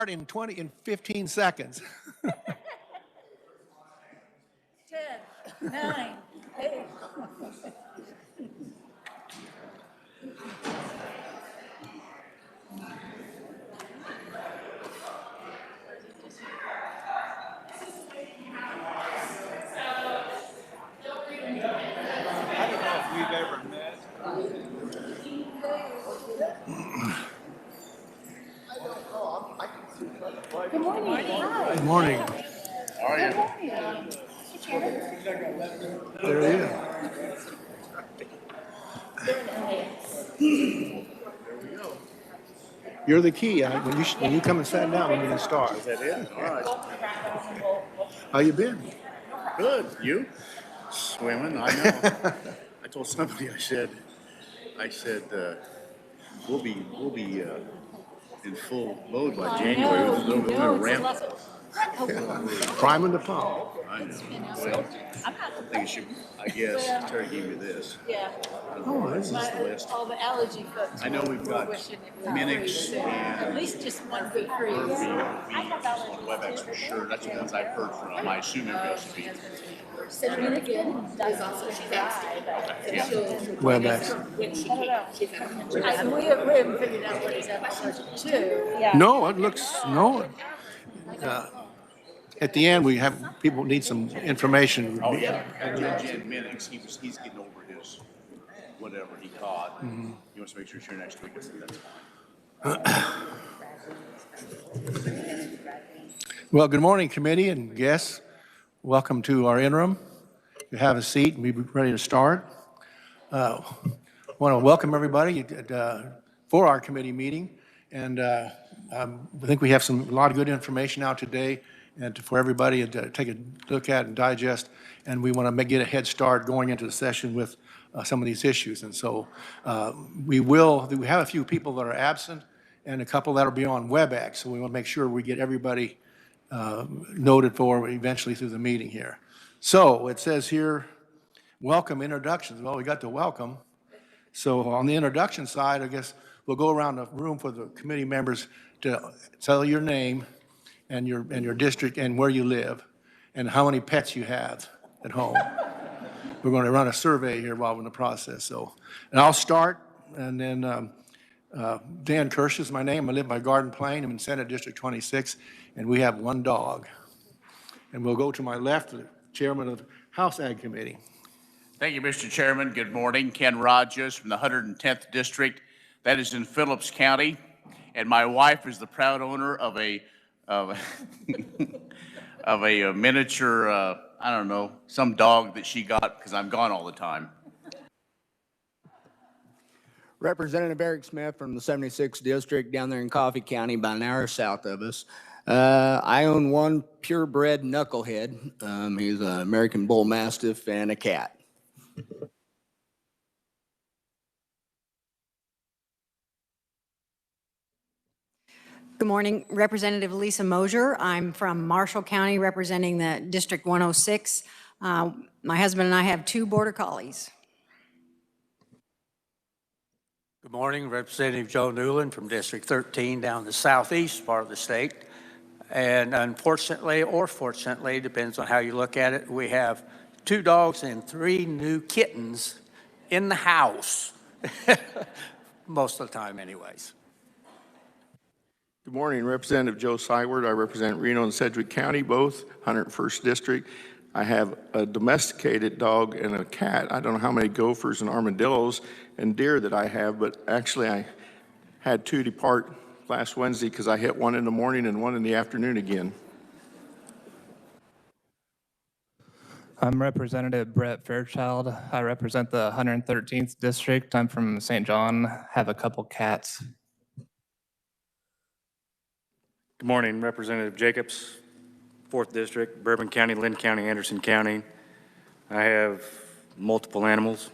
in 15 seconds. 10, 9, 8. I don't know if we've ever met. Good morning. Hi. Good morning. How are you? Mr. Chairman. There he is. You're the key. When you come and sit down, we can start. Is that it? All right. How you been? Good. You? Swimming, I know. I told somebody, I said, we'll be in full load by January. We're gonna ramp. Priming the pump. I know. Well, I guess Terry gave me this. Yeah. Oh, this is the list. All the allergy folks. I know we've got wishing it was Minix free, so at and least just one good freeze. I have on WebEx for sure. That's the ones I've heard from. I assume everybody else will be. So Dominican does also dry, but Yeah. WebEx. we haven't figured out what he's allergic to. Yeah. No, it looks no. At the end, we have people need some information. Oh yeah, and Jen Minix, he's getting over his whatever he caught. He wants to make sure it's here next week. I said that's fine. Well, good morning, committee and guests. Welcome to our interim. You have a seat and we'll be ready to start. I want to welcome everybody for our committee meeting. And I think we have a lot of good information out today and for everybody to take a look at and digest. And we want to get a head start going into the session with some of these issues. And so we have a few people that are absent and a couple that will be on WebEx. So we want to make sure we get everybody noted for eventually through the meeting here. So it says here, welcome introductions. Well, we got the welcome. So on the introduction side, I guess we'll go around the room for the committee members to tell your name and your district and where you live and how many pets you have at home. We're going to run a survey here while we're in the process. So, and I'll start, and then Dan Kirsch is my name. I live by Garden Plain. I'm in Senate District 26, and we have one dog. And we'll go to my left, the chairman of the House Ag Committee. Thank you, Mr. Chairman. Good morning. Ken Rogers from the 110th District. That is in Phillips County. And my wife is the proud owner of a miniature, I don't know, some dog that she got because I'm gone all the time. Representative Eric Smith from the 76th District down there in Coffee County, about an hour south of us. I own one purebred knucklehead. He's an American Bull Mastiff and a cat. Good morning, Representative Lisa Mosier. I'm from Marshall County, representing the District 106. My husband and I have 2 border collies. Good morning, Representative Joe Newland from District 13 down the southeast part of the state. And unfortunately, or fortunately, depends on how you look at it, we have 2 dogs and 3 new kittens in the house, most of the time anyways. Good morning, Representative Joe Syward. I represent Reno and Sedgwick County, both 101st District. I have a domesticated dog and a cat. I don't know how many gophers and armadillos and deer that I have, but actually I had 2 depart last Wednesday because I hit one in the morning and one in the afternoon again. I'm Representative Brett Fairchild. I represent the 113th District. I'm from St. John, have a couple cats. Good morning, Representative Jacobs, 4th District, Bourbon County, Lynn County, Anderson County. I have multiple animals.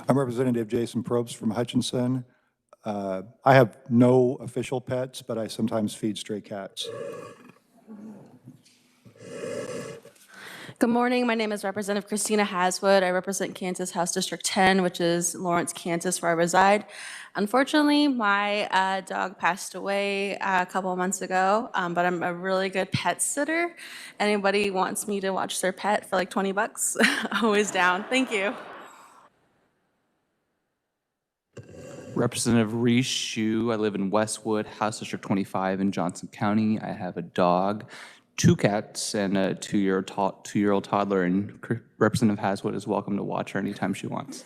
I'm Representative Jason Probst from Hutchinson. I have no official pets, but I sometimes feed stray cats. Good morning. My name is Representative Christina Haswood. I represent Kansas House District 10, which is Lawrence, Kansas, where I reside. Unfortunately, my dog passed away a couple of months ago, but I'm a really good pet sitter. Anybody wants me to watch their pet for like 20 bucks? Always down. Thank you. Representative Reese Shue. I live in Westwood, House District 25 in Johnson County. I have a dog, 2 cats, and a two-year-old toddler, and Representative Haswood is welcome to watch her anytime she wants.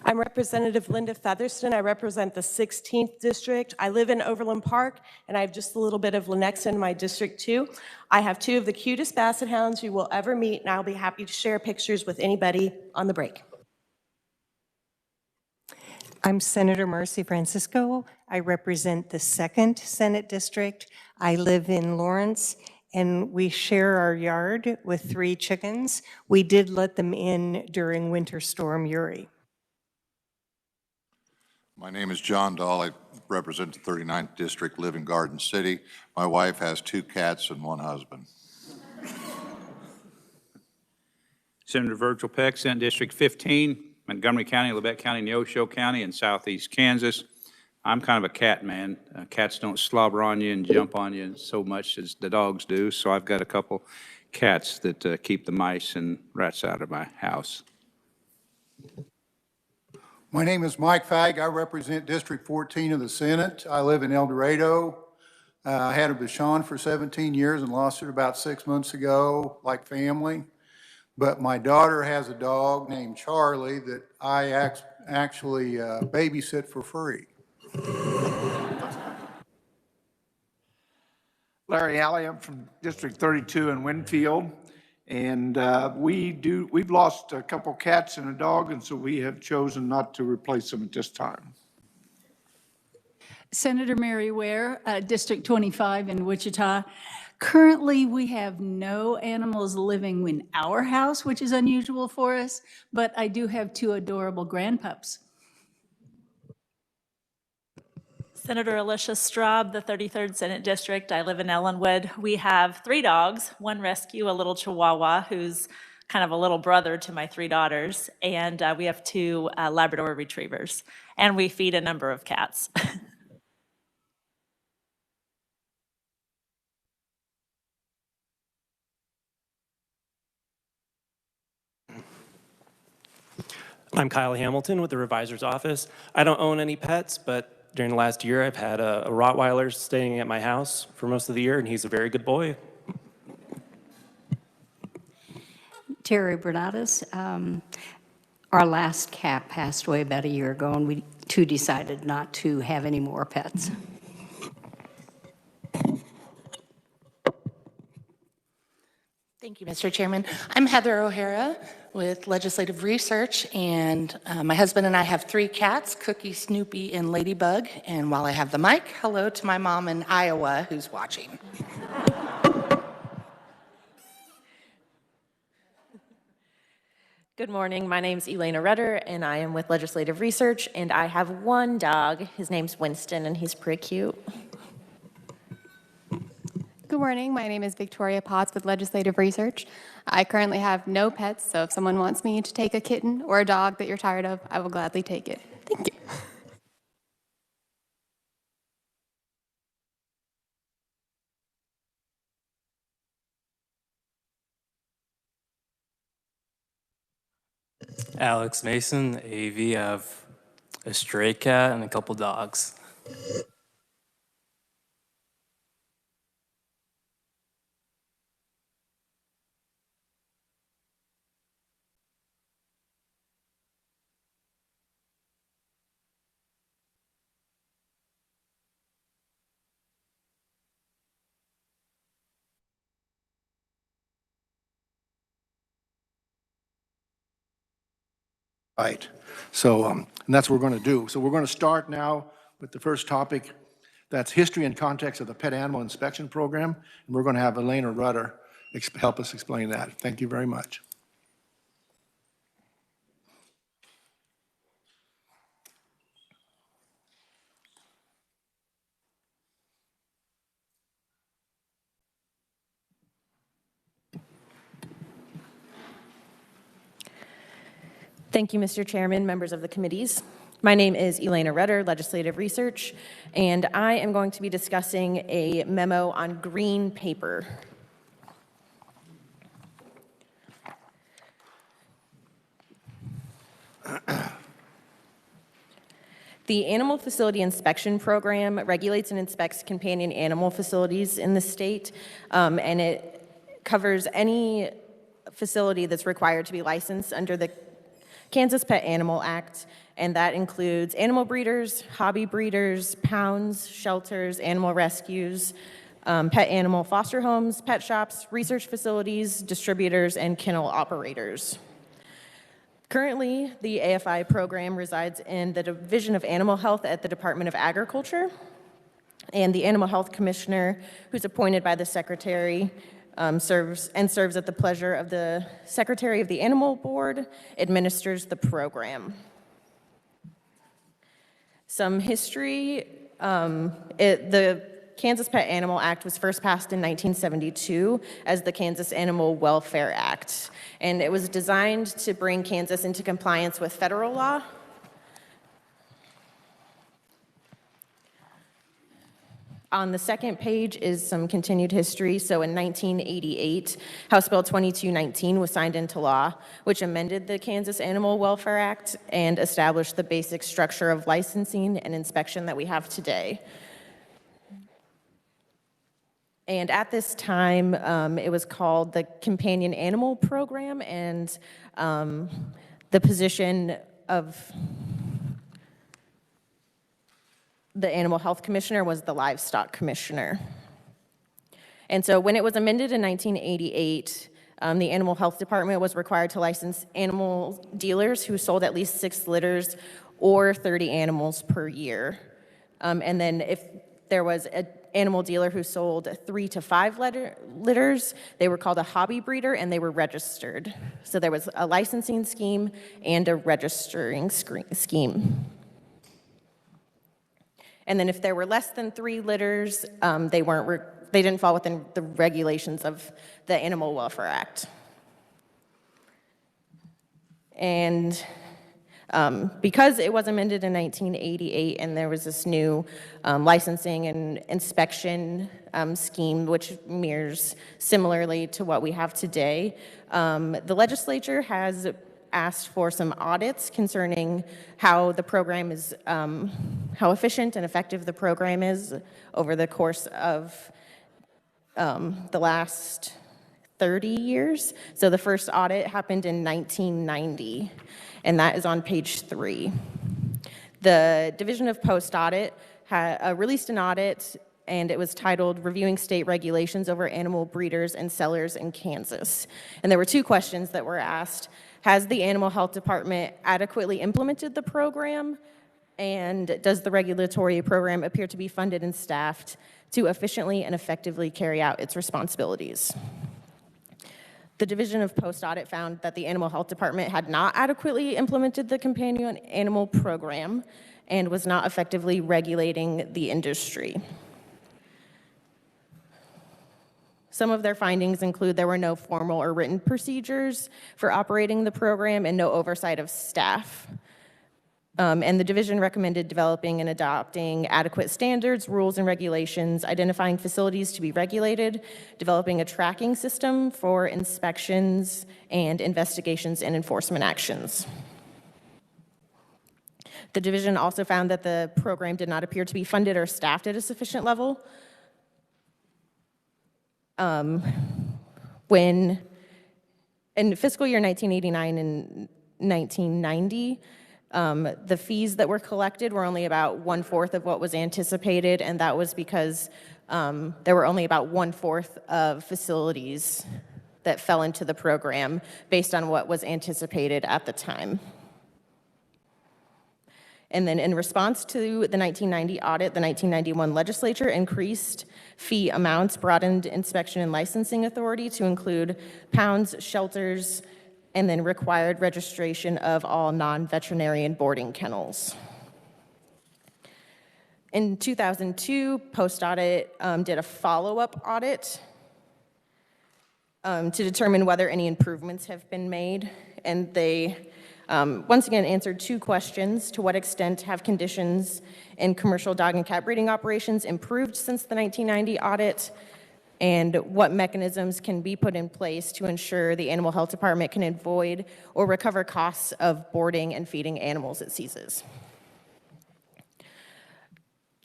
I'm Representative Linda Featherston. I represent the 16th District. I live in Overland Park, and I have just a little bit of Lenexa in my district, too. I have 2 of the cutest basset hounds you will ever meet, and I'll be happy to share pictures with anybody on the break. I'm Senator Marcy Francisco. I represent the 2nd Senate District. I live in Lawrence, and we share our yard with 3 chickens. We did let them in during Winter Storm Uri. My name is John Dahl. I represent the 39th District, live in Garden City. My wife has 2 cats and 1 husband. Senator Virgil Peck, Senate District 15, Montgomery County, Labette County, Neosho County, and southeast Kansas. I'm kind of a cat man. Cats don't slobber on you and jump on you so much as the dogs do, so I've got a couple cats that keep the mice and rats out of my house. My name is Mike Fagg. I represent District 14 of the Senate. I live in El Dorado. I had a Bichon for 17 years and lost it about 6 months ago, like family. But my daughter has a dog named Charlie that I actually babysit for free. Larry Alley, I'm from District 32 in Winfield. And we've lost a couple cats and a dog, and so we have chosen not to replace them at this time. Senator Mary Ware, District 25 in Wichita. Currently, we have no animals living in our house, which is unusual for us, but I do have 2 adorable grandpups. Senator Alicia Straub, the 33rd Senate District. I live in Ellenwood. We have 3 dogs, 1 rescue, a little Chihuahua, who's kind of a little brother to my 3 daughters, and we have 2 Labrador Retrievers, and we feed a number of cats. I'm Kyle Hamilton with the Revisor's Office. I don't own any pets, but during the last year, I've had a Rottweiler staying at my house for most of the year, and he's a very good boy. Terry Bernatus. Our last cat passed away about a year ago, and we too decided not to have any more pets. Thank you, Mr. Chairman. I'm Heather O'Hara with Legislative Research, and my husband and I have 3 cats, Cookie, Snoopy, and Ladybug. And while I have the mic, hello to my mom in Iowa who's watching. Good morning. My name's Elena Rudder, and I am with Legislative Research, and I have 1 dog. His name's Winston, and he's pretty cute. Good morning. My name is Victoria Potts with Legislative Research. I currently have no pets, so if someone wants me to take a kitten or a dog that you're tired of, I will gladly take it. Thank you. Alex Mason, AV of a stray cat and a couple dogs. Right. So, and that's what we're going to do. So we're going to start now with the first topic. That's history and context of the Pet Animal Inspection Program. And we're going to have Elena Rudder help us explain that. Thank you very much. Thank you, Mr. Chairman, members of the committees. My name is Elena Rutter, Legislative Research, and I am going to be discussing a memo on green paper. The Animal Facility Inspection Program regulates and inspects companion animal facilities in the state, and it covers any facility that's required to be licensed under the Kansas Pet Animal Act, and that includes animal breeders, hobby breeders, pounds, shelters, animal rescues, pet animal foster homes, pet shops, research facilities, distributors, and kennel operators. Currently, the AFI program resides in the Division of Animal Health at the Department of Agriculture, and the Animal Health Commissioner, who's appointed by the Secretary, serves at the pleasure of the Secretary of the Animal Board, administers the program. Some history, the Kansas Pet Animal Act was first passed in 1972 as the Kansas Animal Welfare Act, and it was designed to bring Kansas into compliance with federal law. On the second page is some continued history. So in 1988, House Bill 2219 was signed into law, which amended the Kansas Animal Welfare Act and established the basic structure of licensing and inspection that we have today. And at this time, it was called the Companion Animal Program, and the position of the Animal Health Commissioner was the Livestock Commissioner. And so when it was amended in 1988, the Animal Health Department was required to license animal dealers who sold at least 6 litters or 30 animals per year. And then if there was an animal dealer who sold 3 to 5 litters, they were called a hobby breeder and they were registered. So there was a licensing scheme and a registering scheme. And then if there were less than 3 litters, they didn't fall within the regulations of the Animal Welfare Act. And because it was amended in 1988 and there was this new licensing and inspection scheme, which mirrors similarly to what we have today, the legislature has asked for some audits concerning how the program is, how efficient and effective the program is over the course of the last 30 years. So the first audit happened in 1990, and that is on page 3. The Division of Post Audit released an audit, and it was titled Reviewing State Regulations Over Animal Breeders and Sellers in Kansas. And there were 2 questions that were asked. Has the Animal Health Department adequately implemented the program? And does the regulatory program appear to be funded and staffed to efficiently and effectively carry out its responsibilities? The Division of Post Audit found that the Animal Health Department had not adequately implemented the companion animal program and was not effectively regulating the industry. Some of their findings include there were no formal or written procedures for operating the program and no oversight of staff. And the division recommended developing and adopting adequate standards, rules, and regulations, identifying facilities to be regulated, developing a tracking system for inspections and investigations and enforcement actions. The division also found that the program did not appear to be funded or staffed at a sufficient level. When in fiscal year 1989 and 1990, the fees that were collected were only about 1/4 of what was anticipated, and that was because there were only about 1/4 of facilities that fell into the program based on what was anticipated at the time. And then in response to the 1990 audit, the 1991 legislature increased fee amounts, broadened inspection and licensing authority to include pounds, shelters, and then required registration of all non-veterinarian boarding kennels. In 2002, Post Audit did a follow-up audit to determine whether any improvements have been made, and they once again answered 2 questions. To what extent have conditions in commercial dog and cat breeding operations improved since the 1990 audit? And what mechanisms can be put in place to ensure the Animal Health Department can avoid or recover costs of boarding and feeding animals it seizes?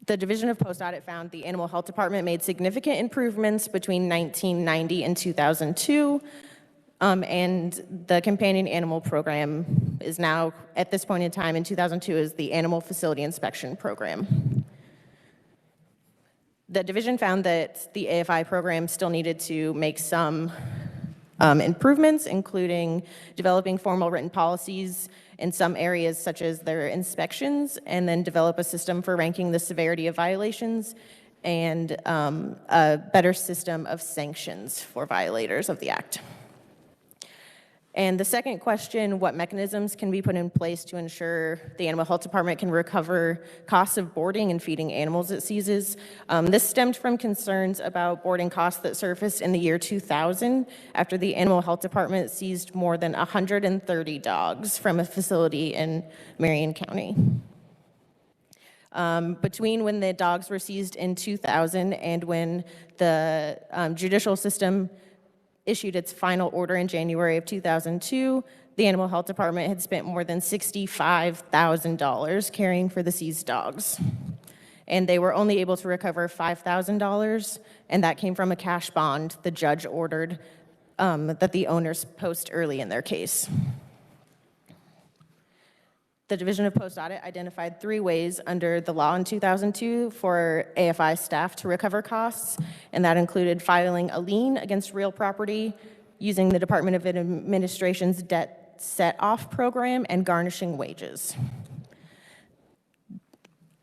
The Division of Post-Audit found the Animal Health Department made significant improvements between 1990 and 2002, and the companion animal program is now, at this point in time, in 2002, is the Animal Facility Inspection Program. The division found that the AFI program still needed to make some improvements, including developing formal written policies in some areas such as their inspections, and then develop a system for ranking the severity of violations, and a better system of sanctions for violators of the act. And the second question, what mechanisms can be put in place to ensure the Animal Health Department can recover costs of boarding and feeding animals it seizes? This stemmed from concerns about boarding costs that surfaced in the year 2000 after the Animal Health Department seized more than 130 dogs from a facility in Marion County. Between when the dogs were seized in 2000 and when the judicial system issued its final order in January of 2002, the Animal Health Department had spent more than $65,000 caring for the seized dogs. And they were only able to recover $5,000, and that came from a cash bond the judge ordered that the owners post early in their case. The Division of Post-Audit identified 3 ways under the law in 2002 for AFI staff to recover costs, and that included filing a lien against real property, using the Department of Administration's debt set-off program, and garnishing wages.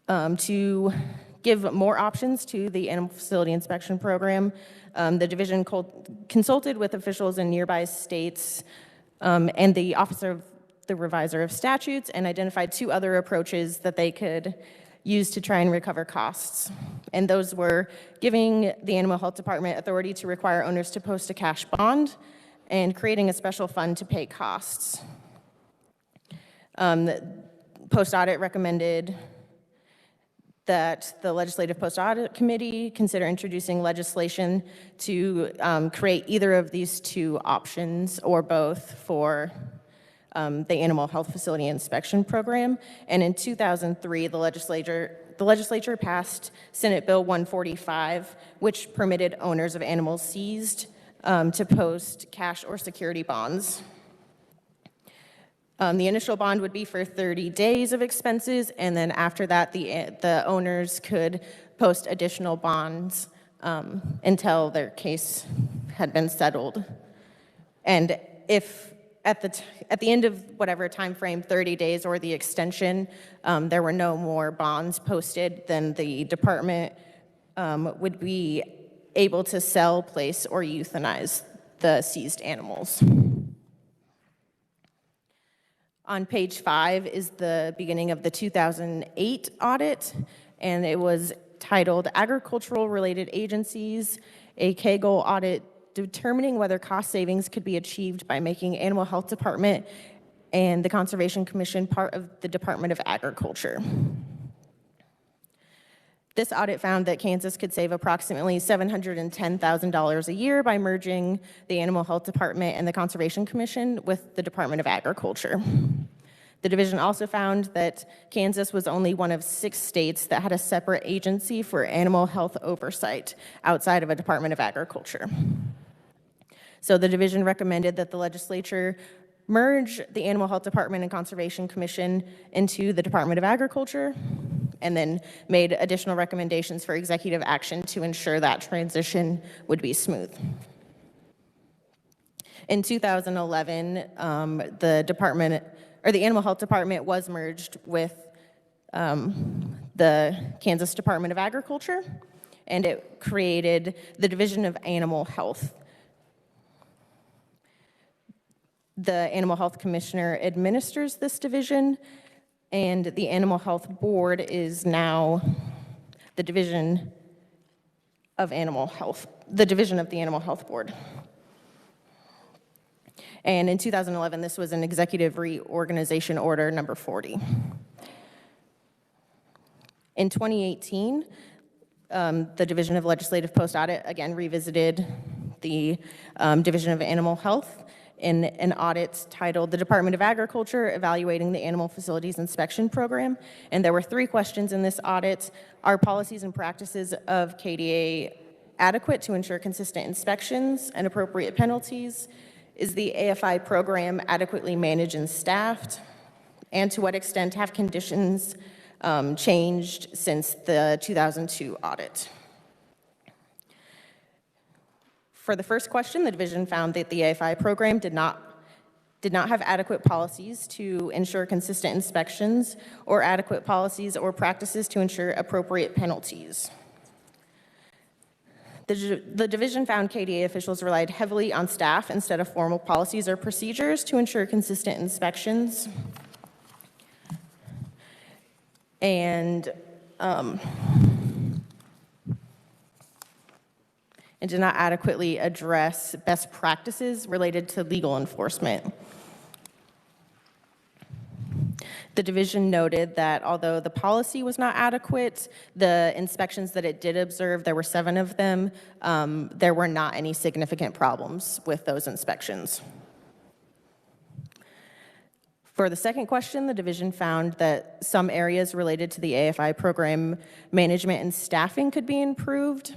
To give more options to the Animal Facility Inspection Program, the division consulted with officials in nearby states and the Officer of the Reviser of Statutes, and identified 2 other approaches that they could use to try and recover costs. And those were giving the Animal Health Department authority to require owners to post a cash bond and creating a special fund to pay costs. Post-audit recommended that the Legislative Post-Audit Committee consider introducing legislation to create either of these 2 options or both for the Animal Health Facility Inspection Program. And in 2003, the legislature passed Senate Bill 145, which permitted owners of animals seized to post cash or security bonds. The initial bond would be for 30 days of expenses, and then after that, the owners could post additional bonds until their case had been settled. And if at the end of whatever time frame, 30 days or the extension, there were no more bonds posted, then the department would be able to sell, place, or euthanize the seized animals. On page 5 is the beginning of the 2008 audit, and it was titled Agricultural Related Agencies, a KGOL audit determining whether cost savings could be achieved by making Animal Health Department and the Conservation Commission part of the Department of Agriculture. This audit found that Kansas could save approximately $710,000 a year by merging the Animal Health Department and the Conservation Commission with the Department of Agriculture. The division also found that Kansas was only one of 6 states that had a separate agency for animal health oversight outside of a Department of Agriculture. So the division recommended that the legislature merge the Animal Health Department and Conservation Commission into the Department of Agriculture, and then made additional recommendations for executive action to ensure that transition would be smooth. In 2011, the Animal Health Department was merged with the Kansas Department of Agriculture, and it created the Division of Animal Health. The Animal Health Commissioner administers this division, and the Animal Health Board is now the Division of Animal Health, the Division of the Animal Health Board. And in 2011, this was an executive reorganization order number 40. In 2018, the Division of Legislative Post-Audit again revisited the Division of Animal Health in an audit titled "The Department of Agriculture Evaluating the Animal Facilities Inspection Program." And there were 3 questions in this audit. Are policies and practices of KDA adequate to ensure consistent inspections and appropriate penalties? Is the AFI program adequately managed and staffed? And to what extent have conditions changed since the 2002 audit? For the first question, the division found that the AFI program did not have adequate policies to ensure consistent inspections or adequate policies or practices to ensure appropriate penalties. The division found KDA officials relied heavily on staff instead of formal policies or procedures to ensure consistent inspections. And did not adequately address best practices related to legal enforcement. The division noted that although the policy was not adequate, the inspections that it did observe, there were 7 of them, there were not any significant problems with those inspections. For the second question, the division found that some areas related to the AFI program management and staffing could be improved.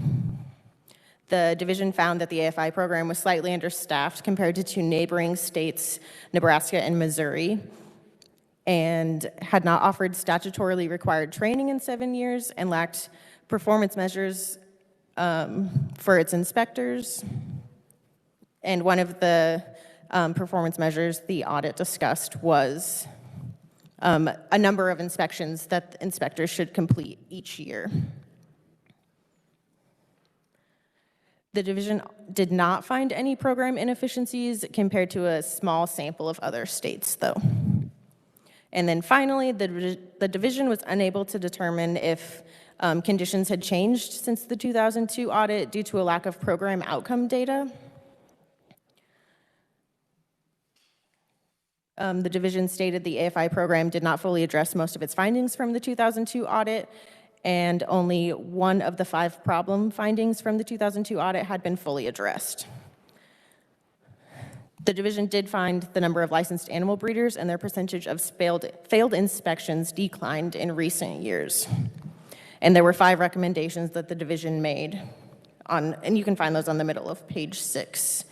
The division found that the AFI program was slightly understaffed compared to 2 neighboring states, Nebraska and Missouri, and had not offered statutorily required training in 7 years and lacked performance measures for its inspectors. And one of the performance measures the audit discussed was a number of inspections that the inspectors should complete each year. The division did not find any program inefficiencies compared to a small sample of other states, though. And then finally, the division was unable to determine if conditions had changed since the 2002 audit due to a lack of program outcome data. The division stated the AFI program did not fully address most of its findings from the 2002 audit, and only 1 of the 5 problem findings from the 2002 audit had been fully addressed. The division did find the number of licensed animal breeders and their percentage of failed inspections declined in recent years. And there were 5 recommendations that the division made, and you can find those on the middle of page 6.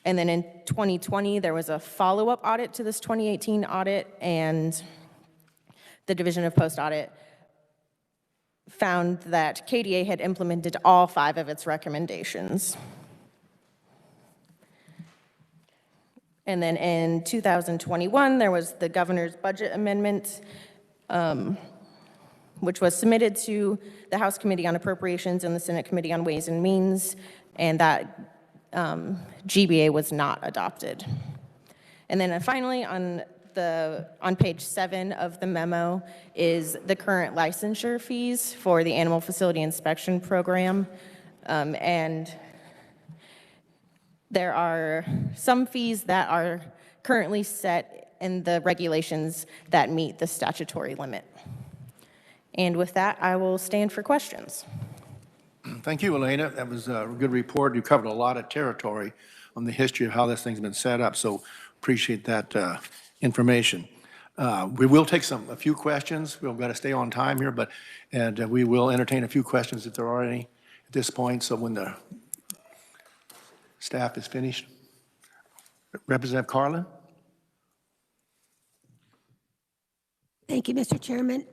And then in 2020, there was a follow-up audit to this 2018 audit, and the Division of Post-Audit found that KDA had implemented all 5 of its recommendations. And then in 2021, there was the governor's budget amendment, which was submitted to the House Committee on Appropriations and the Senate Committee on Ways and Means, and that GBA was not adopted. And then finally, on page 7 of the memo is the current licensure fees for the Animal Facility Inspection Program. And there are some fees that are currently set in the regulations that meet the statutory limit. And with that, I will stand for questions. Thank you, Elena. That was a good report. You covered a lot of territory on the history of how this thing's been set up, so appreciate that information. We will take a few questions. We've got to stay on time here, and we will entertain a few questions if there are any at this point. So when the staff is finished. Representative Carlin? Thank you, Mr. Chairman.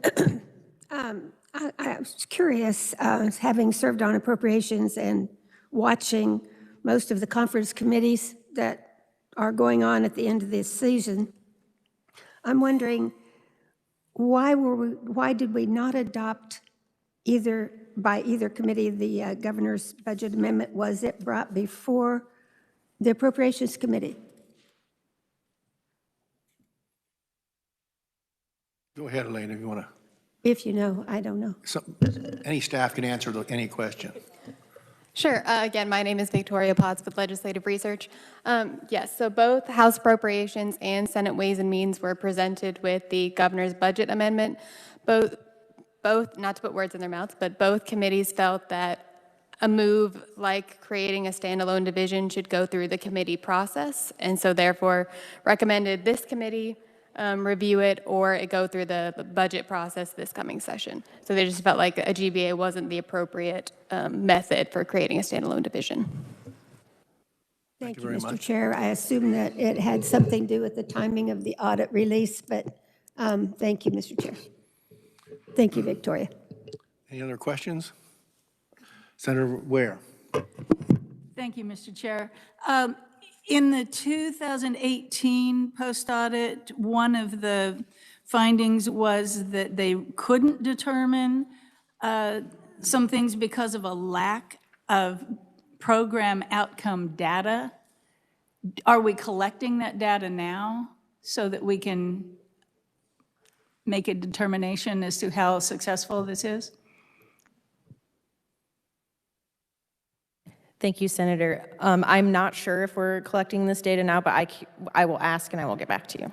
I was curious, having served on appropriations and watching most of the conference committees that are going on at the end of this season, I'm wondering why did we not adopt by either committee the governor's budget amendment? Was it brought before the appropriations committee? Go ahead, Elena, if you want to. If you know, I don't know. Any staff can answer any question. Sure. Again, my name is Victoria Potts with Legislative Research. Yes, so both House Appropriations and Senate Ways and Means were presented with the governor's budget amendment. Both, not to put words in their mouths, but both committees felt that a move like creating a standalone division should go through the committee process, and so therefore recommended this committee review it or it go through the budget process this coming session. So they just felt like a GBA wasn't the appropriate method for creating a standalone division. Thank you, very Mr. much. Chair. I assume that it had something to do with the timing of the audit release, but thank you, Mr. Chair. Thank you, Victoria. Any other questions? Senator Ware. Thank you, Mr. Chair. In the 2018 post-audit, one of the findings was that they couldn't determine some things because of a lack of program outcome data. Are we collecting that data now so that we can make a determination as to how successful this is? Thank you, Senator. I'm not sure if we're collecting this data now, but I will ask and I will get back to you.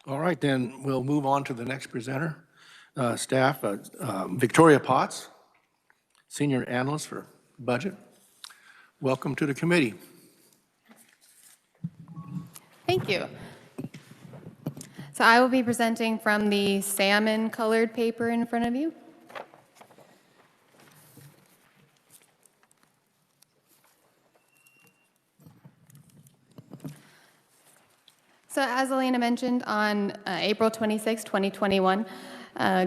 All right, then we'll move on to the next presenter. Staff, Victoria Potts, Senior Analyst for Budget. Welcome to the committee. Thank you. So I will be presenting from the salmon-colored paper in front of you. So as Elena mentioned, on April 26, 2021,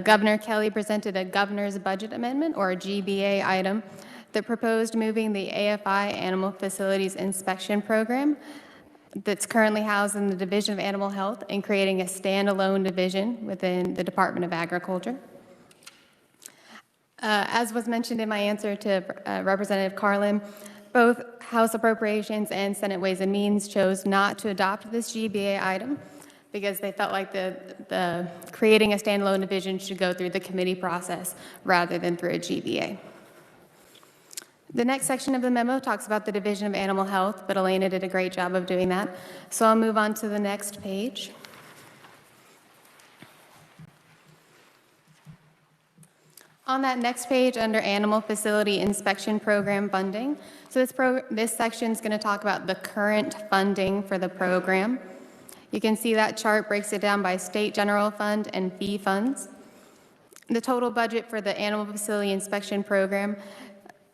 Governor Kelly presented a governor's budget amendment, or a GBA item, that proposed moving the AFI Animal Facilities Inspection Program that's currently housed in the Division of Animal Health and creating a standalone division within the Department of Agriculture. As was mentioned in my answer to Representative Carlin, both House Appropriations and Senate Ways and Means chose not to adopt this GBA item because they felt like the creating a standalone division should go through the committee process rather than through a GBA. The next section of the memo talks about the Division of Animal Health, but Elena did a great job of doing that. So I'll move on to the next page. On that next page, under Animal Facility Inspection Program funding, so this section is going to talk about the current funding for the program. You can see that chart breaks it down by state general fund and fee funds. The total budget for the Animal Facility Inspection Program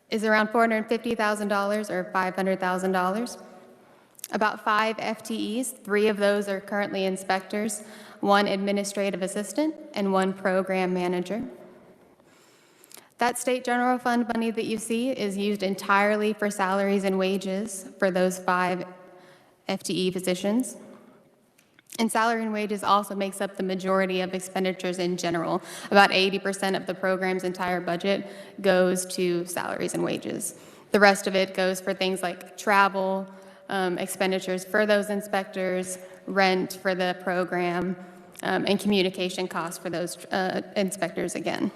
is around $450,000 or $500,000. About 5 FTEs, 3 of those are currently inspectors, 1 administrative assistant, and 1 program manager. That state general fund money that you see is used entirely for salaries and wages for those 5 FTE positions. And salary and wages also makes up the majority of expenditures in general. About 80% of the program's entire budget goes to salaries and wages. The rest of it goes for things like travel, expenditures for those inspectors, rent for the program, and communication costs for those inspectors again.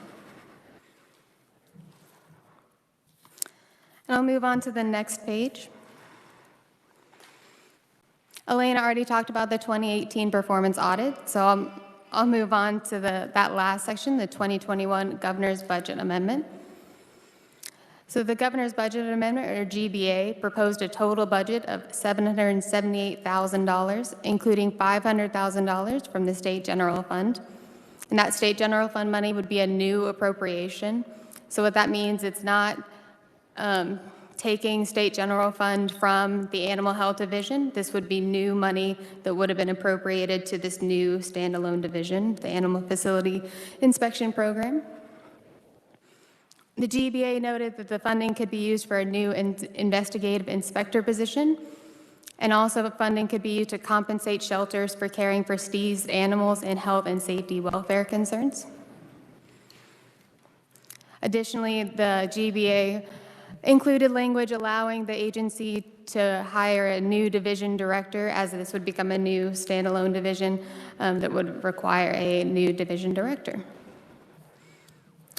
And I'll move on to the next page. Elena already talked about the 2018 performance audit, so I'll move on to that last section, the 2021 Governor's Budget Amendment. So the Governor's Budget Amendment, or GBA, proposed a total budget of $778,000, including $500,000 from the State General Fund. And that State General Fund money would be a new appropriation. So what that means, it's not taking State General Fund from the Animal Health Division. This would be new money that would have been appropriated to this new standalone division, the Animal Facility Inspection Program. The GBA noted that the funding could be used for a new investigative inspector position, and also funding could be used to compensate shelters for caring for seized animals and health and safety welfare concerns. Additionally, the GBA included language allowing the agency to hire a new division director, as this would become a new standalone division that would require a new division director.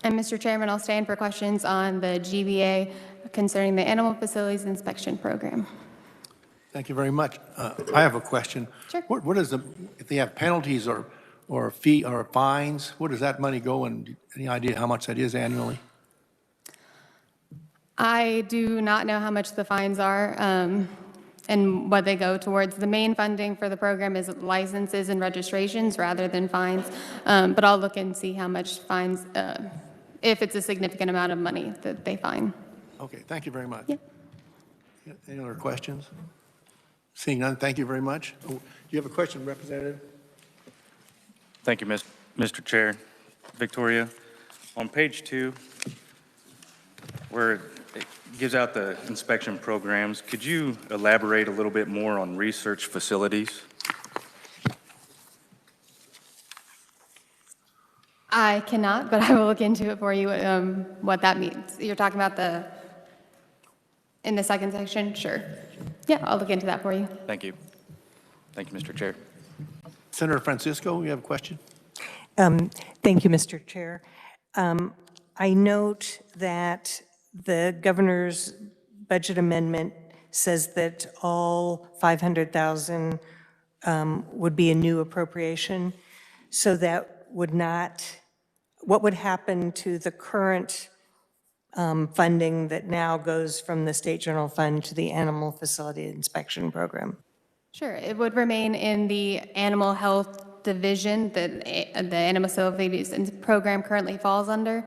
And Mr. Chairman, I'll stand for questions on the GBA concerning the Animal Facilities Inspection Program. Thank you very much. I have a question. Sure. What is if they have penalties or fee or fines, where does that money go, and any idea how much that is annually? I do not know how much the fines are and what they go towards. The main funding for the program is licenses and registrations rather than fines, but I'll look and see how much fines, if it's a significant amount of money that they fine. Okay, thank you very much. Yep. Any other questions? Seeing none, thank you very much. Oh, do you have a question, Representative? Thank you, Mr. Chair. Victoria, on page 2, where it gives out the inspection programs, could you elaborate a little bit more on research facilities? I cannot, but I will look into it for you, what that means. You're talking about in the second section? Sure. Yeah, I'll look into that for you. Thank you. Thank you, Mr. Chair. Senator Francisco, you have a question? Thank you, Mr. Chair. I note that the governor's budget amendment says that all $500,000 would be a new appropriation. So that would not, what would happen to the current funding that now goes from the State General Fund to the Animal Facility Inspection Program? Sure, it would remain in the Animal Health Division that the Animal Facilities Program currently falls under.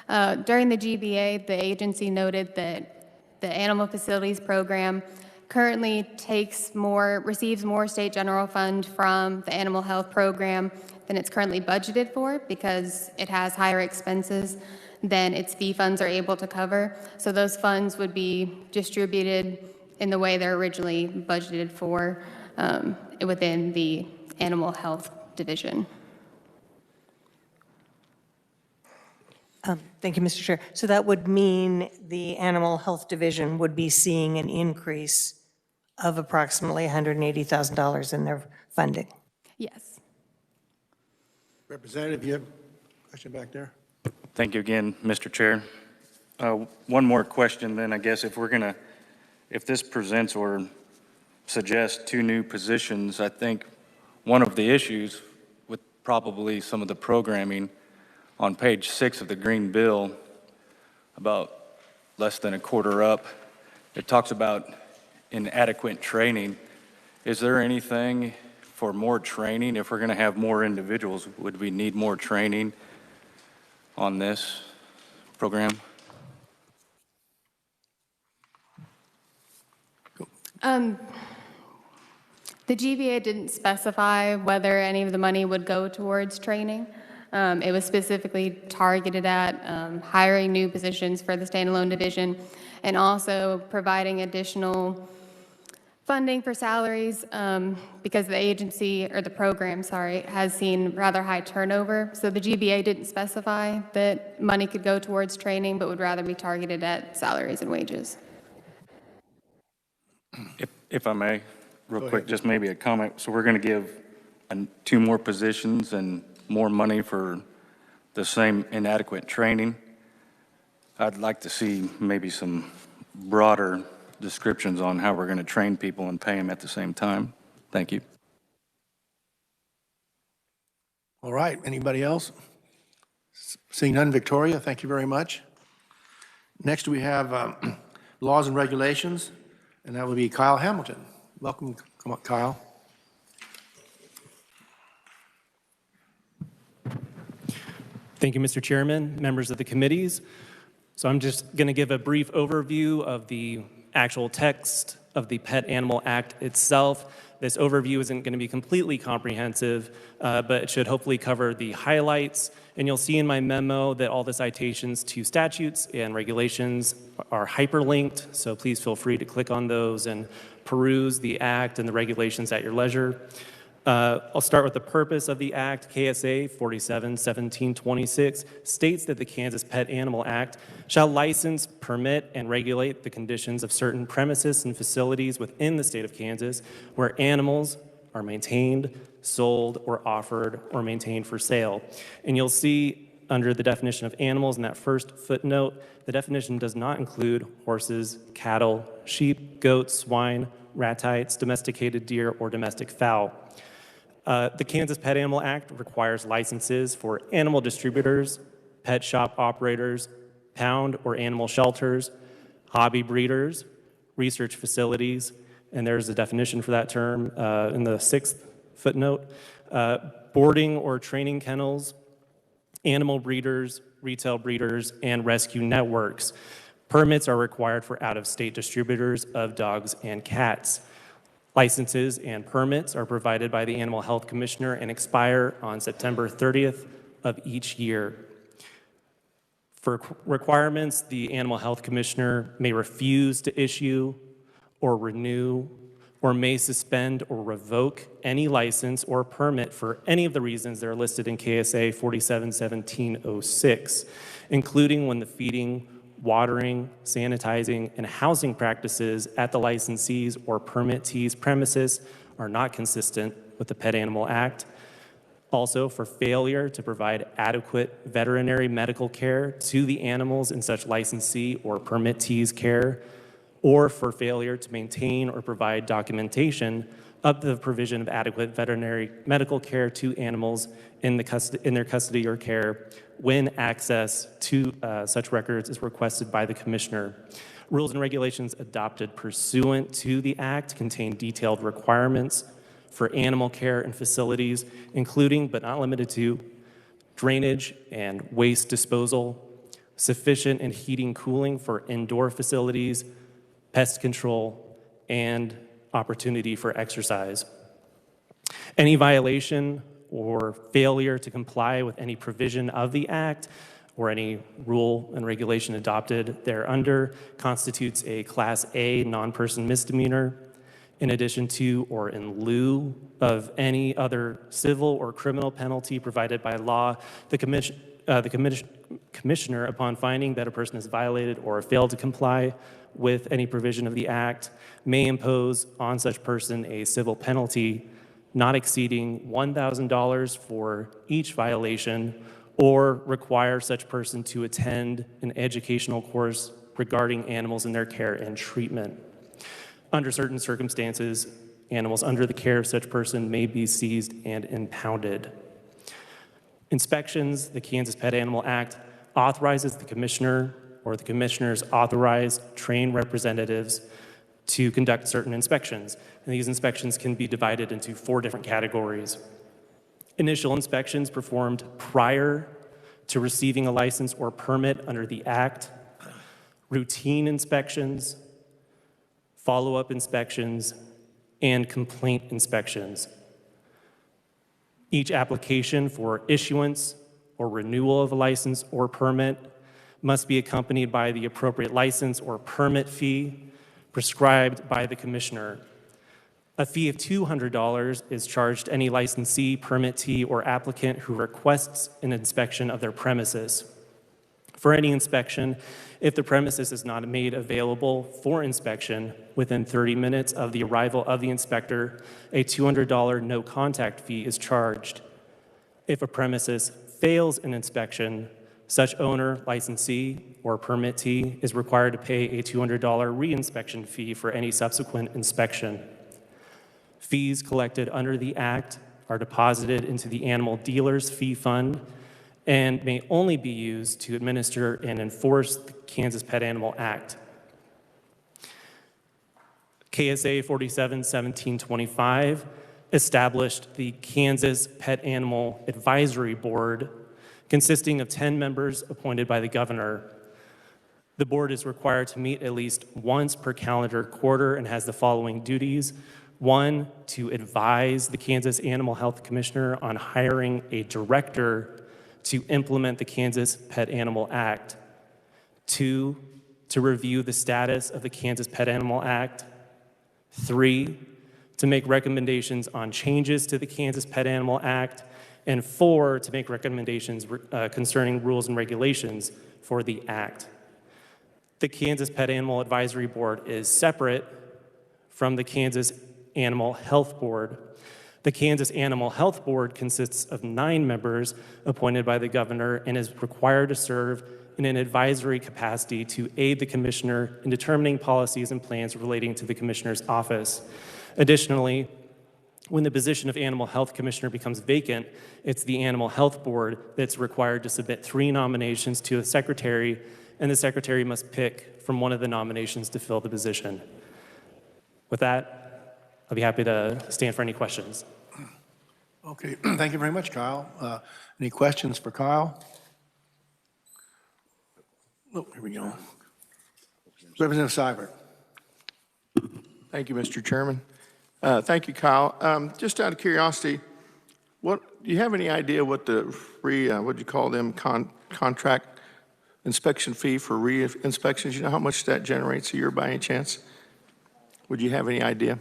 During the GBA, the agency noted that the Animal Facilities Program currently receives more State General Fund from the Animal Health Program than it's currently budgeted for because it has higher expenses than its fee funds are able to cover. So those funds would be distributed in the way they're originally budgeted for within the Animal Health Division. Thank you, Mr. Chair. So that would mean the Animal Health Division would be seeing an increase of approximately $180,000 in their funding. Yes. Representative, you have a question back there? Thank you again, Mr. Chair. One more question then, I guess, if this presents or suggests 2 new positions, I think one of the issues with probably some of the programming on page 6 of the Green Bill, about less than a quarter up, it talks about inadequate training. Is there anything for more training? If we're going to have more individuals, would we need more training on this program? The GBA didn't specify whether any of the money would go towards training. It was specifically targeted at hiring new positions for the standalone division and also providing additional funding for salaries because the agency, or the program, sorry, has seen rather high turnover. So the GBA didn't specify that money could go towards training, but would rather be targeted at salaries and wages. If I may, real quick, just maybe a comment. So we're going to give 2 more positions and more money for the same inadequate training. I'd like to see maybe some broader descriptions on how we're going to train people and pay them at the same time. Thank you. All right, anybody else? Seeing none, Victoria, thank you very much. Next, we have laws and regulations, and that will be Kyle Hamilton. Welcome, come on, Kyle. Thank you, Mr. Chairman, members of the committees. So I'm just going to give a brief overview of the actual text of the Pet Animal Act itself. This overview isn't going to be completely comprehensive, but it should hopefully cover the highlights. And you'll see in my memo that all the citations to statutes and regulations are hyperlinked, so please feel free to click on those and peruse the act and the regulations at your leisure. I'll start with the purpose of the act. KSA 47-1726 states that the Kansas Pet Animal Act shall license, permit, and regulate the conditions of certain premises and facilities within the state of Kansas where animals are maintained, sold, or offered, or maintained for sale. And you'll see under the definition of animals in that first footnote, the definition does not include horses, cattle, sheep, goats, swine, ratites, domesticated deer, or domestic fowl. The Kansas Pet Animal Act requires licenses for animal distributors, pet shop operators, pound or animal shelters, hobby breeders, research facilities, and there's a definition for that term in the 6th footnote, boarding or training kennels, animal breeders, retail breeders, and rescue networks. Permits are required for out-of-state distributors of dogs and cats. Licenses and permits are provided by the Animal Health Commissioner and expire on September 30th of each year. For requirements, the Animal Health Commissioner may refuse to issue or renew or may suspend or revoke any license or permit for any of the reasons that are listed in KSA 471706, including when the feeding, watering, sanitizing, and housing practices at the licensees or permittees' premises are not consistent with the Pet Animal Act. Also, for failure to provide adequate veterinary medical care to the animals in such licensee or permittees' care, or for failure to maintain or provide documentation of the provision of adequate veterinary medical care to animals in their custody or care when access to such records is requested by the Commissioner. Rules and regulations adopted pursuant to the Act contain detailed requirements for animal care and facilities, including but not limited to drainage and waste disposal, sufficient and heating cooling for indoor facilities, pest control, and opportunity for exercise. Any violation or failure to comply with any provision of the Act or any rule and regulation adopted thereunder constitutes a Class A non-person misdemeanor, in addition to or in lieu of any other civil or criminal penalty provided by law. The Commissioner, upon finding that a person has violated or failed to comply with any provision of the Act, may impose on such person a civil penalty not exceeding $1,000 for each violation, or require such person to attend an educational course regarding animals in their care and treatment. Under certain circumstances, animals under the care of such person may be seized and impounded. Inspections, the Kansas Pet Animal Act authorizes the Commissioner or the Commissioner's authorized trained representatives to conduct certain inspections. And these inspections can be divided into 4 different categories. Initial inspections performed prior to receiving a license or permit under the Act, routine inspections, follow-up inspections, and complaint inspections. Each application for issuance or renewal of a license or permit must be accompanied by the appropriate license or permit fee prescribed by the Commissioner. A fee of $200 is charged to any licensee, permittee, or applicant who requests an inspection of their premises. For any inspection, if the premises is not made available for inspection within 30 minutes of the arrival of the inspector, a $200 no-contact fee is charged. If a premises fails an inspection, such owner, licensee, or permittee is required to pay a $200 reinspection fee for any subsequent inspection. Fees collected under the Act are deposited into the Animal Dealer's Fee Fund and may only be used to administer and enforce the Kansas Pet Animal Act. KSA 471725 established the Kansas Pet Animal Advisory Board, consisting of 10 members appointed by the governor. The board is required to meet at least once per calendar quarter and has the following duties. 1, to advise the Kansas Animal Health Commissioner on hiring a director to implement the Kansas Pet Animal Act. 2, to review the status of the Kansas Pet Animal Act. 3, to make recommendations on changes to the Kansas Pet Animal Act. And 4, to make recommendations concerning rules and regulations for the Act. The Kansas Pet Animal Advisory Board is separate from the Kansas Animal Health Board. The Kansas Animal Health Board consists of 9 members appointed by the governor and is required to serve in an advisory capacity to aid the commissioner in determining policies and plans relating to the commissioner's office. Additionally, when the position of Animal Health Commissioner becomes vacant, it's the Animal Health Board that's required to submit 3 nominations to the secretary, and the secretary must pick from one of the nominations to fill the position. With that, I'll be happy to stand for any questions. Okay, thank you very much, Kyle. Any questions for Kyle? Oh, here we go. Representative Seibert. Thank you, Mr. Chairman. Thank you, Kyle. Just out of curiosity, do you have any idea what the what do you call them, contract inspection fee for re-inspections? You know how much that generates a year by any chance? Would you have any idea?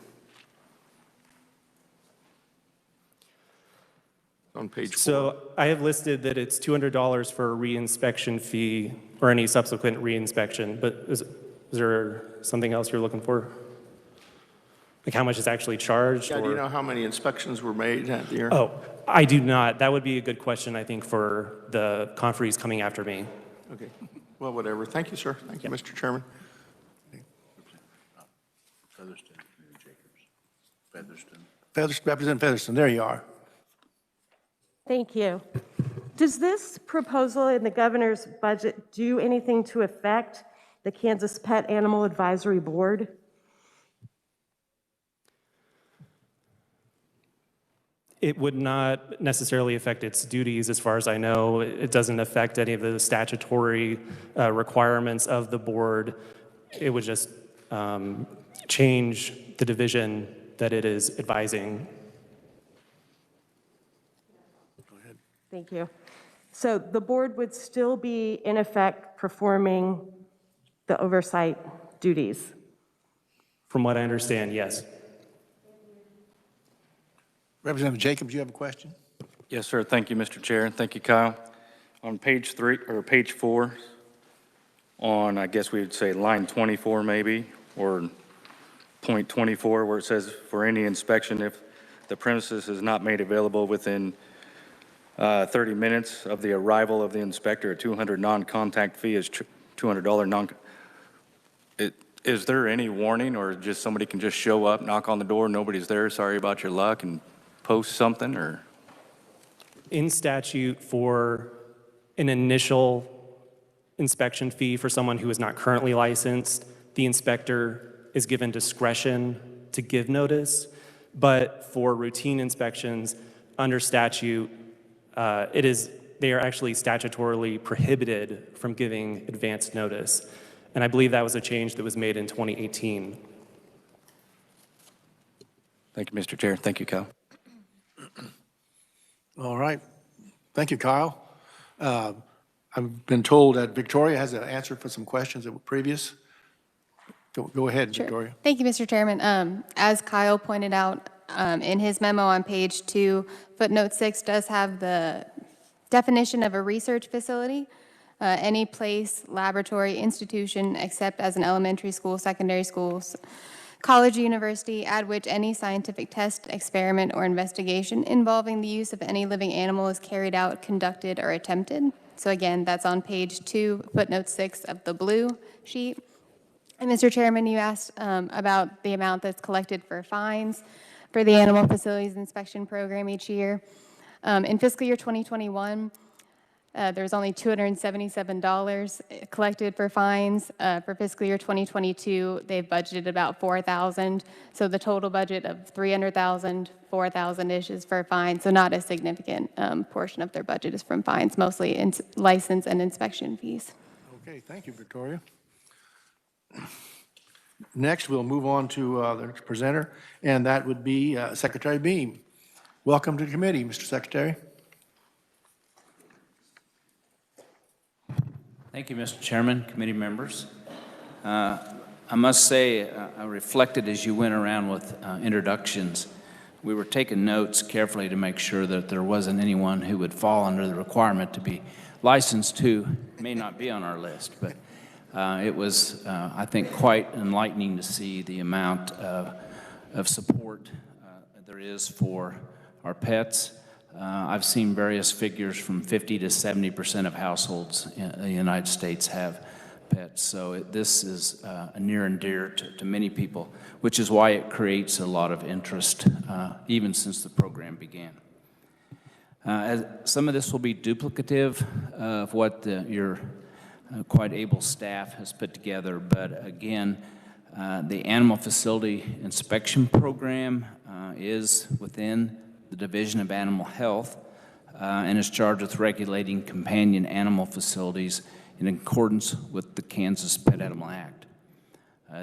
On page 4. So I have listed that it's $200 for a re-inspection fee or any subsequent re-inspection, but is there something else you're looking for? Like how much is actually charged? Yeah, do you know how many inspections were made that year? Oh, I do not. That would be a good question, I think, for the conferees coming after me. Okay, well, whatever. Thank you, sir. Thank you, Mr. Chairman. Representative Featherston, there you are. Thank you. Does this proposal in the governor's budget do anything to affect the Kansas Pet Animal Advisory Board? It would not necessarily affect its duties, as far as I know. It doesn't affect any of the statutory requirements of the board. It would just change the division that it is advising. Thank you. So the board would still be, in effect, performing the oversight duties? From what I understand, yes. Representative Jacobs, you have a question? Yes, sir. Thank you, Mr. Chair. Thank you, Kyle. On page 3 or page 4, on I guess we would say line 24 maybe, or point 24, where it says for any inspection, if the premises is not made available within 30 minutes of the arrival of the inspector, a $200 non-contact fee is $200 non. Is there any warning, or just somebody can just show up, knock on the door, nobody's there, sorry about your luck, and post something, or? In statute, for an initial inspection fee for someone who is not currently licensed, the inspector is given discretion to give notice. But for routine inspections, under statute, they are actually statutorily prohibited from giving advance notice. And I believe that was a change that was made in 2018. Thank you, Mr. Chair. Thank you, Kyle. All right. Thank you, Kyle. I've been told that Victoria has an answer for some questions that were previous. Go ahead, Sure. Victoria. Thank you, Mr. Chairman. As Kyle pointed out in his memo on page 2, footnote 6 does have the definition of a research facility. Any place, laboratory, institution, except as an elementary school, secondary schools, college, university, at which any scientific test, experiment, or investigation involving the use of any living animal is carried out, conducted, or attempted. So again, that's on page 2, footnote 6 of the blue sheet. And Mr. Chairman, you asked about the amount that's collected for fines for the Animal Facilities Inspection Program each year. In fiscal year 2021, there was only $277 collected for fines. For fiscal year 2022, they've budgeted about $4,000. So the total budget of $300,000, $4,000-ish is for fines. So not a significant portion of their budget is from fines, mostly in license and inspection fees. Okay, thank you, Victoria. Next, we'll move on to the next presenter, and that would be Secretary Beam. Welcome to the committee, Mr. Secretary. Thank you, Mr. Chairman, committee members. I must say, I reflected as you went around with introductions. We were taking notes carefully to make sure that there wasn't anyone who would fall under the requirement to be licensed who may not be on our list. But it was, I think, quite enlightening to see the amount of support there is for our pets. I've seen various figures from 50 to 70% of households in the United States have pets. So this is near and dear to many people, which is why it creates a lot of interest, even since the program began. Some of this will be duplicative of what your quite able staff has put together, but again, the Animal Facility Inspection Program is within the Division of Animal Health and is charged with regulating companion animal facilities in accordance with the Kansas Pet Animal Act.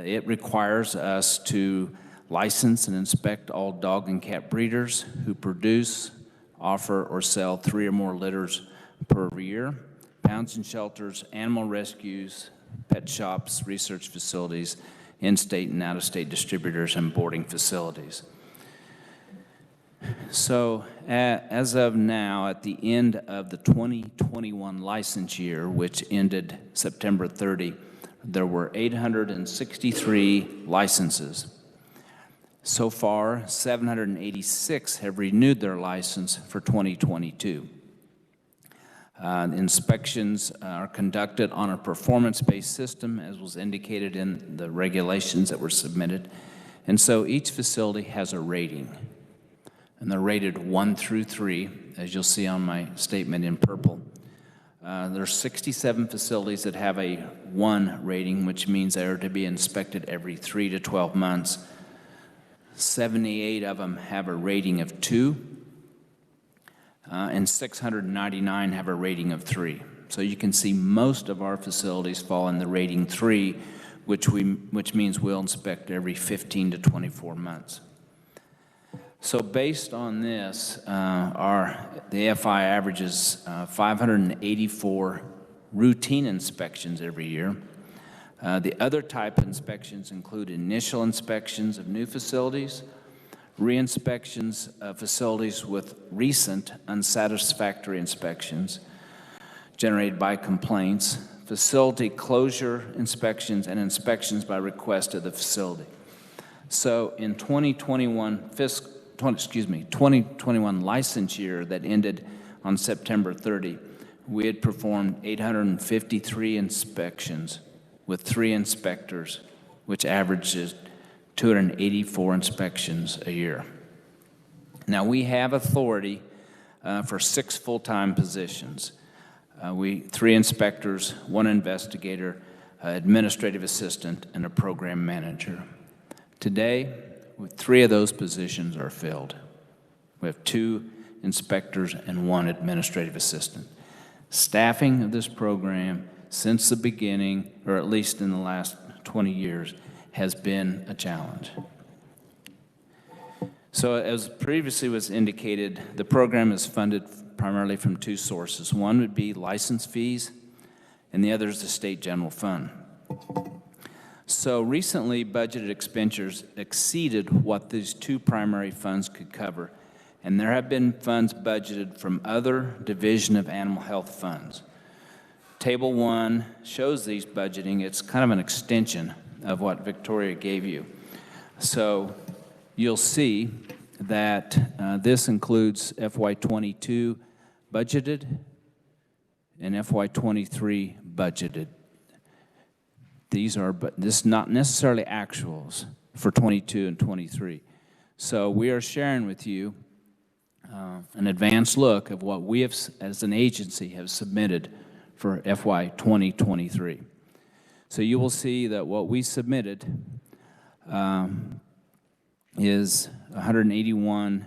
It requires us to license and inspect all dog and cat breeders who produce, offer, or sell 3 or more litters per year, pounds and shelters, animal rescues, pet shops, research facilities, in-state and out-of-state distributors, and boarding facilities. So as of now, at the end of the 2021 license year, which ended September 30, there were 863 licenses. So far, 786 have renewed their license for 2022. Inspections are conducted on a performance-based system, as was indicated in the regulations that were submitted. And so each facility has a rating. And they're rated 1 through 3, as you'll see on my statement in purple. There are 67 facilities that have a 1 rating, which means they are to be inspected every 3 to 12 months. 78 of them have a rating of 2, and 699 have a rating of 3. So you can see most of our facilities fall in the rating 3, which means we'll inspect every 15 to 24 months. So based on this, the FI averages 584 routine inspections every year. The other type of inspections include initial inspections of new facilities, re-inspections of facilities with recent unsatisfactory inspections generated by complaints, facility closure inspections, and inspections by request of the facility. So in 2021 license year that ended on September 30, we had performed 853 inspections with 3 inspectors, which averages 284 inspections a year. Now, we have authority for 6 full-time positions. 3 inspectors, 1 investigator, administrative assistant, and a program manager. Today, 3 of those positions are filled. We have 2 inspectors and 1 administrative assistant. Staffing of this program since the beginning, or at least in the last 20 years, has been a challenge. So as previously was indicated, the program is funded primarily from 2 sources. One would be license fees, and the other is the state general fund. So recently, budgeted expenditures exceeded what these 2 primary funds could cover, and there have been funds budgeted from other Division of Animal Health funds. Table 1 shows these budgeting. It's kind of an extension of what Victoria gave you. So you'll see that this includes FY22 budgeted and FY23 budgeted. This is not necessarily actuals for 22 and 23. So we are sharing with you an advanced look of what we have, as an agency, have submitted for FY 2023. So you will see that what we submitted is 181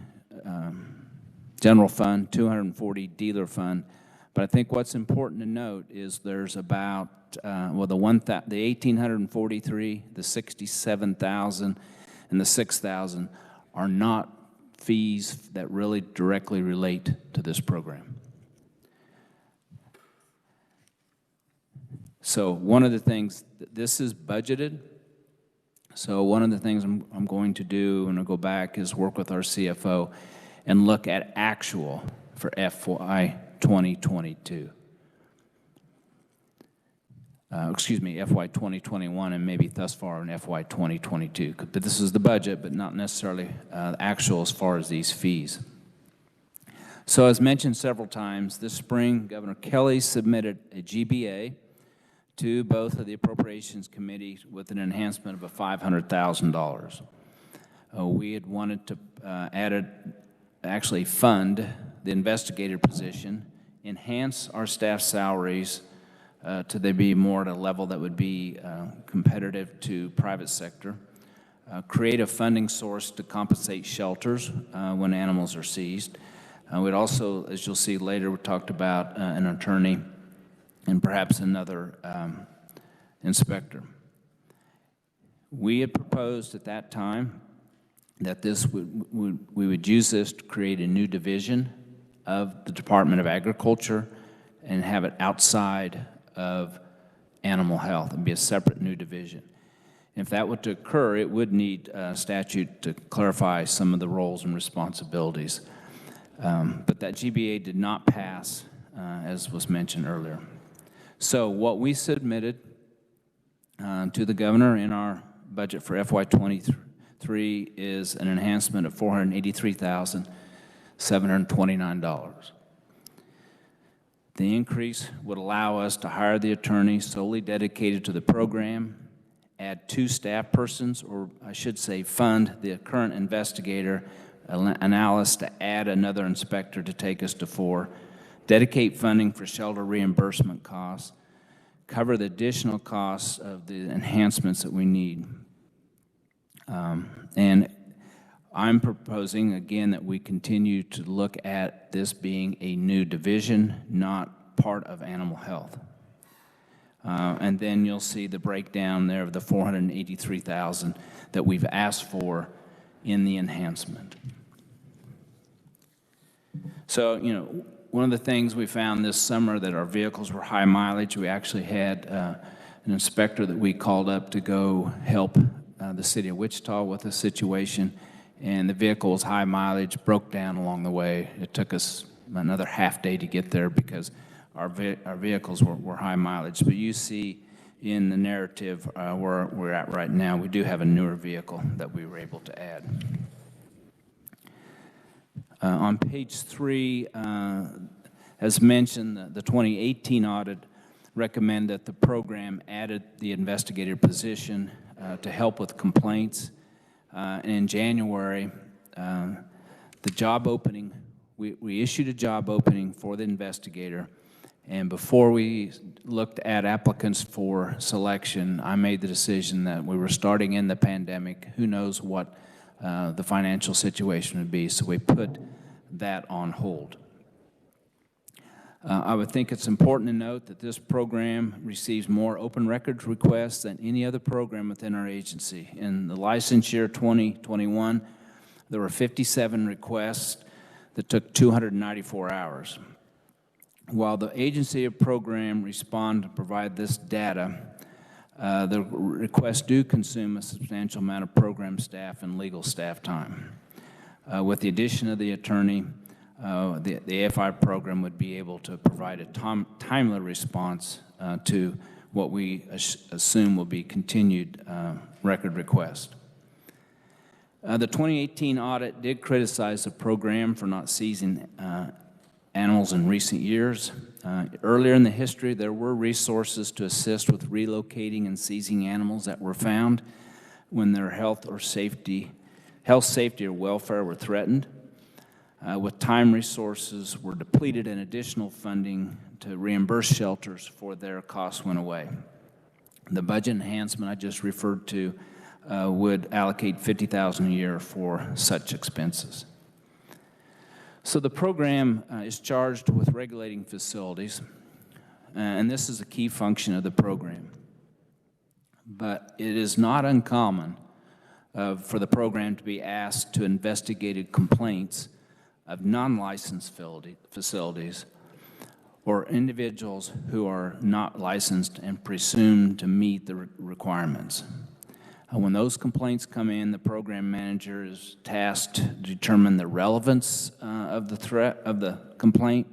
general fund, 240 dealer fund. But I think what's important to note is there's about, the 1,843, the 67,000, and the 6,000 are not fees that really directly relate to this program. So one of the things, this is budgeted. So one of the things I'm going to do when I go back is work with our CFO and look at actual for FY 2022. FY 2021 and maybe thus far in FY 2022. But this is the budget, but not necessarily actual as far as these fees. So as mentioned several times, this spring, Governor Kelly submitted a GBA to both of the Appropriations Committee with an enhancement of $500,000. We had wanted to actually fund the investigator position, enhance our staff salaries to they be more at a level that would be competitive to private sector, create a funding source to compensate shelters when animals are seized. We'd also, as you'll see later, we talked about an attorney and perhaps another inspector. We had proposed at that time that we would use this to create a new division of the Department of Agriculture and have it outside of animal health and be a separate new division. If that were to occur, it would need statute to clarify some of the roles and responsibilities. But that GBA did not pass, as was mentioned earlier. So what we submitted to the governor in our budget for FY 23 is an enhancement of $483,729. The increase would allow us to hire the attorney solely dedicated to the program, add 2 staff persons, or I should say fund the current investigator, analysis to add another inspector to take us to 4, dedicate funding for shelter reimbursement costs, cover the additional costs of the enhancements that we need. And I'm proposing, again, that we continue to look at this being a new division, not part of animal health. And then you'll see the breakdown there of the $483,000 that we've asked for in the enhancement. So, you know, one of the things we found this summer that our vehicles were high mileage. We actually had an inspector that we called up to go help the city of Wichita with a situation, and the vehicle was high mileage, broke down along the way. It took us another half day to get there because our vehicles were high mileage. But you see in the narrative where we're at right now, we do have a newer vehicle that we were able to add. On page 3, as mentioned, the 2018 audit recommend that the program added the investigator position to help with complaints. And in January, the job opening, we issued a job opening for the investigator, and before we looked at applicants for selection, I made the decision that we were starting in the pandemic. Who knows what the financial situation would be, so we put that on hold. I would think it's important to note that this program receives more open records requests than any other program within our agency. In the license year 2021, there were 57 requests that took 294 hours. While the agency program respond to provide this data, the requests do consume a substantial amount of program staff and legal staff time. With the addition of the attorney, the AFI program would be able to provide a timely response to what we assume will be continued record requests. The 2018 audit did criticize the program for not seizing animals in recent years. Earlier in the history, there were resources to assist with relocating and seizing animals that were found when their health, safety, or welfare were threatened. With time, resources were depleted and additional funding to reimburse shelters for their costs went away. The budget enhancement I just referred to would allocate $50,000 a year for such expenses. So the program is charged with regulating facilities, and this is a key function of the program. But it is not uncommon for the program to be asked to investigate complaints of non-licensed facilities or individuals who are not licensed and presumed to meet the requirements. When those complaints come in, the program manager is tasked to determine the relevance of the threat of the complaint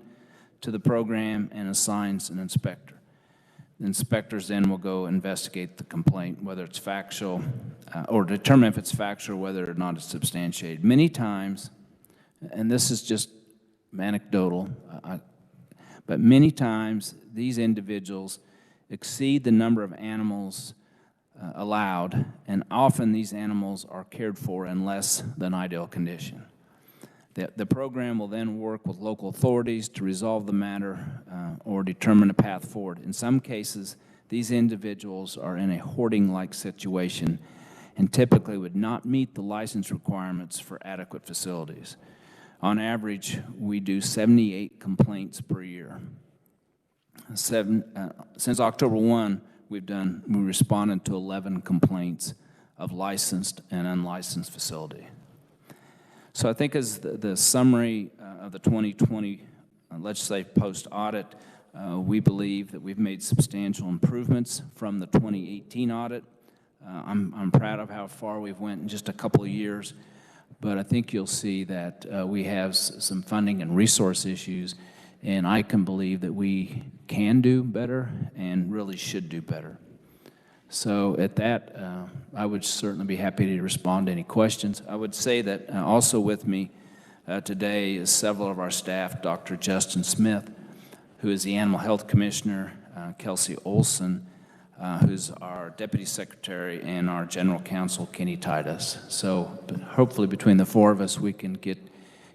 to the program and assigns an inspector. Inspectors then will go investigate the complaint, whether it's factual, or determine if it's factual, whether or not it's substantiated. Many times, and this is just anecdotal, but many times these individuals exceed the number of animals allowed, and often these animals are cared for in less than ideal condition. The program will then work with local authorities to resolve the matter or determine a path forward. In some cases, these individuals are in a hoarding-like situation and typically would not meet the license requirements for adequate facilities. On average, we do 78 complaints per year. Since October 1, we responded to 11 complaints of licensed and unlicensed facility. So I think as the summary of the 2020 legislative post-audit, we believe that we've made substantial improvements from the 2018 audit. I'm proud of how far we've went in just a couple of years, but I think you'll see that we have some funding and resource issues, and I can believe that we can do better and really should do better. So at that, I would certainly be happy to respond to any questions. I would say that also with me today is several of our staff, Dr. Justin Smith, who is the Animal Health Commissioner, Kelsey Olson, who's our Deputy Secretary, and our General Counsel, Kenny Titus. So hopefully between the four of us, we can get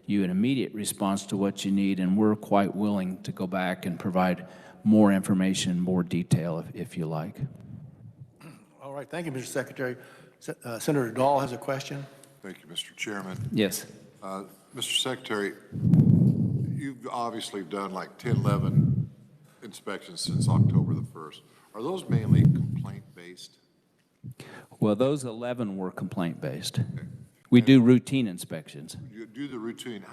you an immediate response to what you need, and we're quite willing to go back and provide more information, more detail if you like. All right, thank you, Mr. Secretary. Senator Dahl has a question. Thank you, Mr. Chairman. Yes. Mr. Secretary, you've obviously done like 10, 11 inspections since October the 1st. Are those mainly complaint-based? Well, those 11 were complaint-based. Okay. We do routine inspections. You do the routine.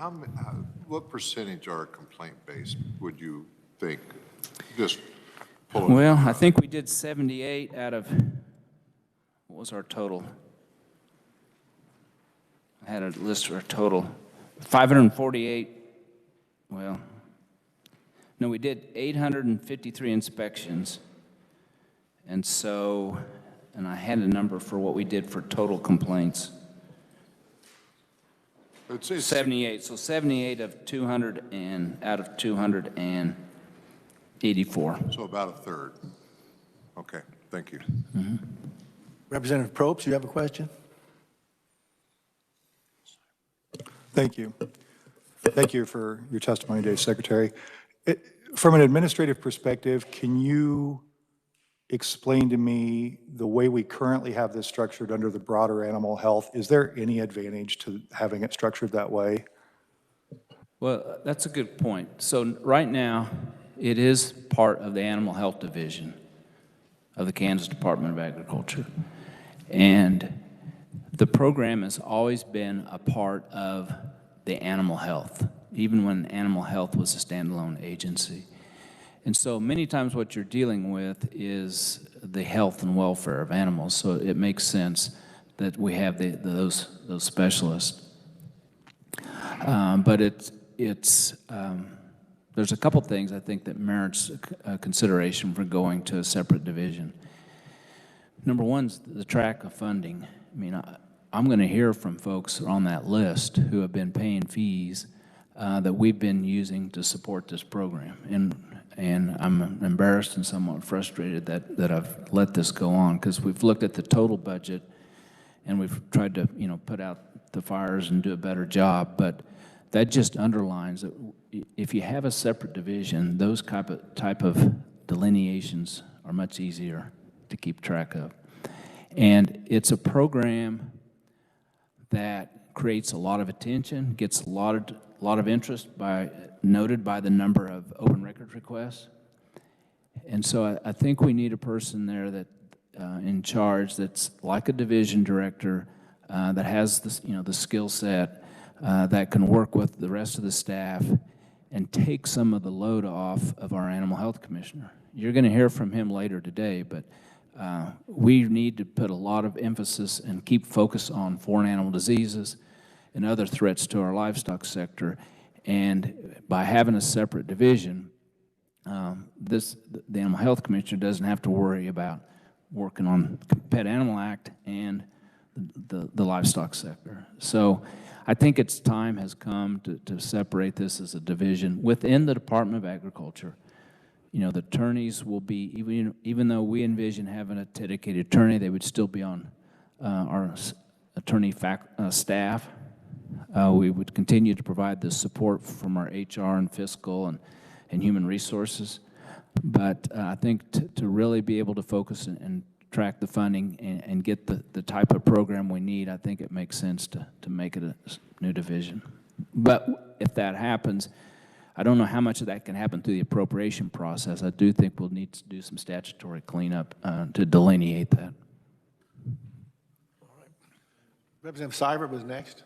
What percentage are complaint-based, would you think? Just pull it. Well, I think we did 78 out of, what was our total? I had a list for a total. 548, well, no, we did 853 inspections. And so, and I had a number for what we did for total complaints. 78, so 78 of 200 and out of 284. So about a third. Okay, thank you. Mm-hmm. Representative Probst, you have a question? Thank you. Thank you for your testimony today, Secretary. From an administrative perspective, can you explain to me the way we currently have this structured under the broader animal health? Is there any advantage to having it structured that way? Well, that's a good point. So right now, it is part of the Animal Health Division of the Kansas Department of Agriculture. And the program has always been a part of the animal health, even when animal health was a standalone agency. And so many times what you're dealing with is the health and welfare of animals. So it makes sense that we have those specialists. But there's a couple things I think that merits consideration for going to a separate division. Number one is the track of funding. I mean, I'm going to hear from folks on that list who have been paying fees that we've been using to support this program. And I'm embarrassed and somewhat frustrated that I've let this go on, because we've looked at the total budget and we've tried to, put out the fires and do a better job. But that just underlines that if you have a separate division, those type of delineations are much easier to keep track of. And it's a program that creates a lot of attention, gets a lot of interest noted by the number of open records requests. And so I think we need a person there that in charge that's like a division director that has this, the skill set that can work with the rest of the staff and take some of the load off of our animal health commissioner. You're going to hear from him later today, but we need to put a lot of emphasis and keep focus on foreign animal diseases and other threats to our livestock sector. And by having a separate division, the Animal Health Commissioner doesn't have to worry about working on Pet Animal Act and the livestock sector. So I think its time has come to separate this as a division within the Department of Agriculture. You know, the attorneys will be, even though we envision having a dedicated attorney, they would still be on our attorney staff. We would continue to provide the support from our HR and fiscal and human resources. But I think to really be able to focus and track the funding and get the type of program we need, I think it makes sense to make it a new division. But if that happens, I don't know how much of that can happen through the appropriation process. I do think we'll need to do some statutory cleanup to delineate that. Representative Seibert was next.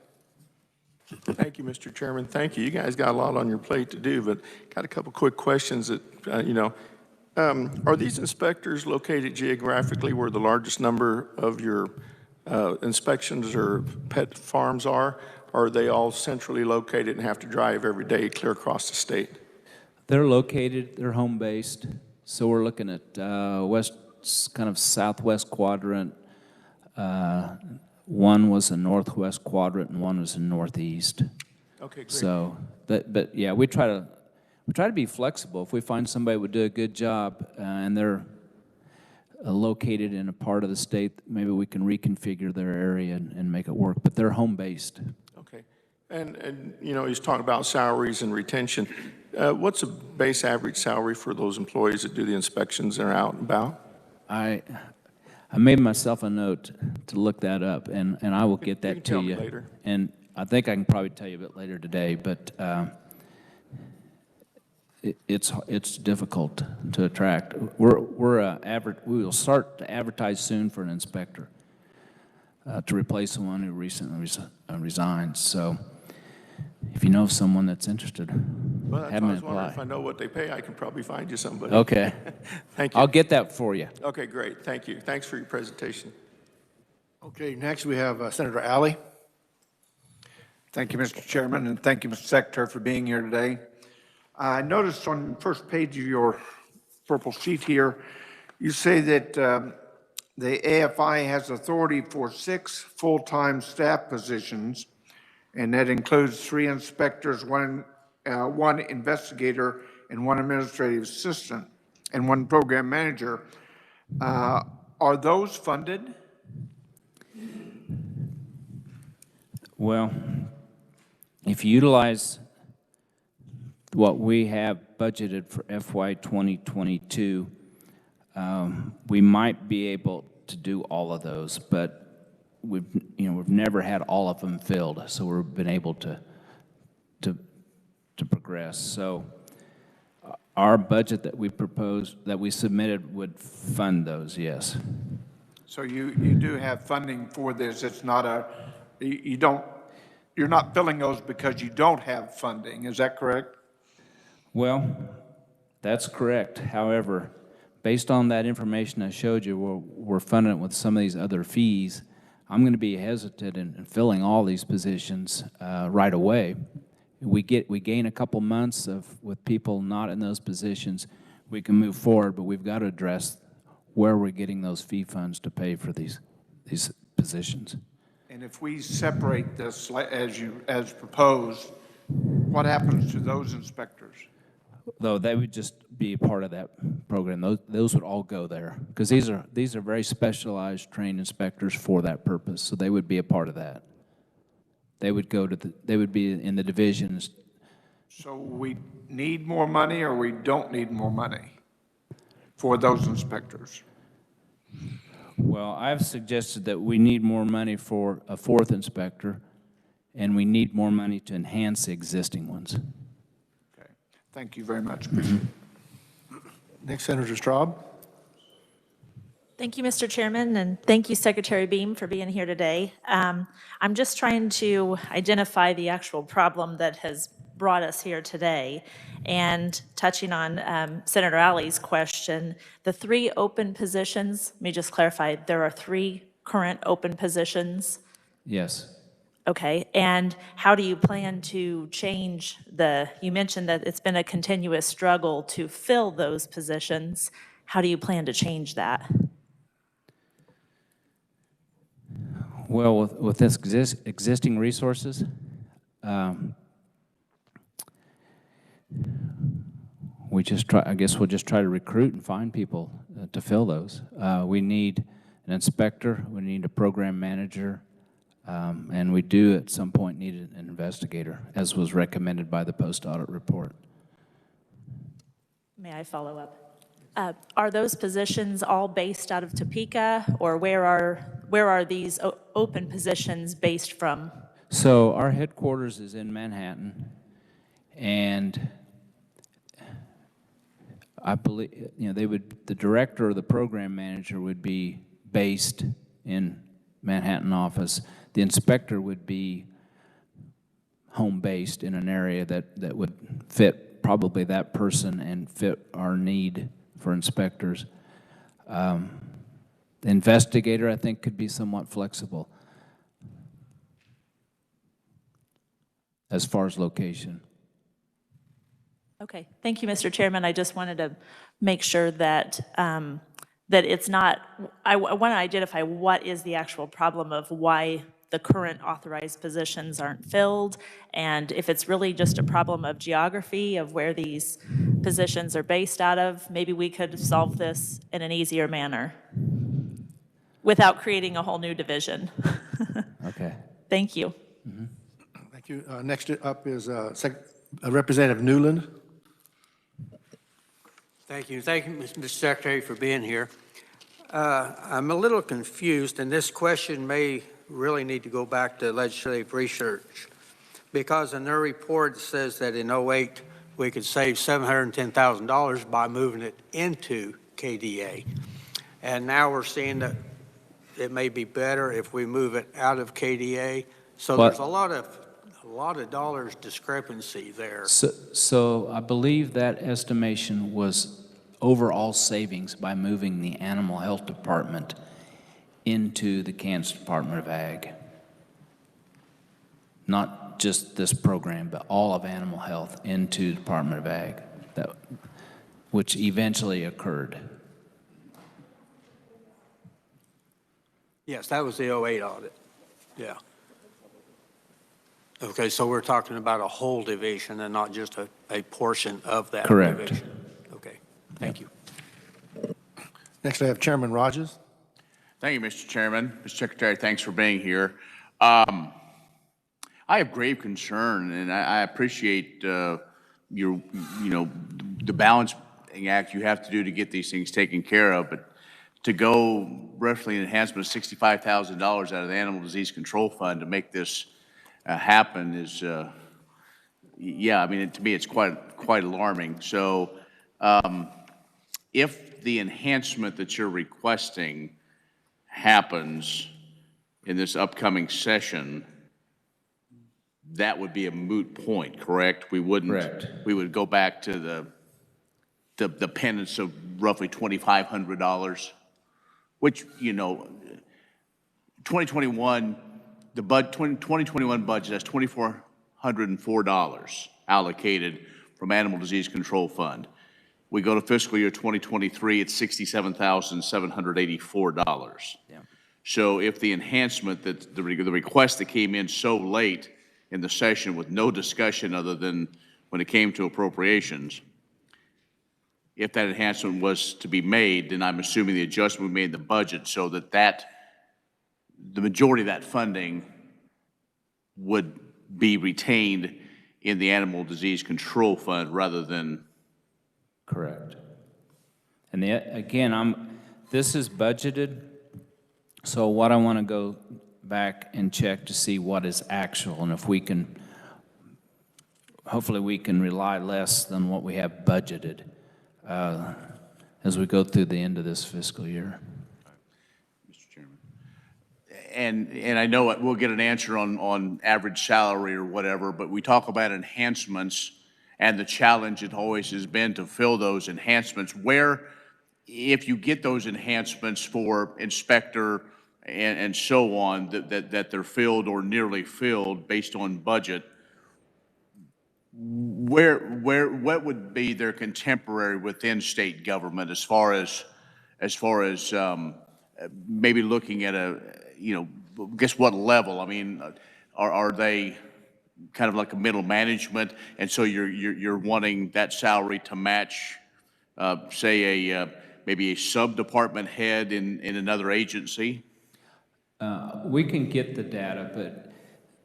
Thank you, Mr. Chairman. Thank you. You guys got a lot on your plate to do, but got a couple quick questions that, are these inspectors located geographically where the largest number of your inspections or pet farms are? Or are they all centrally located and have to drive every day clear across the state? They're located, they're home-based, so we're looking at kind of southwest quadrant. One was a northwest quadrant and one was a northeast. Okay, great. So, but yeah, we try to be flexible. If we find somebody would do a good job and they're located in a part of the state, maybe we can reconfigure their area and make it work, but they're home-based. Okay. And he's talking about salaries and retention. What's a base average salary for those employees that do the inspections and are out and about? I made myself a note to look that up, and I will get that to you. Later. And I think I can probably tell you a bit later today, but it's difficult to attract. We will start to advertise soon for an inspector to replace someone who recently resigned. So if you know of someone that's interested, Well, that's have why I them was wondering apply. if I know what they pay, I can probably find you somebody. Okay. Thank you. I'll get that for you. Okay, great. Thank you. Thanks for your presentation. Okay, next we have Senator Alley. Thank you, Mr. Chairman, and thank you, Mr. Secretary, for being here today. I noticed on the first page of your purple sheet here, you say that the AFI has authority for 6 full-time staff positions, and that includes 3 inspectors, one investigator, and 1 administrative assistant, and 1 program manager. Are those funded? Well, if you utilize what we have budgeted for FY 2022, we might be able to do all of those, but we've never had all of them filled, so we've been able to progress. So our budget that we proposed, that we submitted, would fund those, yes. So you do have funding for this. It's not you're not filling those because you don't have funding. Is that correct? Well, that's correct. However, based on that information I showed you, we're funding it with some of these other fees. I'm going to be hesitant in filling all these positions right away. We gain a couple months with people not in those positions, we can move forward, but we've got to address where we're getting those fee funds to pay for these positions. And if we separate this as proposed, what happens to those inspectors? Though they would just be a part of that program. Those would all go there because these are very specialized trained inspectors for that purpose. So they would be a part of that. They would be in the divisions. So we need more money or we don't need more money for those inspectors? Well, I've suggested that we need more money for a 4th inspector, and we need more money to enhance the existing ones. Okay. Thank you very much. Next, Senator Straub. Thank you, Mr. Chairman, and thank you, Secretary Beam, for being here today. I'm just trying to identify the actual problem that has brought us here today. And touching on Senator Alley's question, the 3 open positions, let me just clarify, there are 3 current open positions? Yes. Okay, and how do you plan to change you mentioned that it's been a continuous struggle to fill those positions. How do you plan to change that? Well, with this existing resources, I guess we'll just try to recruit and find people to fill those. We need an inspector, we need a program manager, and we do at some point need an investigator, as was recommended by the post-audit report. May I follow up? Are those positions all based out of Topeka, or where are these open positions based from? So our headquarters is in Manhattan, and I believe, the director or the program manager would be based in Manhattan office. The inspector would be home-based in an area that would fit probably that person and fit our need for inspectors. The investigator, I think, could be somewhat flexible as far as location. Okay, thank you, Mr. Chairman. I just wanted to make sure that that it's not, I want to identify what is the actual problem of why the current authorized positions aren't filled, and if it's really just a problem of geography of where these positions are based out of, maybe we could solve this in an easier manner without creating a whole new division. Okay. Thank you. Mm-hmm. Thank you. Next up is Representative Newland. Thank you. Thank you, Mr. Secretary, for being here. I'm a little confused, and this question may really need to go back to legislative research, because in their report it says that in 2008 we could save $710,000 by moving it into KDA. And now we're seeing that it may be better if we move it out of KDA. So there's a lot of dollars discrepancy there. So I believe that estimation was overall savings by moving the Animal Health Department into the Kansas Department of Ag. Not just this program, but all of animal health into the Department of Ag, which eventually occurred. Yes, that was the 2008 audit. Yeah. Okay, so we're talking about a whole division and not just a portion of that Correct. division. Okay, thank you. Next, I have Chairman Rogers. Thank you, Mr. Chairman. Mr. Secretary, thanks for being here. I have grave concern, and I appreciate the balancing act you have to do to get these things taken care of, but to go roughly an enhancement of $65,000 out of the Animal Disease Control Fund to make this happen is, yeah, I mean, to me, it's quite alarming. So if the enhancement that you're requesting happens in this upcoming session, that would be a moot point, correct? We wouldn't. Correct. We would go back to the penance of roughly $2,500, which, 2021, the 2021 budget has $2,404 allocated from Animal Disease Control Fund. We go to fiscal year 2023, it's $67,784. Yeah. So if the enhancement that the request that came in so late in the session with no discussion other than when it came to appropriations, if that enhancement was to be made, then I'm assuming the adjustment we made in the budget so that the majority of that funding would be retained in the Animal Disease Control Fund rather than. Correct. And again, this is budgeted, so what I want to go back and check to see what is actual, and if we can, hopefully we can rely less than what we have budgeted as we go through the end of this fiscal year. Mr. Chairman. And I know we'll get an answer on average salary or whatever, but we talk about enhancements and the challenge it always has been to fill those enhancements. Where, if you get those enhancements for inspector and so on, that they're filled or nearly filled based on budget, what would be their contemporary within state government as far as maybe looking at guess what level? I mean, are they kind of like a middle management, and so you're wanting that salary to match, say maybe a sub-department head in another agency? We can get the data, but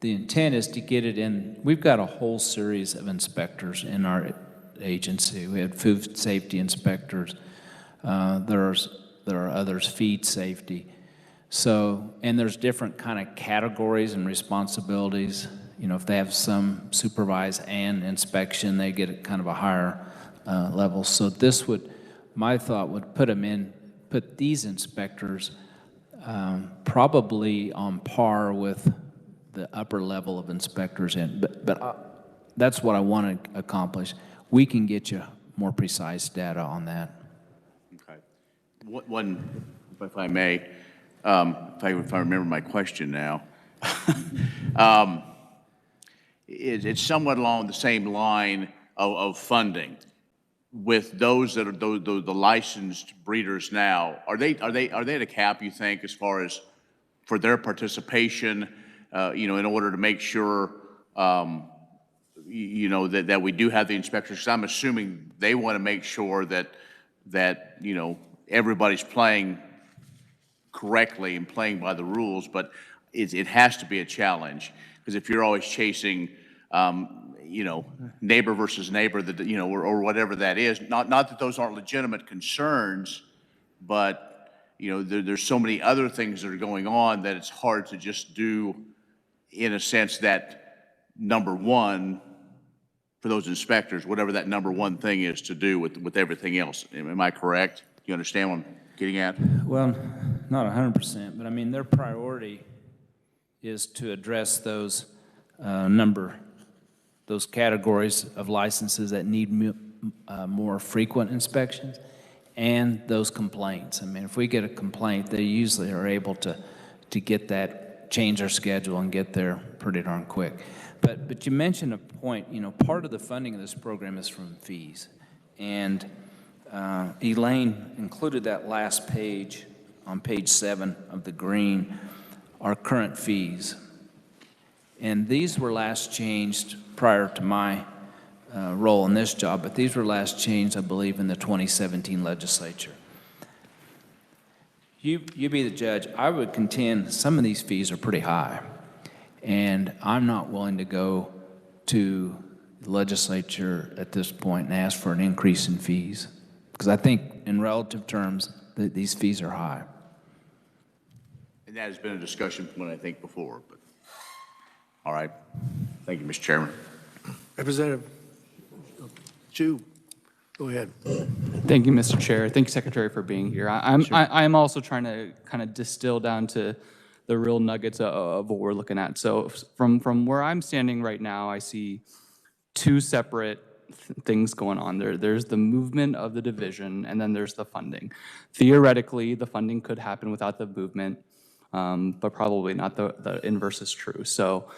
the intent is to get it in. We've got a whole series of inspectors in our agency. We had food safety inspectors. There are others, feed safety. So, and there's different kind of categories and responsibilities. You know, if they have some supervise and inspection, they get kind of a higher level. So this would, my thought would put these inspectors probably on par with the upper level of inspectors in, but that's what I want to accomplish. We can get you more precise data on that. Okay. One, if I may, if I remember my question now, it's somewhat along the same line of funding. With those that are the licensed breeders now, are they at a cap, you think, as far as for their participation, in order to make sure, that we do have the inspectors? Because I'm assuming they want to make sure that everybody's playing correctly and playing by the rules, but it has to be a challenge, because if you're always chasing neighbor versus neighbor, or whatever that is. Not that those aren't legitimate concerns, but there's so many other things that are going on that it's hard to just do, in a sense, that number one for those inspectors, whatever that number one thing is to do with everything else. Am I correct? You understand what I'm getting at? Well, not 100%, but I mean, their priority is to address those those categories of licenses that need more frequent inspections, and those complaints. I mean, if we get a complaint, they usually are able to get that, change their schedule and get there pretty darn quick. But you mentioned a point, part of the funding of this program is from fees. And Elaine included that last page on page 7 of the green, our current fees. And these were last changed prior to my role in this job, but these were last changed, I believe, in the 2017 legislature. You be the judge. I would contend some of these fees are pretty high, and I'm not willing to go to the legislature at this point and ask for an increase in fees, because I think in relative terms that these fees are high. And that has been a discussion point, I think, before, but all right. Thank you, Mr. Chairman. Representative Chu, go ahead. Thank you, Mr. Chair. Thank you, Secretary, for being here. I'm also trying to kind of distill down to the real nuggets of what we're looking at. So from where I'm standing right now, I see two separate things going on there. There's the movement of the division, and then there's the funding. Theoretically, the funding could happen without the movement, but probably not. The inverse is true. So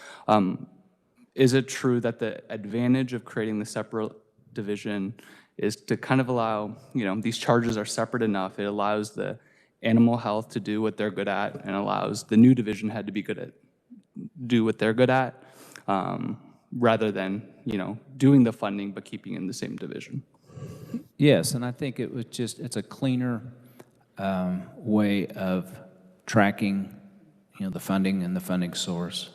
is it true that the advantage of creating the separate division is to kind of allow, these charges are separate enough, it allows the animal health to do what they're good at, and allows the new division head to be good at, do what they're good at, rather than, doing the funding but keeping in the same division? Yes, and I think it's a cleaner way of tracking, the funding and the funding source.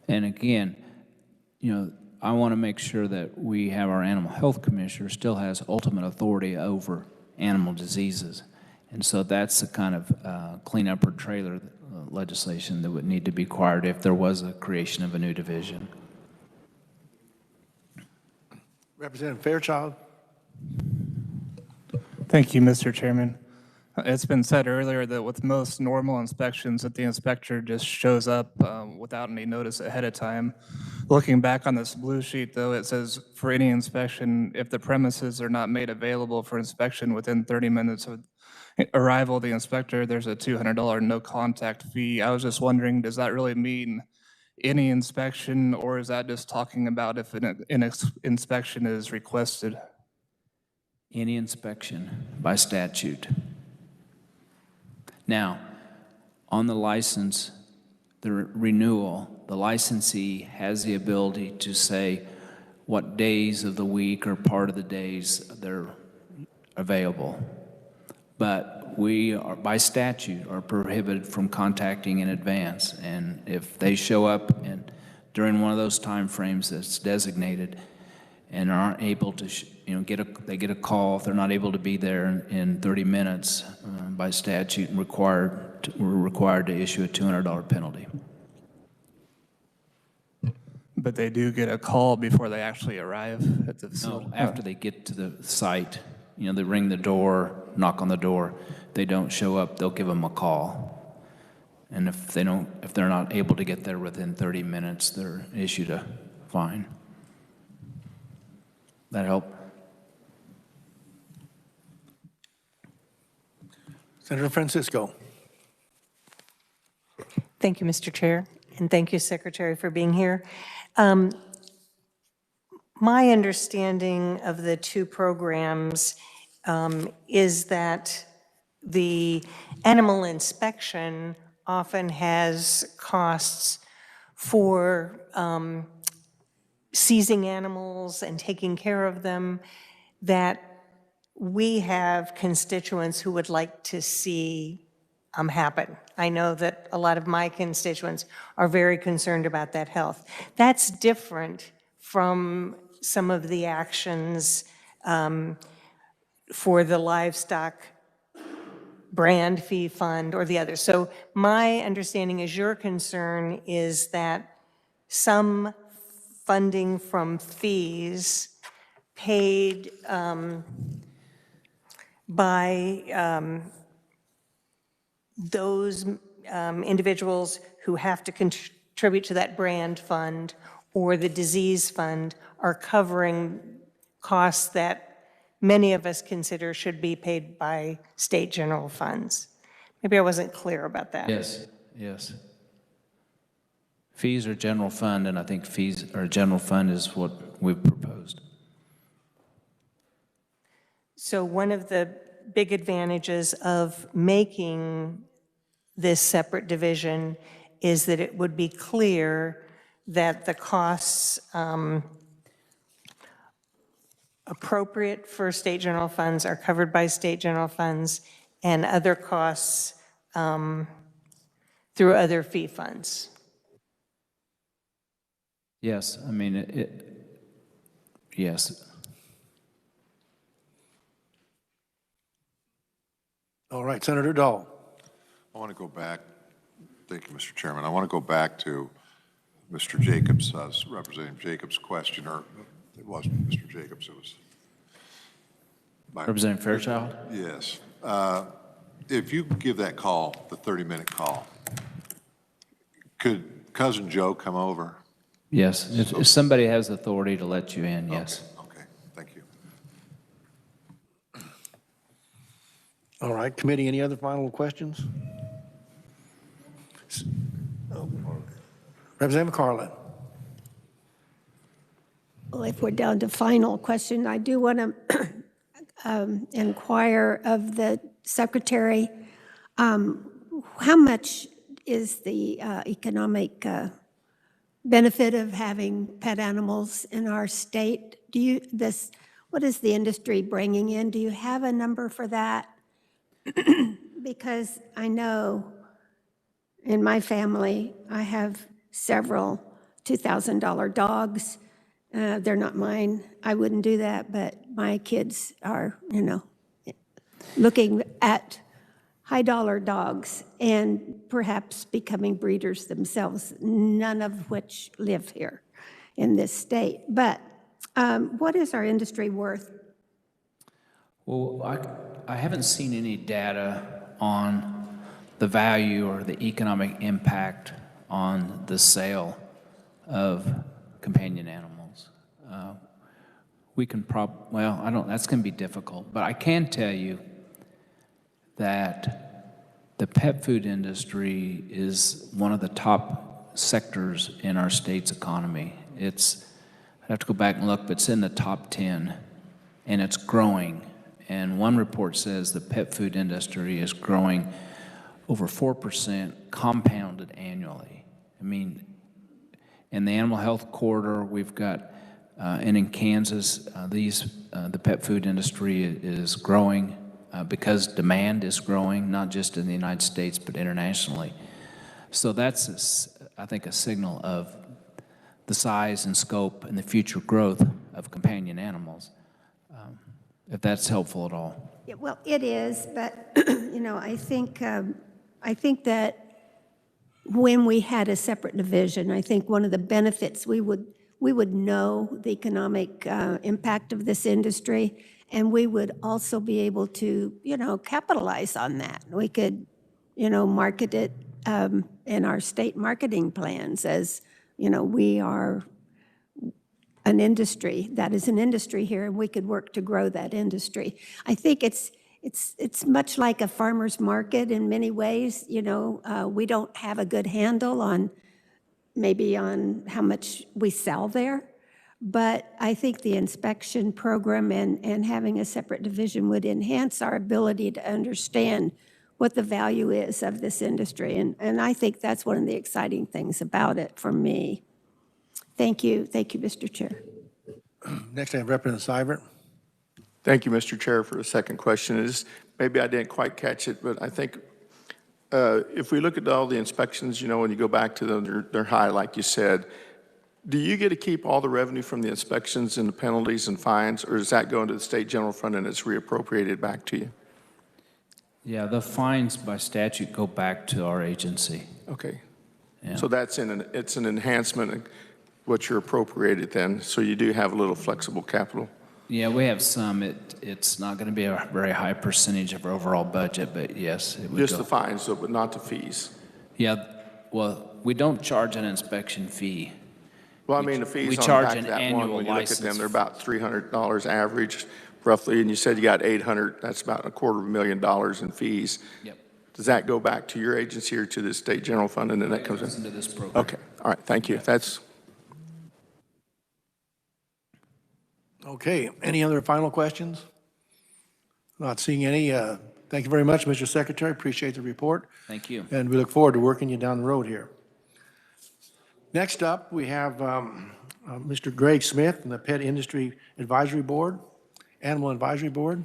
And again, I want to make sure that we have our animal health commissioner still has ultimate authority over animal diseases. And so that's the kind of cleanup or trailer legislation that would need to be required if there was a creation of a new division. Representative Fairchild. Thank you, Mr. Chairman. It's been said earlier that with most normal inspections that the inspector just shows up without any notice ahead of time. Looking back on this blue sheet, though, it says for any inspection, if the premises are not made available for inspection within 30 minutes of arrival of the inspector, there's a $200 no contact fee. I was just wondering, does that really mean any inspection, or is that just talking about if an inspection is requested? Any inspection by statute. Now, on the license, the renewal, the licensee has the ability to say what days of the week or part of the days they're available. But we are, by statute, are prohibited from contacting in advance. And if they show up and during one of those time frames that's designated and aren't able to, they get a call, if they're not able to be there in 30 minutes, by statute, we're required to issue a $200 penalty. But they do get a call before they actually arrive at the facility? No, after they get to the site, they ring the door, knock on the door. If they don't show up, they'll give them a call. And if they're not able to get there within 30 minutes, they're issued a fine. That help? Senator Francisco. Thank you, Mr. Chair, and thank you, Secretary, for being here. My understanding of the two programs is that the animal inspection often has costs for seizing animals and taking care of them that we have constituents who would like to see happen. I know that a lot of my constituents are very concerned about that health. That's different from some of the actions for the livestock brand fee fund or the others. So my understanding is your concern is that some funding from fees paid by those individuals who have to contribute to that brand fund or the disease fund are covering costs that many of us consider should be paid by state general funds. Maybe I wasn't clear about that. Yes. Fees are general fund, and I think fees or general fund is what we've proposed. So one of the big advantages of making this separate division is that it would be clear that the costs appropriate for state general funds are covered by state general funds and other costs through other fee funds. Yes, I mean, yes. All right, Senator Dahl. I want to go back. Thank you, Mr. Chairman. I want to go back to Mr. Jacobs, Representative Jacobs' question, or it wasn't Mr. Jacobs, it was Representative Fairchild? Yes. If you give that call, the 30-minute call, could Cousin Joe come over? Yes, if somebody has authority to let you in, yes. Okay, thank you. All right, committee, any other final questions? Representative McCarlin. Well, if we're down to final question, I do want to inquire of the secretary, how much is the economic benefit of having pet animals in our state? What is the industry bringing in? Do you have a number for that? Because I know in my family, I have several $2,000 dogs. They're not mine. I wouldn't do that, but my kids are, looking at high-dollar dogs and perhaps becoming breeders themselves, none of which live here in this state. But what is our industry worth? Well, I haven't seen any data on the value or the economic impact on the sale of companion animals. We can that's going to be difficult, but I can tell you that the pet food industry is one of the top sectors in our state's economy. I'd have to go back and look, but it's in the top 10, and it's growing. And one report says the pet food industry is growing over 4% compounded annually. I mean, in the animal health corridor, we've got, and in Kansas, the pet food industry is growing because demand is growing, not just in the United States, but internationally. So that's, I think, a signal of the size and scope and the future growth of companion animals, if that's helpful at all. Yeah, well, it is, but, you know, I think that when we had a separate division, I think one of the benefits, we would know the economic impact of this industry, and we would also be able to, you know, capitalize on that. We could, you know, market it in our state marketing plans as, you know, we are an industry, that is an industry here, and we could work to grow that industry. I think it's much like a farmer's market in many ways. You know, we don't have a good handle on maybe on how much we sell there, but I think the inspection program and having a separate division would enhance our ability to understand what the value is of this industry, and I think that's one of the exciting things about it for me. Thank you, Mr. Chair. Next, I have Representative Seibert. Thank you, Mr. Chair, for the second question. Maybe I didn't quite catch it, but I think if we look at all the inspections, you know, when you go back to them, they're high, like you said. Do you get to keep all the revenue from the inspections and the penalties and fines, or does that go into the state general fund and it's reappropriated back to you? Yeah, the fines by statute go back to our agency. Okay. Yeah. So it's an enhancement of what you're appropriated then, so you do have a little flexible capital. Yeah, we have some. It's not going to be a very high percentage of our overall budget, but yes, it would Just go. the fines, though, but not the fees. Yeah, well, we don't charge an inspection fee. Well, I mean, the fees we on charge the back an of that annual one, when you look at license. them, they're about $300 average, roughly, and you said you got 800, that's about $250,000 in fees. Yep. Does that go back to your agency or to the state general fund, and then that comes into this program. Okay, all right, thank you. That's. Okay, any other final questions? Not seeing any. Thank you very much, Mr. Secretary. Appreciate the report. Thank you. And we look forward to working you down the road here. Next up, we have Mr. Greg Smith from the Pet Industry Advisory Board, Animal Advisory Board.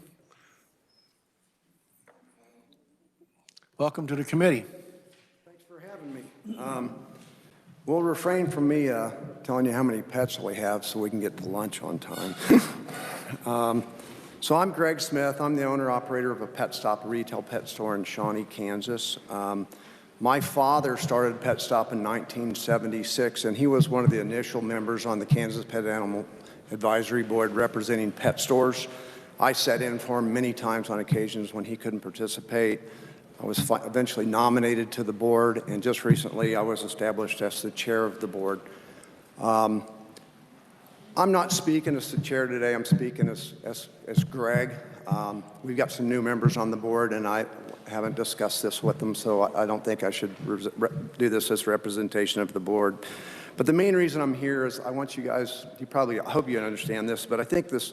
Welcome to the committee. Thanks for having me. We'll refrain from me telling you how many pets we have so we can get to lunch on time. So I'm Greg Smith. I'm the owner-operator of a Pet Stop, a retail pet store in Shawnee, Kansas. My father started Pet Stop in 1976, and he was one of the initial members on the Kansas Pet Animal Advisory Board representing pet stores. I sat in for him many times on occasions when he couldn't participate. I was eventually nominated to the board, and just recently I was established as the chair of the board. I'm not speaking as the chair today. I'm speaking as Greg. We've got some new members on the board, and I haven't discussed this with them, so I don't think I should do this as representation of the board. But the main reason I'm here is I want you guys, I hope you understand this, but I think the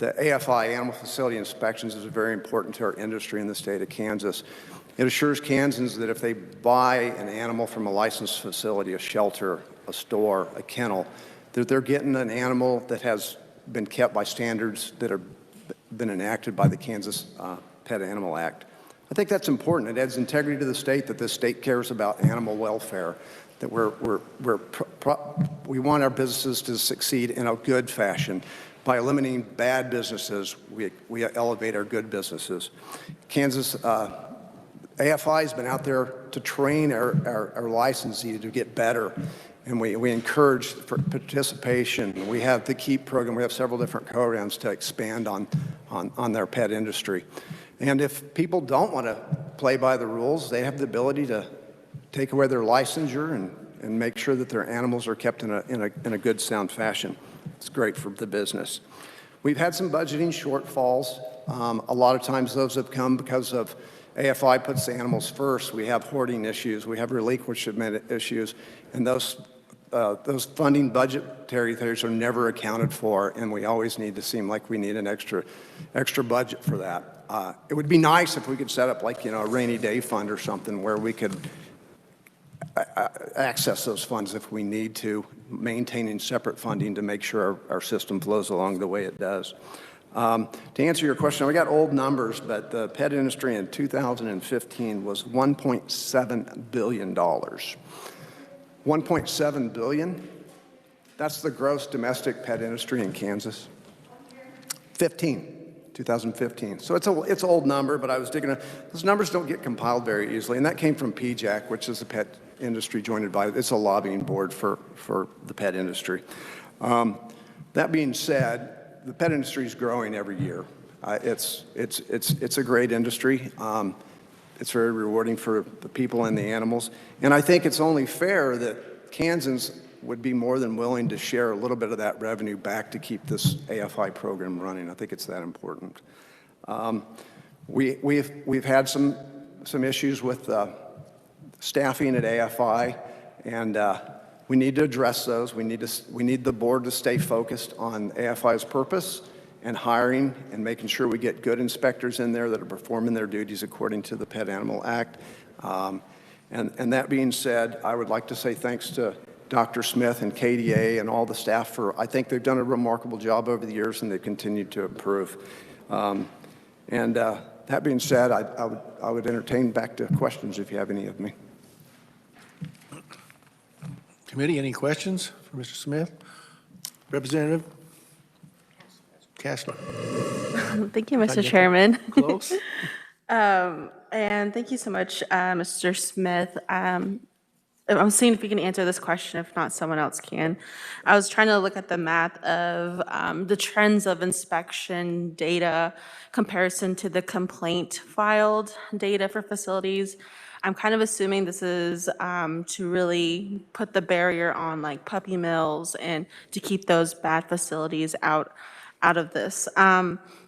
AFI, Animal Facility Inspections, is very important to our industry in the state of Kansas. It assures Kansans that if they buy an animal from a licensed facility, a shelter, a store, a kennel, that they're getting an animal that has been kept by standards that have been enacted by the Kansas Pet Animal Act. I think that's important. It adds integrity to the state, that the state cares about animal welfare, that we want our businesses to succeed in a good fashion. By eliminating bad businesses, we elevate our good businesses. Kansas AFI has been out there to train our licensee to get better, and we encourage for participation. We have the KEEP program. We have several different programs to expand on their pet industry. And if people don't want to play by the rules, they have the ability to take away their licensure and make sure that their animals are kept in a good, sound fashion. It's great for the business. We've had some budgeting shortfalls. A lot of times those have come because of AFI puts the animals first. We have hoarding issues. We have relinquishment issues. And those funding budgetary things are never accounted for, and we always need to seem like we need an extra budget for that. It would be nice if we could set up like, a rainy day fund or something where we could access those funds if we need to, maintaining separate funding to make sure our system flows along the way it does. To answer your question, we got old numbers, but the pet industry in 2015 was $1.7 billion. 1.7 billion, that's the gross domestic pet industry in Kansas. 2015. So it's an old number, but I was digging. Those numbers don't get compiled very easily, and that came from PJAC, which is the pet industry joint advisory. It's a lobbying board for the pet industry. That being said, the pet industry is growing every year. It's a great industry. It's very rewarding for the people and the animals. And I think it's only fair that Kansans would be more than willing to share a little bit of that revenue back to keep this AFI program running. I think it's that important. We've had some issues with staffing at AFI, and we need to address those. We need the board to stay focused on AFI's purpose and hiring and making sure we get good inspectors in there that are performing their duties according to the Pet Animal Act. And that being said, I would like to say thanks to Dr. Smith and KDA and all the staff for, I think they've done a remarkable job over the years and they've continued to improve. That being said, I would entertain back to questions if you have any of me. Committee, any questions for Mr. Smith? Representative Cashner. Thank you, Mr. Chairman. Close. And thank you so much, Mr. Smith. I'm seeing if you can answer this question. If not, someone else can. I was trying to look at the math of the trends of inspection data comparison to the complaint filed data for facilities. I'm kind of assuming this is to really put the barrier on like puppy mills and to keep those bad facilities out of this.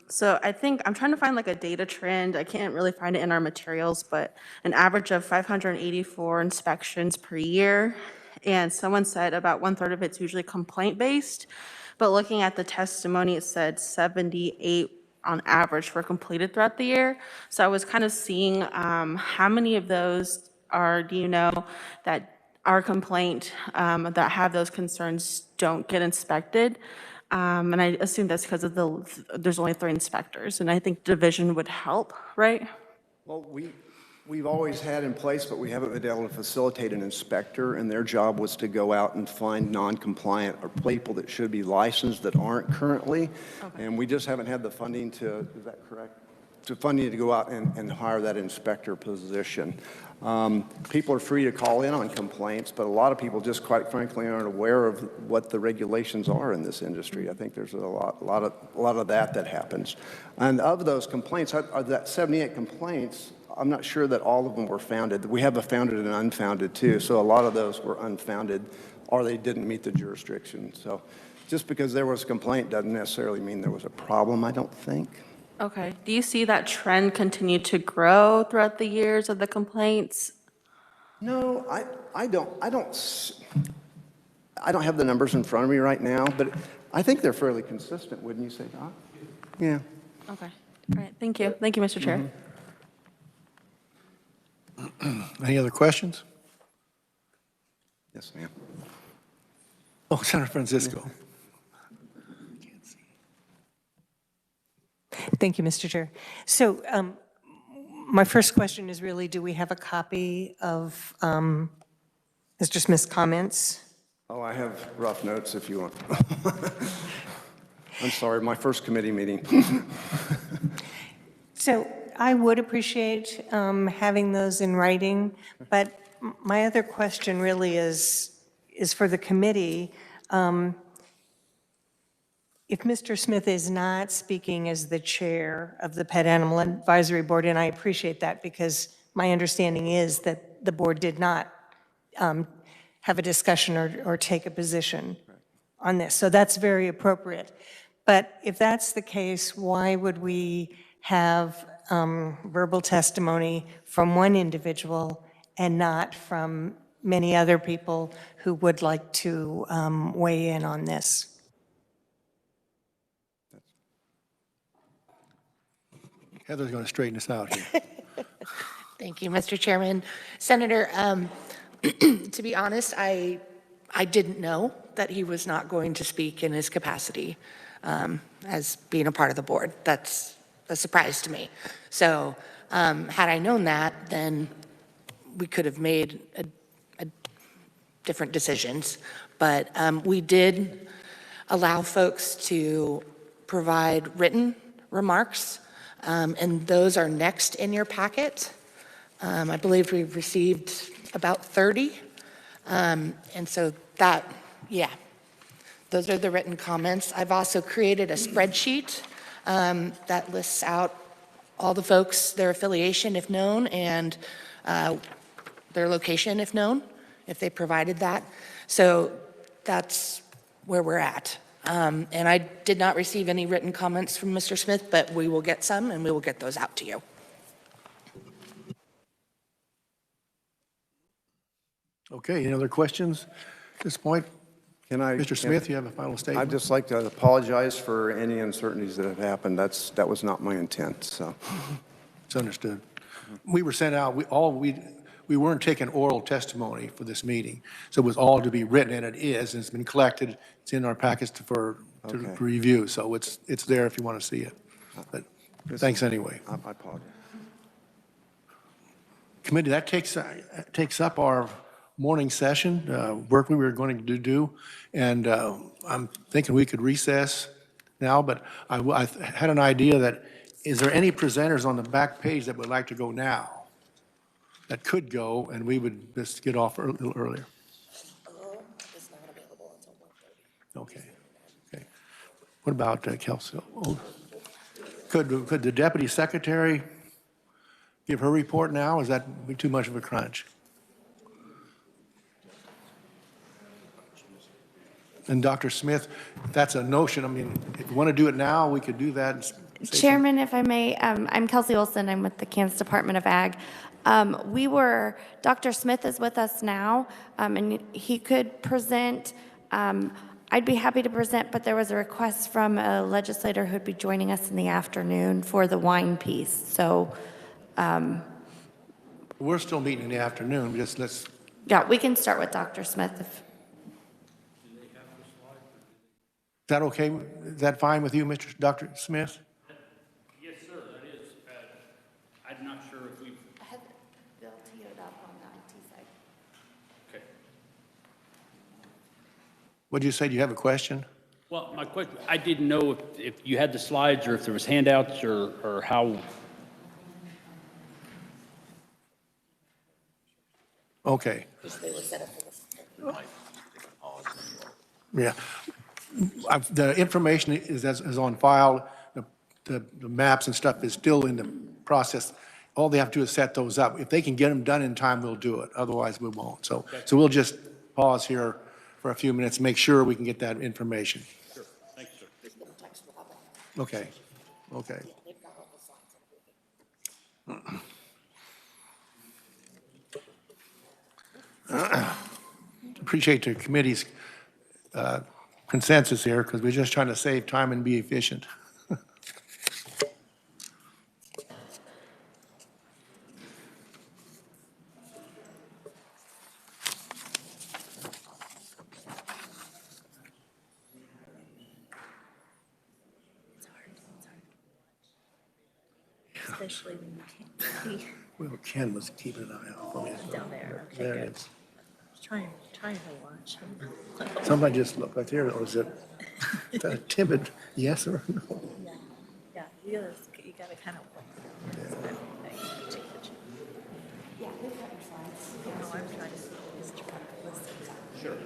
So I think I'm trying to find like a data trend. I can't really find it in our materials, but an average of 584 inspections per year. And someone said about 1/3 of it's usually complaint-based. But looking at the testimony, it said 78 on average were completed throughout the year. So I was kind of seeing how many of those do you know, that are complaint, that have those concerns don't get inspected. And I assume that's because of there's only 3 inspectors, and I think division would help, right? Well, we've always had in place, but we haven't been able to facilitate an inspector, and their job was to go out and find non-compliant or people that should be licensed that aren't currently. Okay. And we just haven't had the funding is that correct? Funding to go out and hire that inspector position. People are free to call in on complaints, but a lot of people just quite frankly aren't aware of what the regulations are in this industry. I think there's a lot of that happens. And of those complaints, that 78 complaints, I'm not sure that all of them were founded. We have a founded and unfounded too, so a lot of those were unfounded or they didn't meet the jurisdiction. So just because there was a complaint doesn't necessarily mean there was a problem, I don't think. Okay. Do you see that trend continue to grow throughout the years of the complaints? No, I don't have the numbers in front of me right now, but I think they're fairly consistent, wouldn't you say, Doc? Yeah. Okay. All right. Thank you. Thank you, Mr. Chair. Any other questions? Yes, ma'am. Oh, Senator Francisco. Thank you, Mr. Chair. So my first question is really, do we have a copy of Mr. Smith's comments? Oh, I have rough notes if you want. I'm sorry, my first committee meeting. So I would appreciate having those in writing, but my other question really is for the committee. If Mr. Smith is not speaking as the chair of the Pet Animal Advisory Board, and I appreciate that because my understanding is that the board did not have a discussion or take a position on this, so that's very appropriate. But if that's the case, why would we have verbal testimony from one individual and not from many other people who would like to weigh in on this. Heather's going to straighten us out here. Thank you, Mr. Chairman. Senator, to be honest, I didn't know that he was not going to speak in his capacity as being a part of the board. That's a surprise to me. So had I known that, then we could have made different decisions. But we did allow folks to provide written remarks, and those are next in your packet. I believe we've received about 30. And so that, yeah, those are the written comments. I've also created a spreadsheet that lists out all the folks, their affiliation if known, and their location if known, if they provided that. So that's where we're at. And I did not receive any written comments from Mr. Smith, but we will get some and we will get those out to you. Okay, any other questions at this point? Can I? Mr. Smith, you have a final statement? I'd just like to apologize for any uncertainties that have happened. That was not my intent, so. It's understood. We were sent out, we weren't taking oral testimony for this meeting, so it was all to be written, and it is, and it's been collected. It's in our packets to review, so it's there if you want to see it. But thanks anyway. I apologize. Committee, that takes up our morning session, work we were going to do, and I'm thinking we could recess now, but I had an idea that, is there any presenters on the back page that would like to go now? That could go, and we would just get off a little earlier. It's not available until 1:30. Okay. What about Kelsey? Oh. Could the deputy secretary give her report now? Is that be too much of a crunch? And Dr. Smith, that's a notion. I mean, if you want to do it now, we could do that. Chairman, if I may, I'm Kelsey Olson. I'm with the Kansas Department of Ag. Dr. Smith is with us now, and he could present. I'd be happy to present, but there was a request from a legislator who'd be joining us in the afternoon for the wine piece. So, we're still meeting in the afternoon. yeah, we can start with Dr. Smith. Is that okay? Is that fine with you, Dr. Smith? Yes, sir, that is. I'm not sure if we've... I had Bill teed it up on the IT side. Okay. What did you say? Do you have a question? Well, my question, I didn't know if you had the slides or if there was handouts or how... Okay. Yeah. The information is on file. The maps and stuff is still in the process. All they have to do is set those up. If they can get them done in time, we'll do it. Otherwise, we won't. So we'll just pause here for a few minutes and make sure we can get that information. Sure. Thank you, sir. Okay. Okay. Appreciate the committee's consensus here, because we're just trying to save time and be efficient. Especially when you can't see Well, Ken was keeping an eye out for me. down there. Okay, There good. it is. Trying to watch. Somebody just looked right there, or is it a timid yes or no? Yeah, you gotta kind of. Yeah, we've got your slides. No, I'm trying to listen. Sure.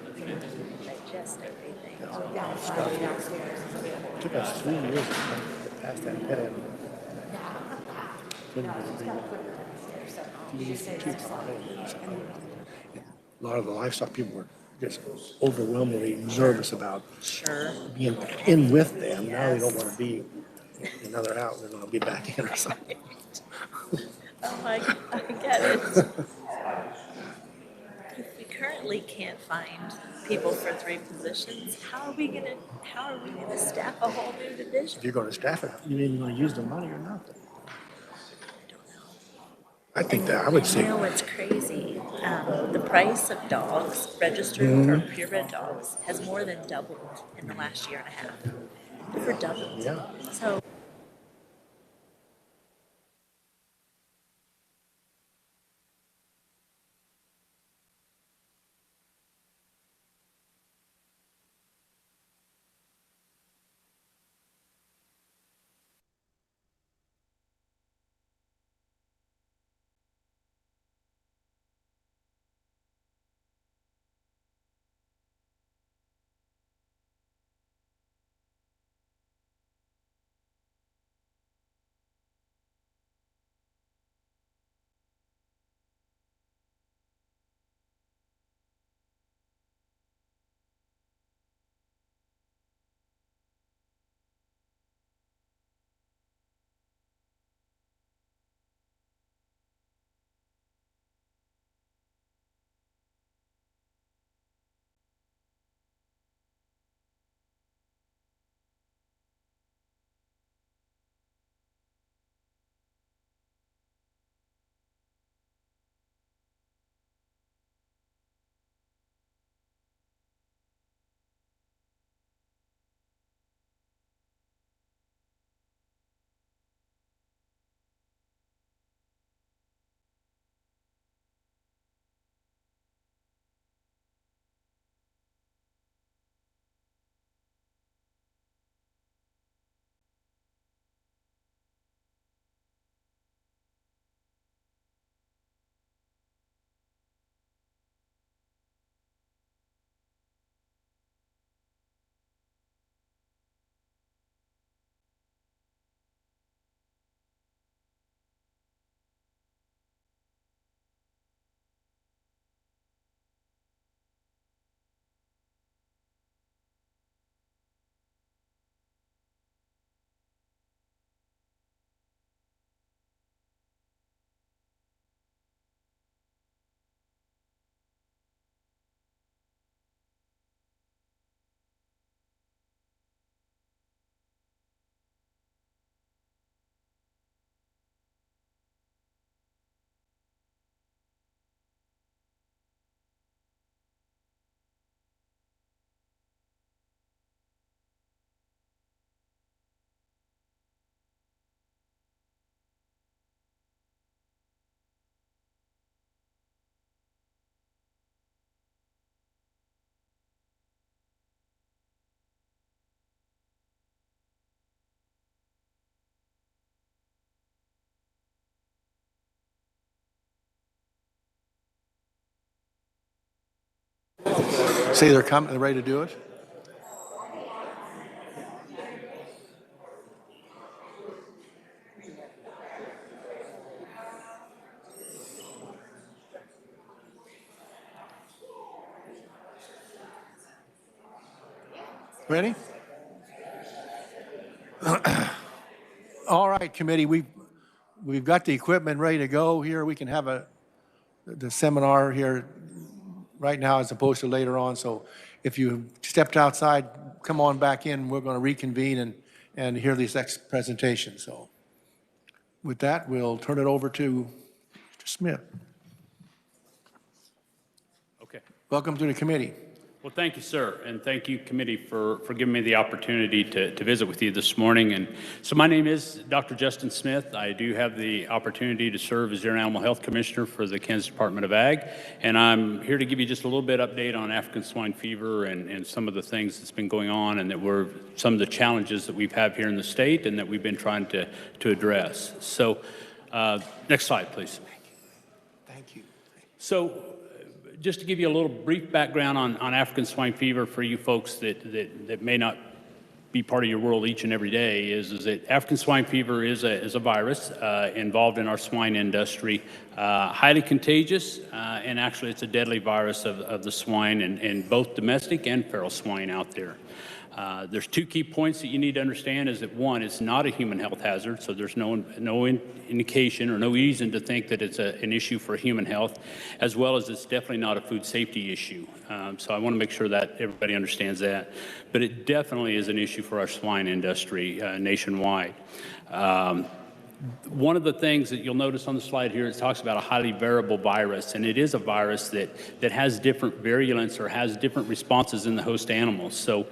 Digest everything. It took us 3 years to pass that pet animal. A lot of the livestock people were just overwhelmingly nervous about being in with them. Now they don't want to be another house, they're gonna be back in or something. Oh, I get it. If we currently can't find people for 3 positions, how are we gonna staff a whole new division? If you're gonna staff it, you ain't gonna use the money or nothing. I think that, I would say. You know what's crazy? The price of dogs registered for purebred dogs has more than doubled in the last year and a half. Over doubled. Yeah. So Say they're coming, they're ready to do it? Ready? All right, committee, we've got the equipment ready to go here. We can have the seminar here right now as opposed to later on. So if you stepped outside, come on back in. We're going to reconvene and hear this next presentation. So with that, we'll turn it over to Mr. Smith. Okay. Welcome to the committee. Well, thank you, sir, and thank you, committee, for giving me the opportunity to visit with you this morning. And so my name is Dr. Justin Smith. I do have the opportunity to serve as your Animal Health Commissioner for the Kansas Department of Ag, and I'm here to give you just a little bit update on African swine fever and some of the things that's been going on and that were some of the challenges that we've had here in the state and that we've been trying to address. So next slide, please. Thank you. So just to give you a little brief background on African swine fever for you folks that may not be part of your world each and every day is that African swine fever is a virus involved in our swine industry, highly contagious, and actually it's a deadly virus of the swine and both domestic and feral swine out there. There's two key points that you need to understand is that one, it's not a human health hazard, so there's no indication or no reason to think that it's an issue for human health, as well as it's definitely not a food safety issue. So I want to make sure that everybody understands that. But it definitely is an issue for our swine industry nationwide. One of the things that you'll notice on the slide here, it talks about a highly variable virus, and it is a virus that has different virulence or has different responses in the host animals. So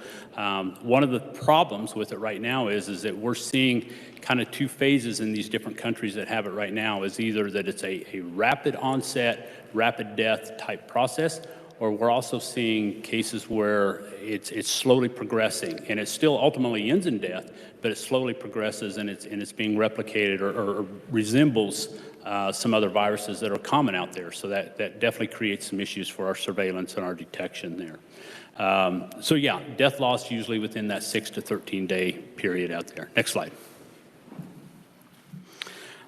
one of the problems with it right now is that we're seeing kind of two phases in these different countries that have it right now, is either that it's a rapid onset, rapid death type process, or we're also seeing cases where it's slowly progressing, and it still ultimately ends in death, but it slowly progresses and it's being replicated or resembles some other viruses that are common out there. So that definitely creates some issues for our surveillance and our detection there. So yeah, death loss usually within that 6 to 13 day period out there. Next slide.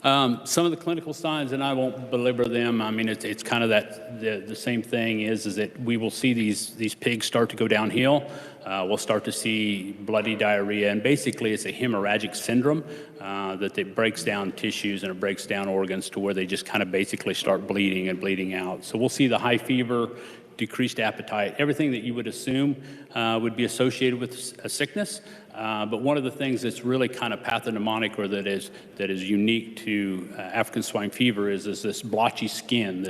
Some of the clinical signs, and I won't belabor them. I mean, it's kind of the same thing is that we will see these pigs start to go downhill. We'll start to see bloody diarrhea, and basically it's a hemorrhagic syndrome that it breaks down tissues and it breaks down organs to where they just kind of basically start bleeding and bleeding out. So we'll see the high fever, decreased appetite, everything that you would assume would be associated with a sickness. But one of the things that's really kind of pathognomonic or that is unique to African swine fever is this blotchy skin,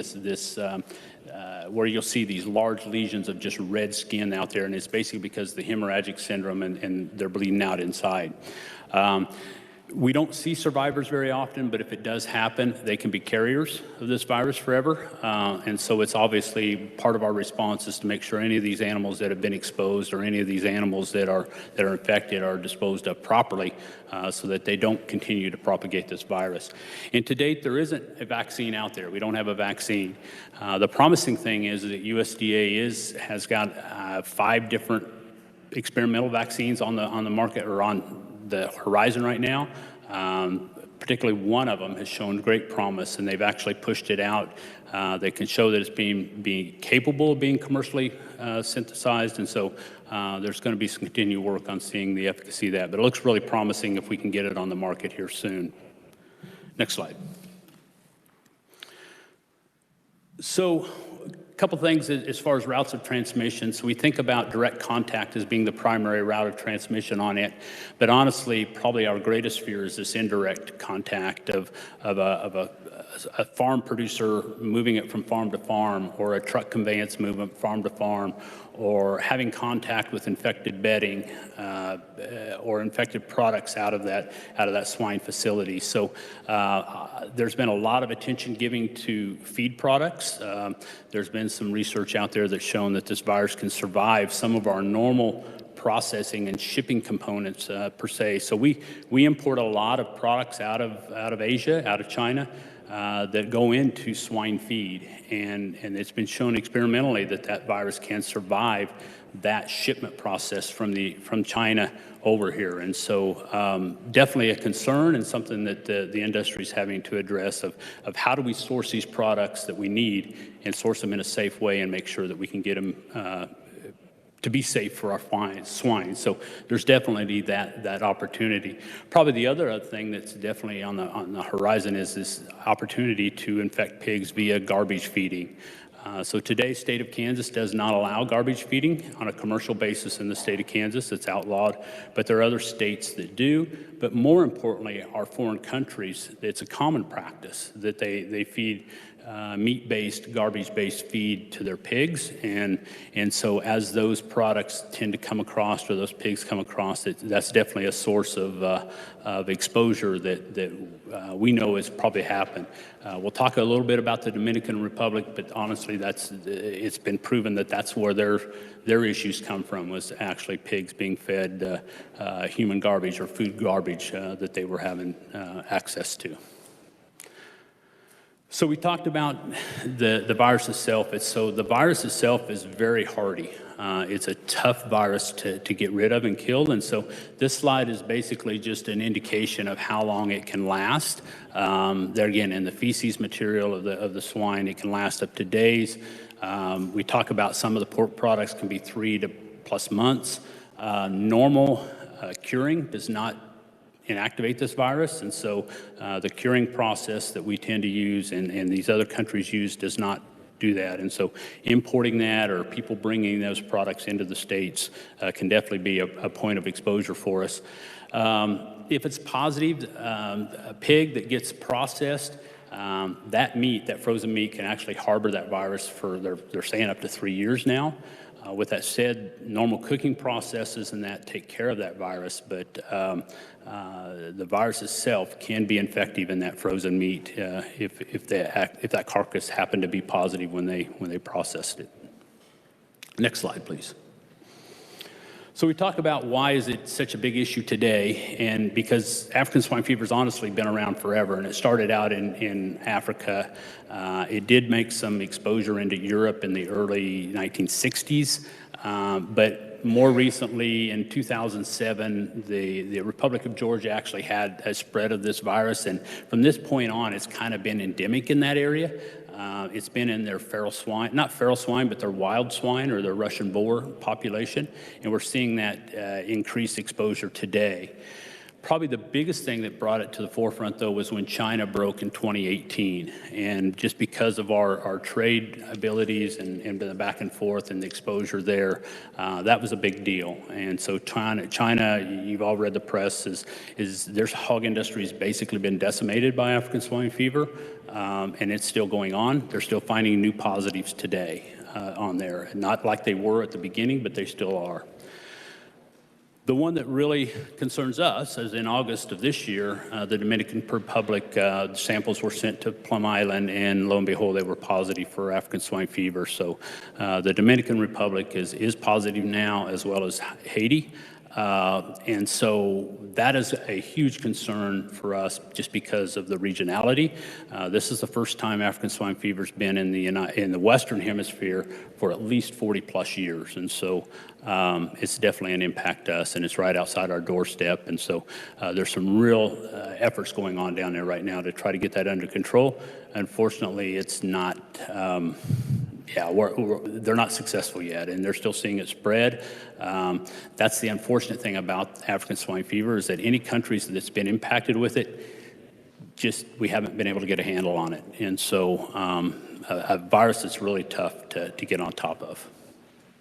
where you'll see these large lesions of just red skin out there, and it's basically because of the hemorrhagic syndrome and they're bleeding out inside. We don't see survivors very often, but if it does happen, they can be carriers of this virus forever. And so it's obviously part of our response is to make sure any of these animals that have been exposed or any of these animals that are infected are disposed of properly so that they don't continue to propagate this virus. And to date, there isn't a vaccine out there. We don't have a vaccine. The promising thing is that USDA has got 5 different experimental vaccines on the market or on the horizon right now. Particularly one of them has shown great promise, and they've actually pushed it out. They can show that it's being capable of being commercially synthesized, and so there's going to be some continued work on seeing the efficacy of that. But it looks really promising if we can get it on the market here soon. Next slide. So a couple things as far as routes of transmission. So we think about direct contact as being the primary route of transmission on it, but honestly, probably our greatest fear is this indirect contact of a farm producer moving it from farm to farm, or a truck conveyance movement farm to farm, or having contact with infected bedding or infected products out of that swine facility. So there's been a lot of attention given to feed products. There's been some research out there that's shown that this virus can survive some of our normal processing and shipping components per se. So we import a lot of products out of Asia, out of China, that go into swine feed, and it's been shown experimentally that virus can survive that shipment process from China over here. And so definitely a concern and something that the industry is having to address of how do we source these products that we need and source them in a safe way and make sure that we can get them to be safe for our swine. So there's definitely that opportunity. Probably the other thing that's definitely on the horizon is this opportunity to infect pigs via garbage feeding. So today, state of Kansas does not allow garbage feeding on a commercial basis in the state of Kansas. It's outlawed, but there are other states that do. But more importantly, our foreign countries, it's a common practice that they feed meat-based, garbage-based feed to their pigs, and so as those products tend to come across, or those pigs come across, that's definitely a source of exposure that we know has probably happened. We'll talk a little bit about the Dominican Republic, but honestly, it's been proven that that's where their issues come from, was actually pigs being fed human garbage or food garbage that they were having access to. So we talked about the virus itself. The virus itself is very hardy. It's a tough virus to get rid of and kill. And so this slide is basically just an indication of how long it can last. There again, in the feces material of the swine, it can last up to days. We talk about some of the pork products can be 3 to plus months. Normal curing does not inactivate this virus, and so the curing process that we tend to use and these other countries use does not do that. And so importing that or people bringing those products into the States can definitely be a point of exposure for us. If it's positive, a pig that gets processed, that meat, that frozen meat, can actually harbor that virus for, they're saying, up to 3 years now. With that said, normal cooking processes and that take care of that virus, but the virus itself can be infective in that frozen meat if that carcass happened to be positive when they processed it. Next slide, please. So we talk about why is it such a big issue today, and because African swine fever has honestly been around forever, and it started out in Africa. It did make some exposure into Europe in the early 1960s, but more recently in 2007, the Republic of Georgia actually had a spread of this virus, and from this point on, it's kind of been endemic in that area. It's been in their feral swine, not feral swine, but their wild swine or their Russian boar population, and we're seeing that increased exposure today. Probably the biggest thing that brought it to the forefront, though, was when China broke in 2018. And just because of our trade abilities and the back and forth and the exposure there, that was a big deal. And so China, you've all read the press, is their hog industry has basically been decimated by African swine fever, and it's still going on. They're still finding new positives today on there. Not like they were at the beginning, but they still are. The one that really concerns us is in August of this year, the Dominican Republic samples were sent to Plum Island, and lo and behold, they were positive for African swine fever. So the Dominican Republic is positive now, as well as Haiti. And so that is a huge concern for us just because of the regionality. This is the first time African swine fever has been in the Western Hemisphere for at least 40 plus years. And so it's definitely an impact to us, and it's right outside our doorstep. And so there's some real efforts going on down there right now to try to get that under control. Unfortunately, it's not, they're not successful yet, and they're still seeing it spread. That's the unfortunate thing about African swine fever, is that any countries that's been impacted with it, we haven't been able to get a handle on it. And so a virus that's really tough to get on top of.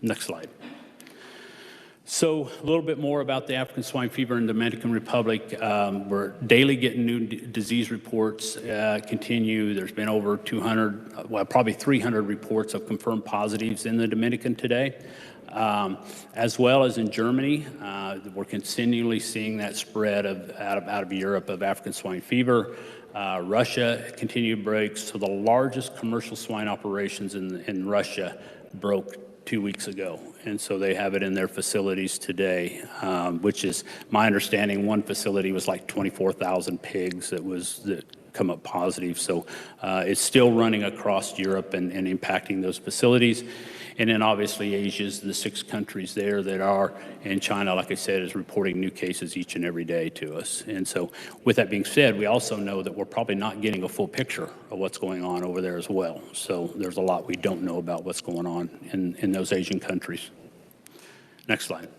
Next slide. So a little bit more about the African swine fever in the Dominican Republic. We're daily getting new disease reports continue. There's been over 200, well, probably 300 reports of confirmed positives in the Dominican today. As well as in Germany, we're continually seeing that spread out of Europe of African swine fever. Russia continued breaks. So the largest commercial swine operations in Russia broke 2 weeks ago, and so they have it in their facilities today, which is my understanding. One facility was like 24,000 pigs that come up positive. So it's still running across Europe and impacting those facilities. And then obviously Asia's the 6 countries there that are, and China, like I said, is reporting new cases each and every day to us. And so with that being said, we also know that we're probably not getting a full picture of what's going on over there as well. So there's a lot we don't know about what's going on in those Asian countries. Next slide.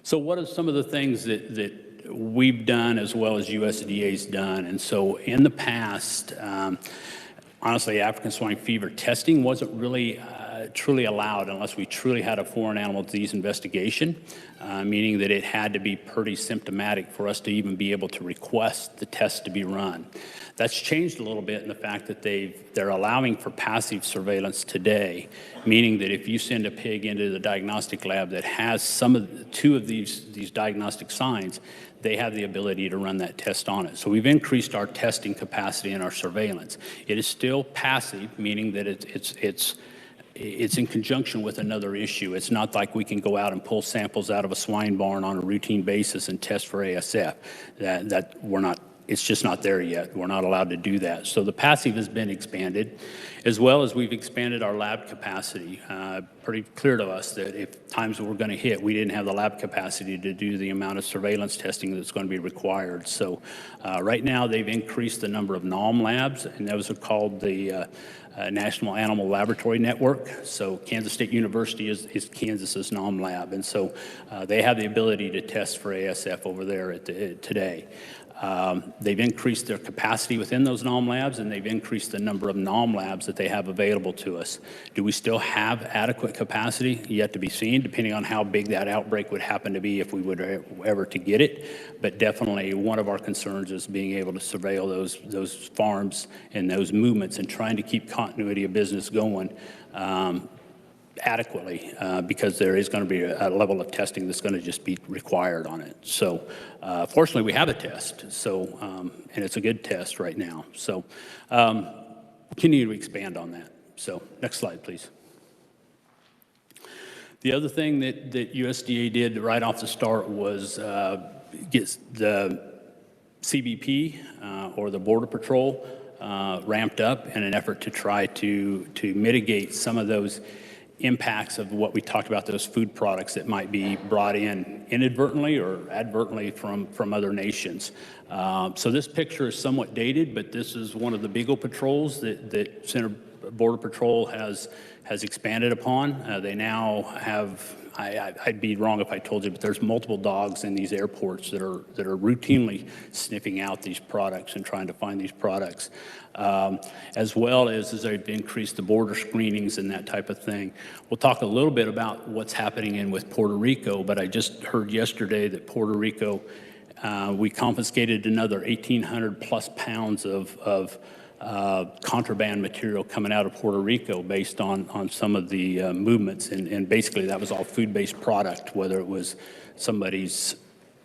So what are some of the things that we've done as well as USDA's done? And so in the past, honestly, African swine fever testing wasn't really truly allowed unless we truly had a foreign animal disease investigation, meaning that it had to be pretty symptomatic for us to even be able to request the test to be run. That's changed a little bit in the fact that they're allowing for passive surveillance today, meaning that if you send a pig into the diagnostic lab that has two of these diagnostic signs, they have the ability to run that test on it. So we've increased our testing capacity and our surveillance. It is still passive, meaning that it's in conjunction with another issue. It's not like we can go out and pull samples out of a swine barn on a routine basis and test for ASF. That we're not It's just not there yet. We're not allowed to do that. So the passive has been expanded, as well as we've expanded our lab capacity. Pretty clear to us that if times were going to hit, we didn't have the lab capacity to do the amount of surveillance testing that's going to be required. So right now they've increased the number of NALM labs, and those are called the National Animal Laboratory Network. So Kansas State University is Kansas's NALM lab, and so they have the ability to test for ASF over there today. They've increased their capacity within those NALM labs, and they've increased the number of NALM labs that they have available to us. Do we still have adequate capacity? Yet to be seen, depending on how big that outbreak would happen to be if we would ever to get it. But definitely one of our concerns is being able to surveil those farms and those movements and trying to keep continuity of business going adequately, because there is going to be a level of testing that's going to just be required on it. So fortunately we have a test, so and it's a good test right now. So continue to expand on that. So next slide, please. The other thing that USDA did right off the start was get the CBP or the Border Patrol ramped up in an effort to try to mitigate some of those impacts of what we talked about, those food products that might be brought in inadvertently or advertently from other nations. So this picture is somewhat dated, but this is one of the Beagle patrols that Center Border Patrol has expanded upon. They now have, I'd be wrong if I told you, but there's multiple dogs in these airports that are routinely sniffing out these products and trying to find these products, as well as they've increased the border screenings and that type of thing. We'll talk a little bit about what's happening with Puerto Rico, but I just heard yesterday that Puerto Rico, we confiscated another 1,800 plus pounds of contraband material coming out of Puerto Rico based on some of the movements. And basically that was all food-based product, whether it was somebody's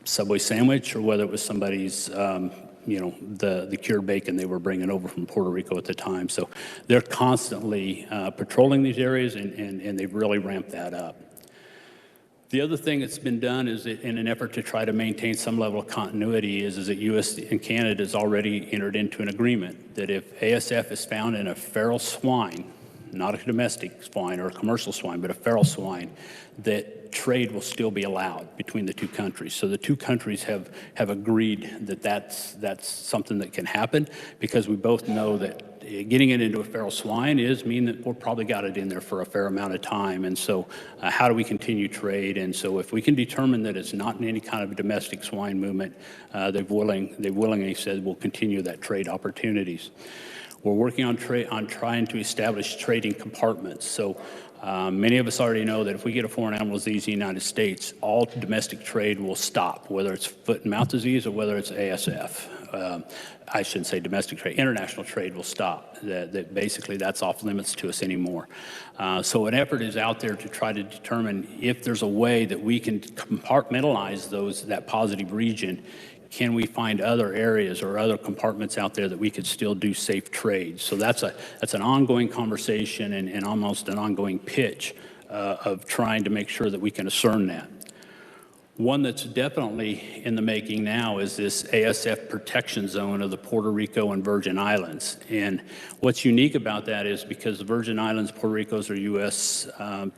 Subway sandwich or whether it was somebody's, the cured bacon they were bringing over from Puerto Rico at the time. So they're constantly patrolling these areas, and they've really ramped that up. The other thing that's been done is that in an effort to try to maintain some level of continuity is that U.S. and Canada has already entered into an agreement that if ASF is found in a feral swine, not a domestic swine or a commercial swine, but a feral swine, that trade will still be allowed between the two countries. So the two countries have agreed that that's something that can happen, because we both know that getting it into a feral swine mean that we'll probably got it in there for a fair amount of time. And so how do we continue trade? And so if we can determine that it's not in any kind of domestic swine movement, they've willingly said we'll continue that trade opportunities. We're working on trying to establish trading compartments. So many of us already know that if we get a foreign animal disease in the United States, all domestic trade will stop, whether it's foot and mouth disease or whether it's ASF. I shouldn't say domestic trade, international trade will stop. That basically that's off limits to us anymore. So an effort is out there to try to determine if there's a way that we can compartmentalize that positive region. Can we find other areas or other compartments out there that we could still do safe trade? So that's an ongoing conversation and almost an ongoing pitch of trying to make sure that we can discern that. One that's definitely in the making now is this ASF protection zone of the Puerto Rico and Virgin Islands. And what's unique about that is because the Virgin Islands, Puerto Rico's are U.S.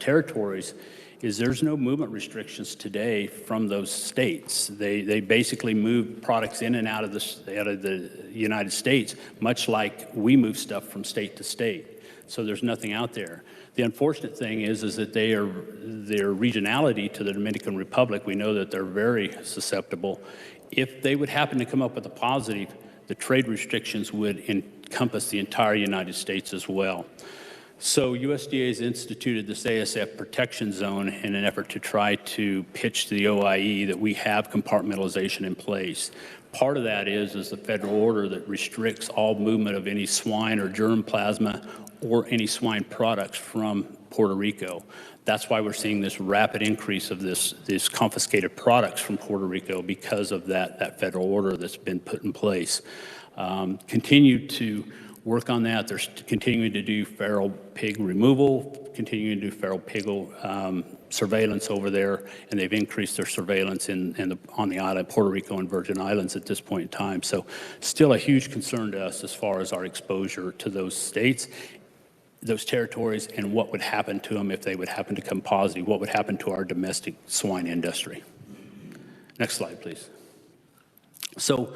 territories, is there's no movement restrictions today from those states. They basically move products in and out of the United States, much like we move stuff from state to state. So there's nothing out there. The unfortunate thing is that their regionality to the Dominican Republic, we know that they're very susceptible. If they would happen to come up with a positive, the trade restrictions would encompass the entire United States as well. So USDA has instituted this ASF protection zone in an effort to try to pitch to the OIE that we have compartmentalization in place. Part of that is the federal order that restricts all movement of any swine or germplasma or any swine products from Puerto Rico. That's why we're seeing this rapid increase of these confiscated products from Puerto Rico because of that federal order that's been put in place. Continue to work on that. They're continuing to do feral pig removal, continuing to do feral pig surveillance over there, and they've increased their surveillance on the island, Puerto Rico and Virgin Islands at this point in time. So still a huge concern to us as far as our exposure to those states, those territories, and what would happen to them if they would happen to come positive, what would happen to our domestic swine industry. Next slide, please. So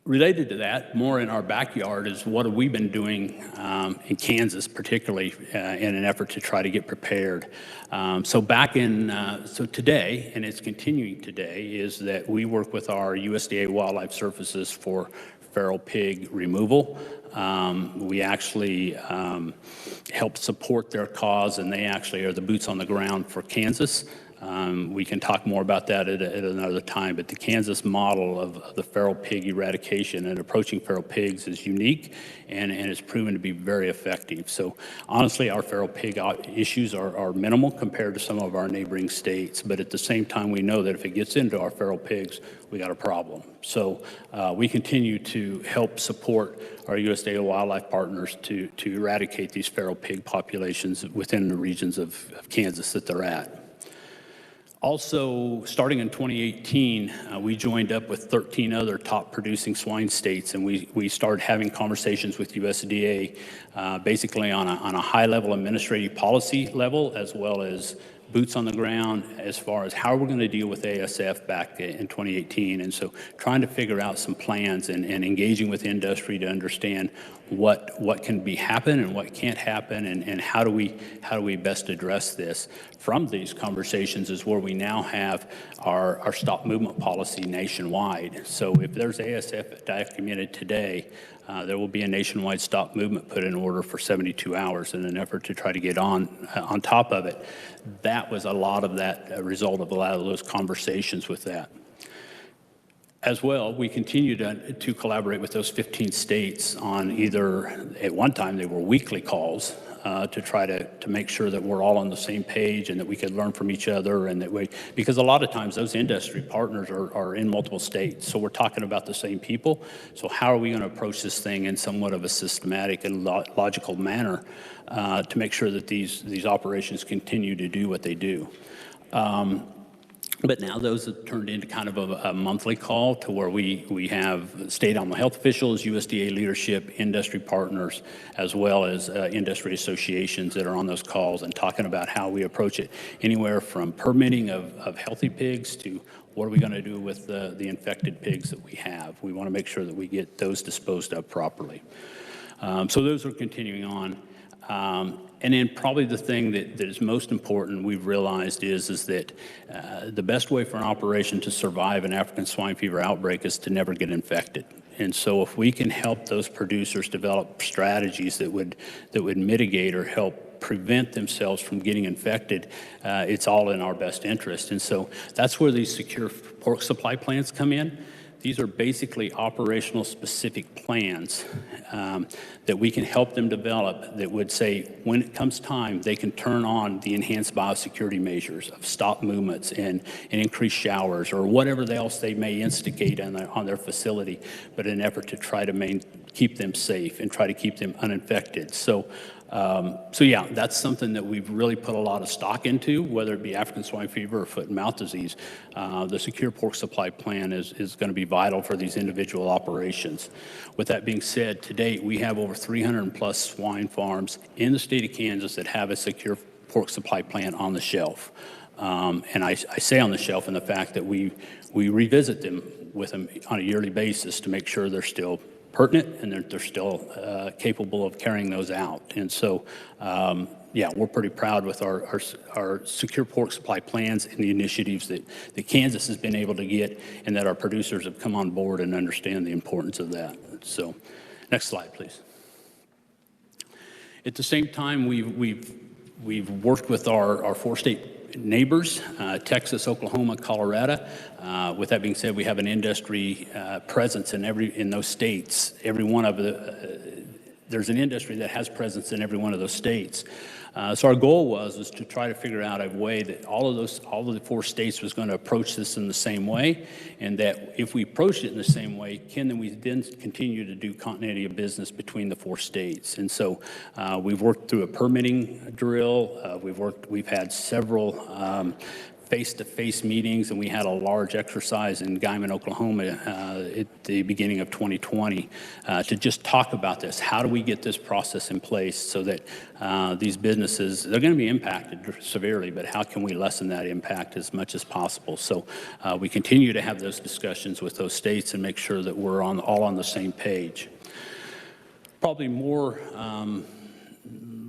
related to that, more in our backyard, is what have we been doing in Kansas, particularly in an effort to try to get prepared. So today, and it's continuing today, is that we work with our USDA Wildlife Services for feral pig removal. We actually help support their cause, and they actually are the boots on the ground for Kansas. We can talk more about that at another time, but the Kansas model of the feral pig eradication and approaching feral pigs is unique, and it's proven to be very effective. So honestly, our feral pig issues are minimal compared to some of our neighboring states, but at the same time, we know that if it gets into our feral pigs, we got a problem. So we continue to help support our USDA wildlife partners to eradicate these feral pig populations within the regions of Kansas that they're at. Also, starting in 2018, we joined up with 13 other top producing swine states, and we started having conversations with USDA basically on a high level administrative policy level, as well as boots on the ground as far as how we're going to deal with ASF back in 2018. And so trying to figure out some plans and engaging with industry to understand what can be happen and what can't happen, and how do we best address this. From these conversations is where we now have our stop movement policy nationwide. So if there's ASF documented today, there will be a nationwide stop movement put in order for 72 hours in an effort to try to get on top of it. That was a lot of that result of a lot of those conversations with that. As well, we continue to collaborate with those 15 states on either, at one time they were weekly calls, to try to make sure that we're all on the same page and that we could learn from each other, and that because a lot of times those industry partners are in multiple states, so we're talking about the same people. So how are we going to approach this thing in somewhat of a systematic and logical manner to make sure that these operations continue to do what they do? But now those have turned into kind of a monthly call to where we have state animal health officials, USDA leadership, industry partners, as well as industry associations that are on those calls and talking about how we approach it, anywhere from permitting of healthy pigs to what are we going to do with the infected pigs that we have. We want to make sure that we get those disposed of properly. So those are continuing on. And then probably the thing that is most important we've realized is that the best way for an operation to survive an African swine fever outbreak is to never get infected. And so if we can help those producers develop strategies that would mitigate or help prevent themselves from getting infected, it's all in our best interest. And so that's where these secure pork supply plans come in. These are basically operational specific plans that we can help them develop that would say when it comes time, they can turn on the enhanced biosecurity measures of stop movements and increased showers or whatever else they may instigate on their facility, but in an effort to try to keep them safe and try to keep them uninfected. So yeah, that's something that we've really put a lot of stock into, whether it be African swine fever or foot and mouth disease. The secure pork supply plan is going to be vital for these individual operations. With that being said, to date, we have over 300 plus swine farms in the state of Kansas that have a secure pork supply plan on the shelf. And I say on the shelf in the fact that we revisit them with them on a yearly basis to make sure they're still pertinent and they're still capable of carrying those out. And so, yeah, we're pretty proud with our secure pork supply plans and the initiatives that Kansas has been able to get, and that our producers have come on board and understand the importance of that. So, next slide, please. At the same time, we've worked with our four-state neighbors, Texas, Oklahoma, Colorado. With that being said, we have an industry presence in those states. Every one of there's an industry that has presence in every one of those states. So our goal was to try to figure out a way that all of the 4 states was going to approach this in the same way, and that if we approached it in the same way, then we continue to do continuity of business between the 4 states. And so we've worked through a permitting drill. We've had several face-to-face meetings, and we had a large exercise in Guyman, Oklahoma at the beginning of 2020 to just talk about this. How do we get this process in place so that these businesses, they're going to be impacted severely, but how can we lessen that impact as much as possible? So we continue to have those discussions with those states and make sure that we're all on the same page. Probably more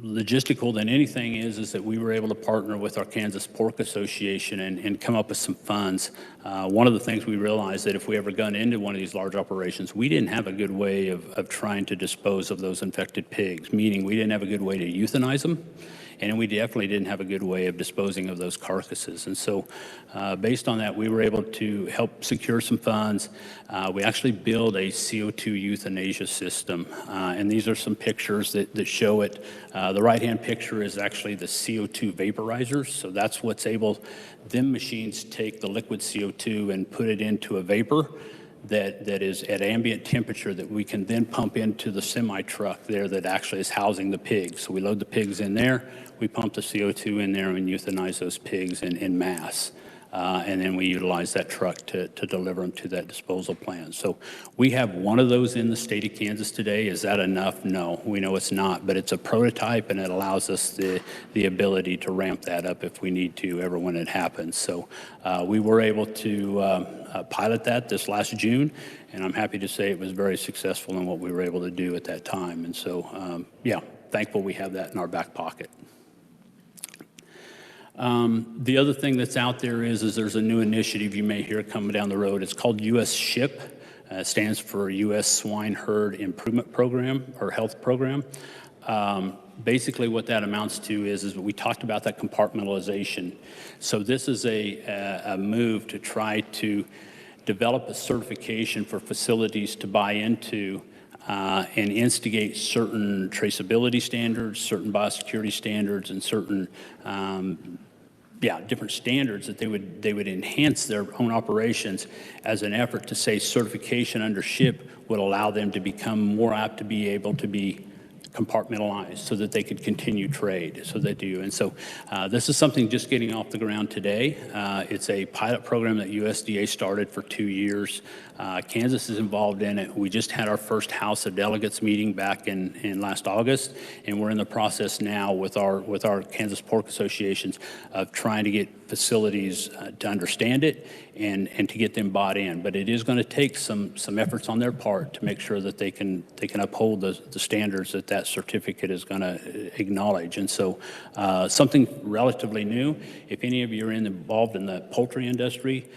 logistical than anything is that we were able to partner with our Kansas Pork Association and come up with some funds. One of the things we realized that if we ever got into one of these large operations, we didn't have a good way of trying to dispose of those infected pigs, meaning we didn't have a good way to euthanize them, and we definitely didn't have a good way of disposing of those carcasses. And so based on that, we were able to help secure some funds. We actually built a CO2 euthanasia system, and these are some pictures that show it. The right-hand picture is actually the CO2 vaporizers, so that's what's able, them machines take the liquid CO2 and put it into a vapor that is at ambient temperature that we can then pump into the semi-truck there that actually is housing the pigs. So we load the pigs in there, we pump the CO2 in there and euthanize those pigs in mass. And then we utilize that truck to deliver them to that disposal plant. So we have one of those in the state of Kansas today. Is that enough? No, we know it's not, but it's a prototype and it allows us the ability to ramp that up if we need to ever when it happens. So we were able to pilot that this last June, and I'm happy to say it was very successful in what we were able to do at that time. And so, yeah, thankful we have that in our back pocket. The other thing that's out there is there's a new initiative you may hear coming down the road. It's called U.S. SHIP. It stands for U.S. Swine Herd Improvement Program or Health Program. Basically what that amounts to is we talked about that compartmentalization. So this is a move to try to develop a certification for facilities to buy into and instigate certain traceability standards, certain biosecurity standards, and certain different standards that they would enhance their own operations as an effort to say certification under SHIP would allow them to become more apt to be able to be compartmentalized so that they could continue trade. So they do. And so this is something just getting off the ground today. It's a pilot program that USDA started for 2 years. Kansas is involved in it. We just had our first House of Delegates meeting back in last August, and we're in the process now with our Kansas Pork Associations of trying to get facilities to understand it and to get them bought in. But it is going to take some efforts on their part to make sure that they can uphold the standards that certificate is going to acknowledge. And so something relatively new. If any of you are involved in the poultry industry,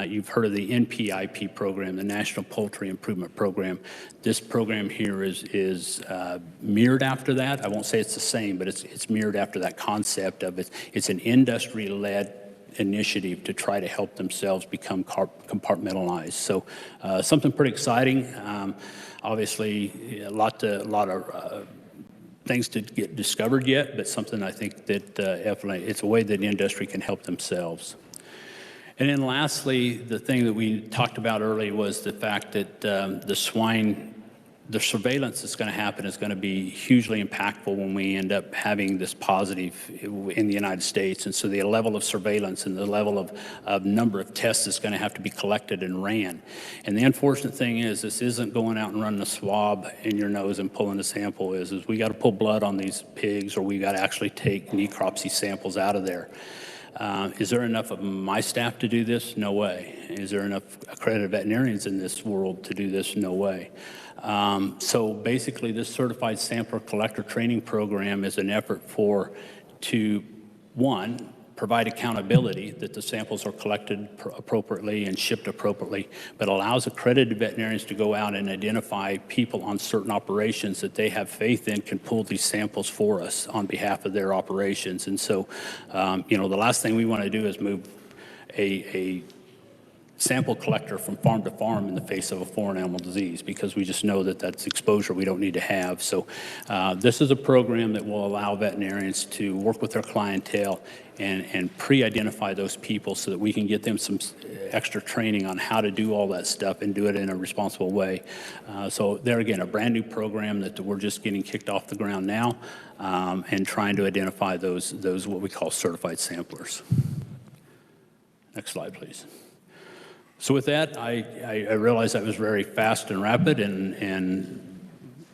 you've heard of the NPIP program, the National Poultry Improvement Program. This program here is mirrored after that. I won't say it's the same, but it's mirrored after that concept of it. It's an industry-led initiative to try to help themselves become compartmentalized. So something pretty exciting. Obviously, a lot of things to get discovered yet, but something I think that definitely it's a way that the industry can help themselves. And then lastly, the thing that we talked about earlier was the fact that the surveillance that's going to happen is going to be hugely impactful when we end up having this positive in the United States. And so the level of surveillance and the level of number of tests that's going to have to be collected and ran. And the unfortunate thing is this isn't going out and running a swab in your nose and pulling a sample. Is we got to pull blood on these pigs, or we got to actually take necropsy samples out of there. Is there enough of my staff to do this? No way. Is there enough accredited veterinarians in this world to do this? No way. So basically, this certified sampler collector training program is an effort to provide accountability that the samples are collected appropriately and shipped appropriately, but allows accredited veterinarians to go out and identify people on certain operations that they have faith in can pull these samples for us on behalf of their operations. And so, the last thing we want to do is move a sample collector from farm to farm in the face of a foreign animal disease, because we just know that that's exposure we don't need to have. So this is a program that will allow veterinarians to work with their clientele and pre-identify those people so that we can get them some extra training on how to do all that stuff and do it in a responsible way. So there again, a brand new program that we're just getting kicked off the ground now, and trying to identify those what we call certified samplers. Next slide, please. So with that, I realize that was very fast and rapid,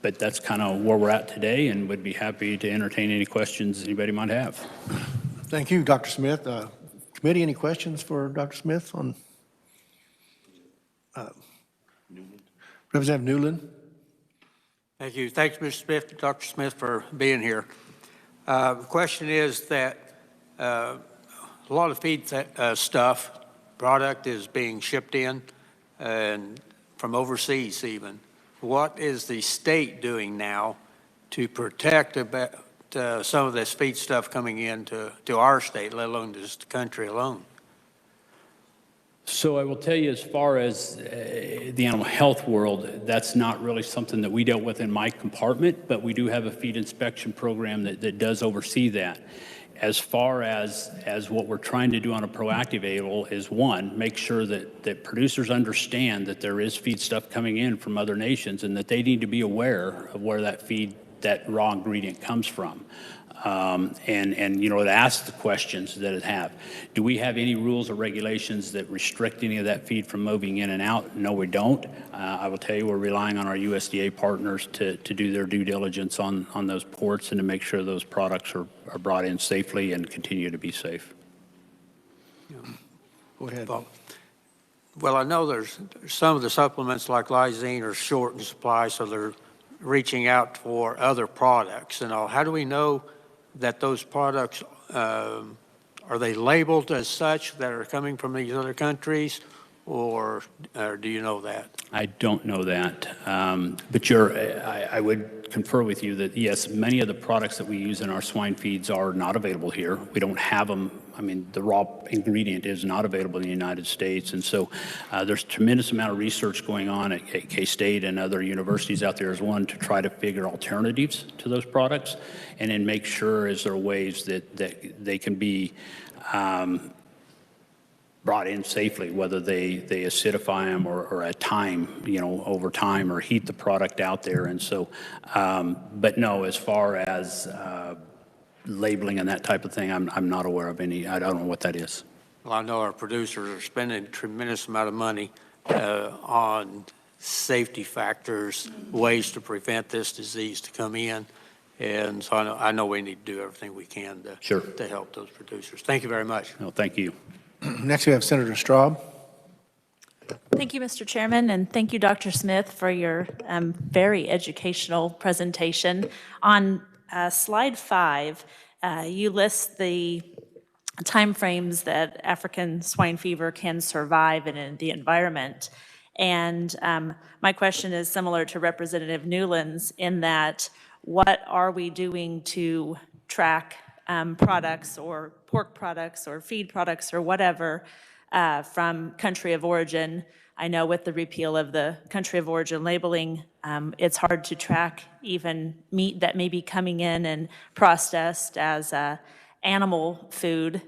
but that's kind of where we're at today, and would be happy to entertain any questions anybody might have. Thank you, Dr. Smith. Committee, any questions for Dr. Smith on Representative Newland? Thank you. Thanks, Mr. Smith, Dr. Smith, for being here. The question is that a lot of feed product is being shipped in and from overseas even. What is the state doing now to protect some of this feed stuff coming into our state, let alone just the country alone? So I will tell you, as far as the animal health world, that's not really something that we dealt with in my compartment, but we do have a feed inspection program that does oversee that. As far as what we're trying to do on a proactive angle is, one, make sure that producers understand that there is feed stuff coming in from other nations and that they need to be aware of where that raw ingredient comes from. And to ask the questions that it have. Do we have any rules or regulations that restrict any of that feed from moving in and out? No, we don't. I will tell you, we're relying on our USDA partners to do their due diligence on those ports and to make sure those products are brought in safely and continue to be safe. Go ahead. Well, I know there's some of the supplements like lysine are short in supply, so they're reaching out for other products and all. How do we know that those products, are they labeled as such that are coming from these other countries, or do you know that? I don't know that, but I would confer with you that yes, many of the products that we use in our swine feeds are not available here. We don't have them. I mean, the raw ingredient is not available in the United States, and so there's a tremendous amount of research going on at K-State and other universities out there as one to try to figure alternatives to those products, and then make sure is there ways that they can be brought in safely, whether they acidify them or at time, over time, or heat the product out there. And so, but no, as far as labeling and that type of thing, I'm not aware of any. I don't know what that is. Well, I know our producers are spending a tremendous amount of money on safety factors, ways to prevent this disease to come in. And so I know we need to do everything we can to help those producers. Thank you very much. No, thank you. Next, we have Senator Straub. Thank you, Mr. Chairman, and thank you, Dr. Smith, for your very educational presentation. On slide 5, you list the timeframes that African swine fever can survive in the environment. And my question is similar to Representative Newland's in that what are we doing to track products or pork products or feed products or whatever from country of origin? I know with the repeal of the country of origin labeling, it's hard to track even meat that may be coming in and processed as animal food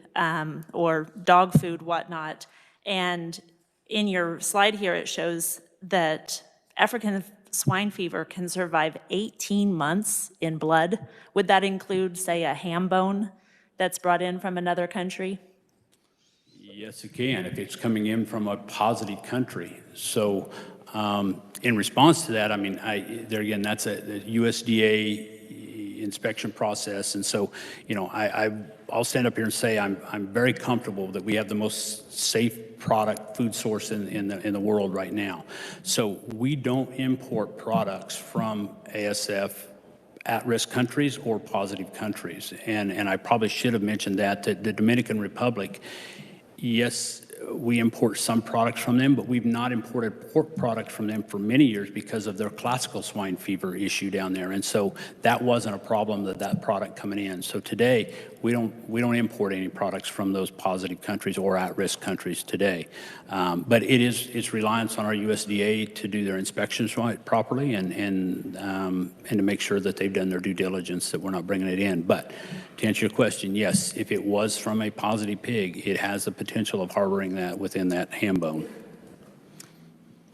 or dog food, whatnot. And in your slide here, it shows that African swine fever can survive 18 months in blood. Would that include, say, a ham bone that's brought in from another country? Yes, it can, if it's coming in from a positive country. So in response to that, I mean, there again, that's a USDA inspection process. And so, I'll stand up here and say I'm very comfortable that we have the most safe food source in the world right now. So we don't import products from ASF at-risk countries or positive countries. And I probably should have mentioned that the Dominican Republic, yes, we import some products from them, but we've not imported pork products from them for many years because of their classical swine fever issue down there. And so that wasn't a problem, that product coming in. So today, we don't import any products from those positive countries or at-risk countries today. But it's reliance on our USDA to do their inspections properly and to make sure that they've done their due diligence, that we're not bringing it in. But to answer your question, yes, if it was from a positive pig, it has the potential of harboring that within that ham bone.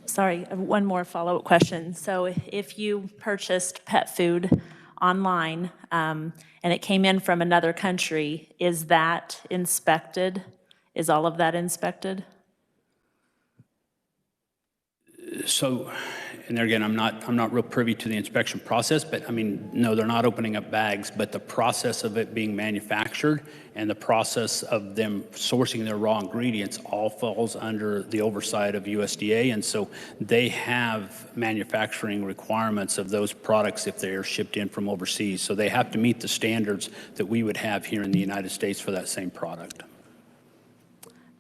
Sorry, one more follow-up question. So if you purchased pet food online and it came in from another country, is that inspected? Is all of that inspected? So, and there again, I'm not real privy to the inspection process, but I mean, no, they're not opening up bags, but the process of it being manufactured and the process of them sourcing their raw ingredients all falls under the oversight of USDA. And so they have manufacturing requirements of those products if they are shipped in from overseas. So they have to meet the standards that we would have here in the United States for that same product.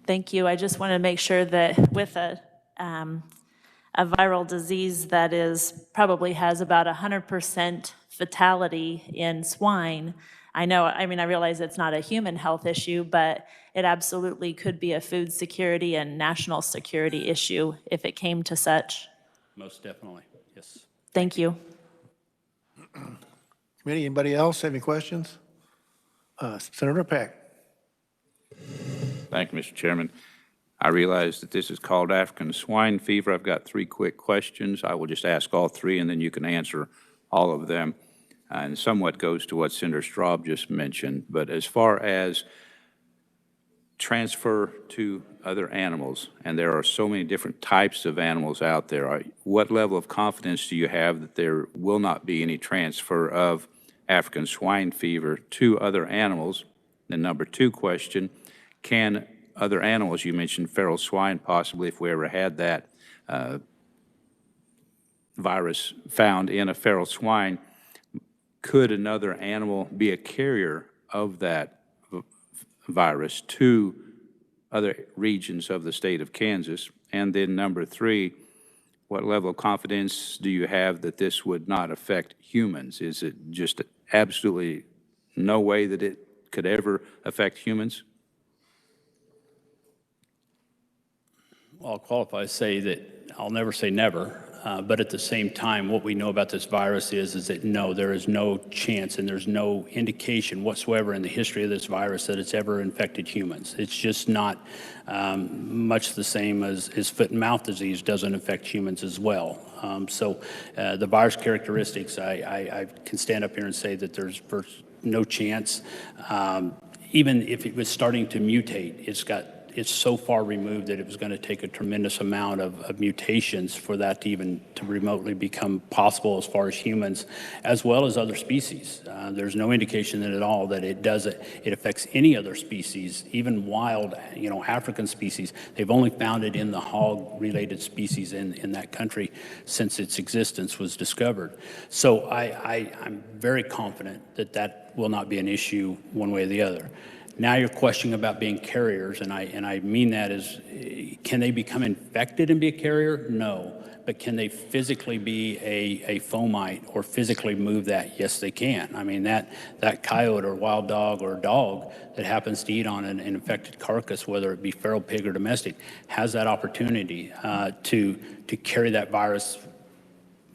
Thank you. I just want to make sure that with a viral disease that probably has about 100% fatality in swine. I realize it's not a human health issue, but it absolutely could be a food security and national security issue if it came to such. Most definitely, yes. Thank you. Committee, anybody else have any questions? Senator Peck. Thank you, Mr. Chairman. I realize that this is called African swine fever. I've got 3 quick questions. I will just ask all 3, and then you can answer all of them. And somewhat goes to what Senator Straub just mentioned. But as far as transfer to other animals, and there are so many different types of animals out there, what level of confidence do you have that there will not be any transfer of African swine fever to other animals? And number 2 question, can other animals, you mentioned feral swine, possibly if we ever had that virus found in a feral swine, could another animal be a carrier of that virus to other regions of the state of Kansas? And then number 3, what level of confidence do you have that this would not affect humans? Is it just absolutely no way that it could ever affect humans? Well, I'll qualify to say that I'll never say never, but at the same time, what we know about this virus is that no, there is no chance and there's no indication whatsoever in the history of this virus that it's ever infected humans. It's just not much the same as foot and mouth disease doesn't affect humans as well. So the virus characteristics, I can stand up here and say that there's no chance. Even if it was starting to mutate, it's so far removed that it was going to take a tremendous amount of mutations for that to remotely become possible as far as humans, as well as other species. There's no indication at all that it affects any other species, even wild, African species. They've only found it in the hog-related species in that country since its existence was discovered. So I'm very confident that will not be an issue one way or the other. Now you're questioning about being carriers, and I mean that as, can they become infected and be a carrier? No. But can they physically be a fomite or physically move that? Yes, they can. I mean, that coyote or wild dog or dog that happens to eat on an infected carcass, whether it be feral pig or domestic, has that opportunity to carry that virus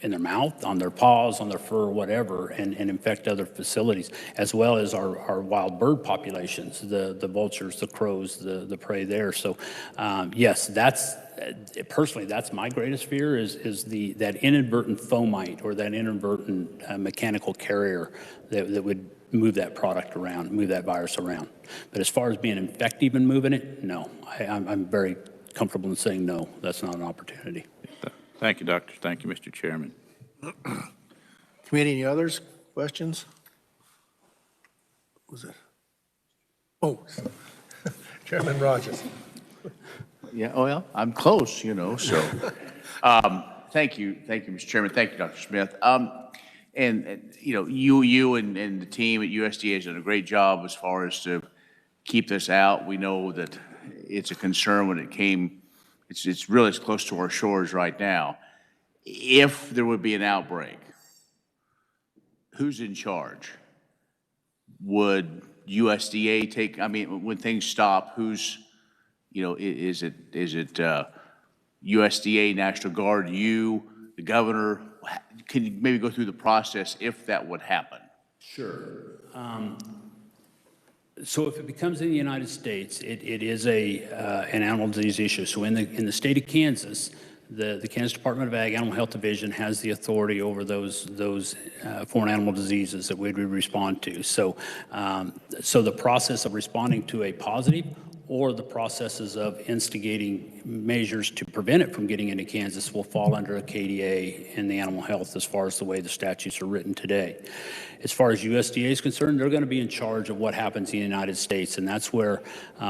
in their mouth, on their paws, on their fur, whatever, and infect other facilities, as well as our wild bird populations, the vultures, the crows, the prey there. So yes, personally, that's my greatest fear is that inadvertent fomite or that inadvertent mechanical carrier that would move that product around, move that virus around. But as far as being infective and moving it, no. I'm very comfortable in saying no, that's not an opportunity. Thank you, Doctor. Thank you, Mr. Chairman. Committee, any others? Questions? What was it? Oh, Chairman Rogers. Yeah, oh, yeah, I'm close, so. Thank you, Mr. Chairman. Thank you, Dr. Smith. You and the team at USDA has done a great job as far as to keep this out. We know that, it's a concern when it came, it's really as close to our shores right now. If there would be an outbreak, who's in charge? Would USDA take, I mean, when things stop, who's, you know, is it USDA, National Guard, you, the governor? Can you maybe go through the process if that would happen? Sure. So if it becomes in the United States, it is an animal disease issue. So in the state of Kansas, the Kansas Department of Ag Animal Health Division has the authority over those foreign animal diseases that we would respond to. So, so the process of responding to a positive or the processes of instigating measures to prevent it from getting into Kansas will fall under a KDA and the animal health as far as the way the statutes are written today. As far as USDA is concerned, they're going to be in charge of what happens in the United States, and that's where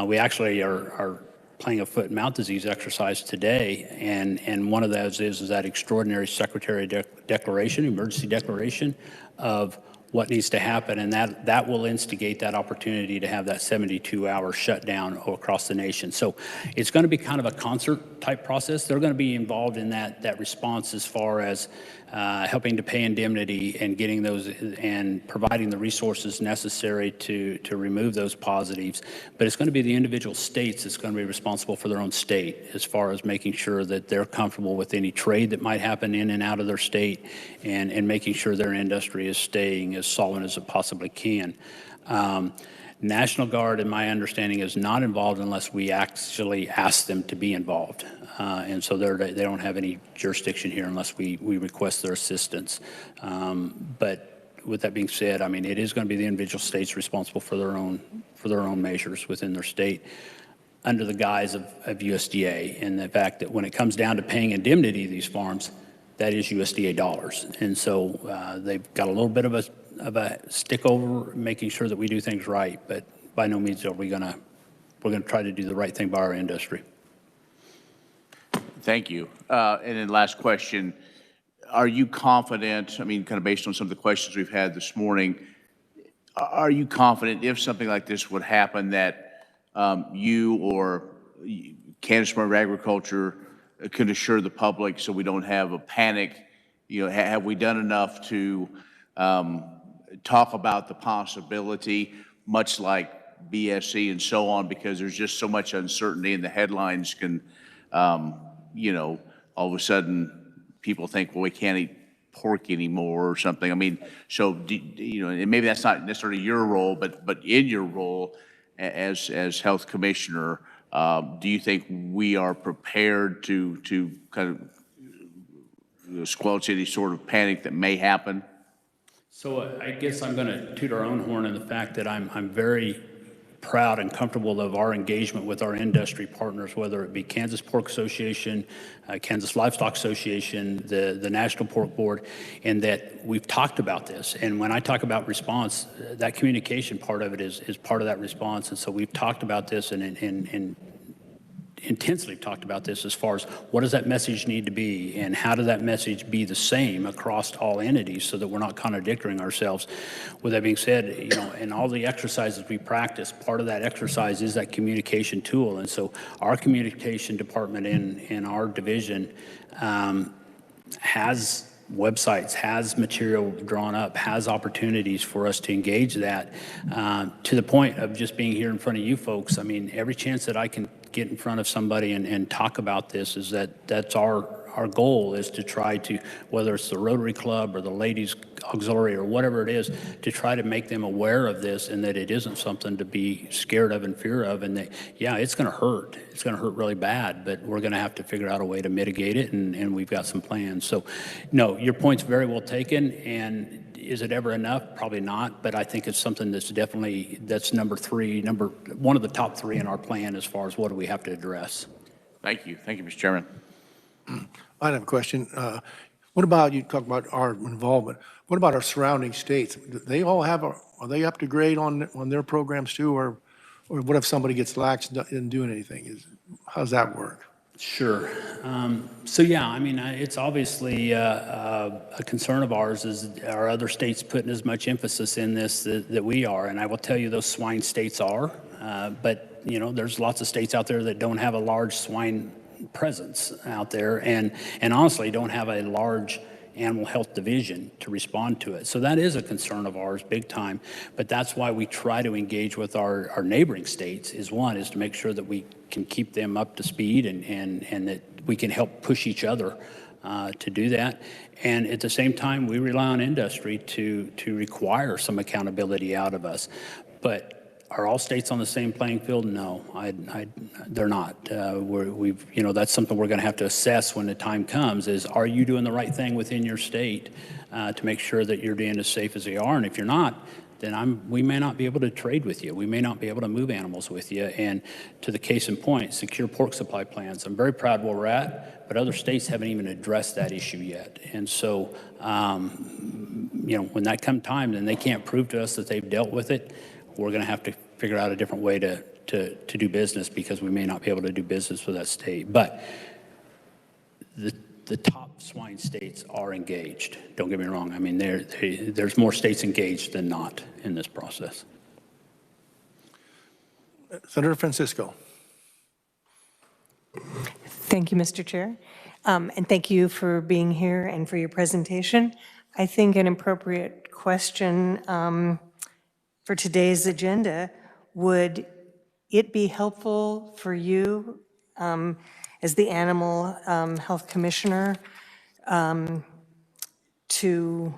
we actually are playing a foot and mouth disease exercise today, and one of those is that extraordinary secretary declaration, emergency declaration of what needs to happen, and that will instigate that opportunity to have that 72-hour shutdown across the nation. So it's going to be kind of a concert type process. They're going to be involved in that response as far as helping to pay indemnity and getting those and providing the resources necessary to remove those positives. But it's going to be the individual states that's going to be responsible for their own state as far as making sure that they're comfortable with any trade that might happen in and out of their state and making sure their industry is staying as solvent as it possibly can. National Guard, in my understanding, is not involved unless we actually ask them to be involved. And so they don't have any jurisdiction here unless we request their assistance. But with that being said, I mean, it is going to be the individual states responsible for their own measures within their state under the guise of USDA. And the fact that when it comes down to paying indemnity to these farms, that is USDA dollars. And so they've got a little bit of a stick over making sure that we do things right, but by no means are we're going to try to do the right thing by our industry. Thank you. And then last question, are you confident, I mean, kind of based on some of the questions we've had this morning, are you confident if something like this would happen that you or Kansas Department of Agriculture could assure the public so we don't have a panic? You know, have we done enough to talk about the possibility, much like BSC and so on, because there's just so much uncertainty and the headlines can, you know, all of a sudden people think, well, we can't eat pork anymore or something. I mean, so, you know, and maybe that's not necessarily your role, but in your role as health commissioner, do you think we are prepared to kind of squelch any sort of panic that may happen? So I guess I'm going to toot our own horn in the fact that I'm very proud and comfortable of our engagement with our industry partners, whether it be Kansas Pork Association, Kansas Livestock Association, the National Pork Board, and that we've talked about this. And when I talk about response, that communication part of it is part of that response. And so we've talked about this and intensely talked about this as far as what does that message need to be and how does that message be the same across all entities so that we're not contradicting ourselves. With that being said, you know, in all the exercises we practice, part of that exercise is that communication tool. And so our communication department in our division has websites, has material drawn up, has opportunities for us to engage that to the point of just being here in front of you folks. I mean, every chance that I can get in front of somebody and talk about this is that's our goal is to try to, whether it's the Rotary Club or the Ladies Auxiliary or whatever it is, to try to make them aware of this and that it isn't something to be scared of and fear of, and that, yeah, it's going to hurt. It's going to hurt really bad, but we're going to have to figure out a way to mitigate it, and we've got some plans. So, no, your point's very well taken, and is it ever enough? Probably not, but I think it's something that's definitely, that's one of the top three in our plan as far as what do we have to address. Thank you. Thank you, Mr. Chairman. I have a question. What about, you talk about our involvement, what about our surrounding states? Do they all have, are they up to grade on their programs too, or what if somebody gets lax and isn't doing anything? How does that work? Sure. So yeah, I mean, it's obviously a concern of ours is are other states putting as much emphasis in this that we are, and I will tell you those swine states are, but there's lots of states out there that don't have a large swine presence out there, and honestly don't have a large animal health division to respond to it. So that is a concern of ours, big time. But that's why we try to engage with our neighboring states. Is to make sure that we can keep them up to speed, and that we can help push each other to do that. And at the same time, we rely on industry to require some accountability out of us. But are all states on the same playing field? No, they're not. That's something we're going to have to assess when the time comes. Is, are you doing the right thing within your state to make sure that you're being as safe as they are? And if you're not, then we may not be able to trade with you. We may not be able to move animals with you. And to the case in point, secure pork supply plans. I'm very proud where we're at, but other states haven't even addressed that issue yet. And so, when that comes time, then they can't prove to us that they've dealt with it. We're going to have to figure out a different way to do business, because we may not be able to do business with that state. But the top swine states are engaged. Don't get me wrong. I mean, there's more states engaged than not in this process. Senator Francisco. Thank you, Mr. Chair. And thank you for being here and for your presentation. I think an appropriate question for today's agenda: would it be helpful for you as the Animal Health Commissioner to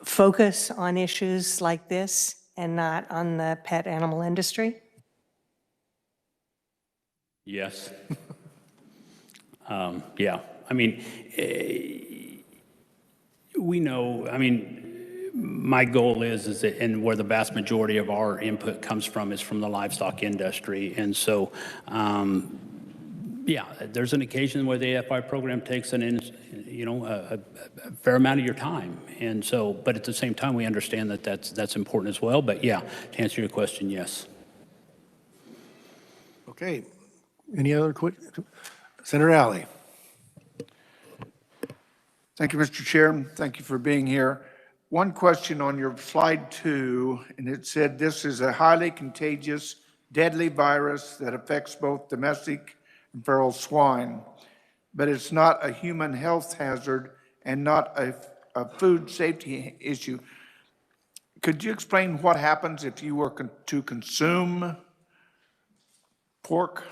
focus on issues like this and not on the pet animal industry? Yes. Yeah. I mean, we know, my goal is that, and where the vast majority of our input comes from, is from the livestock industry. And so, yeah, there's an occasion where the AFI program takes a fair amount of your time. And so, but at the same time, we understand that that's important as well. But yeah, to answer your question, yes. Okay. Any other Senator Alley. Thank you, Mr. Chair. Thank you for being here. One question on your slide 2, and it said this is a highly contagious, deadly virus that affects both domestic and feral swine, but it's not a human health hazard and not a food safety issue. Could you explain what happens if you were to consume pork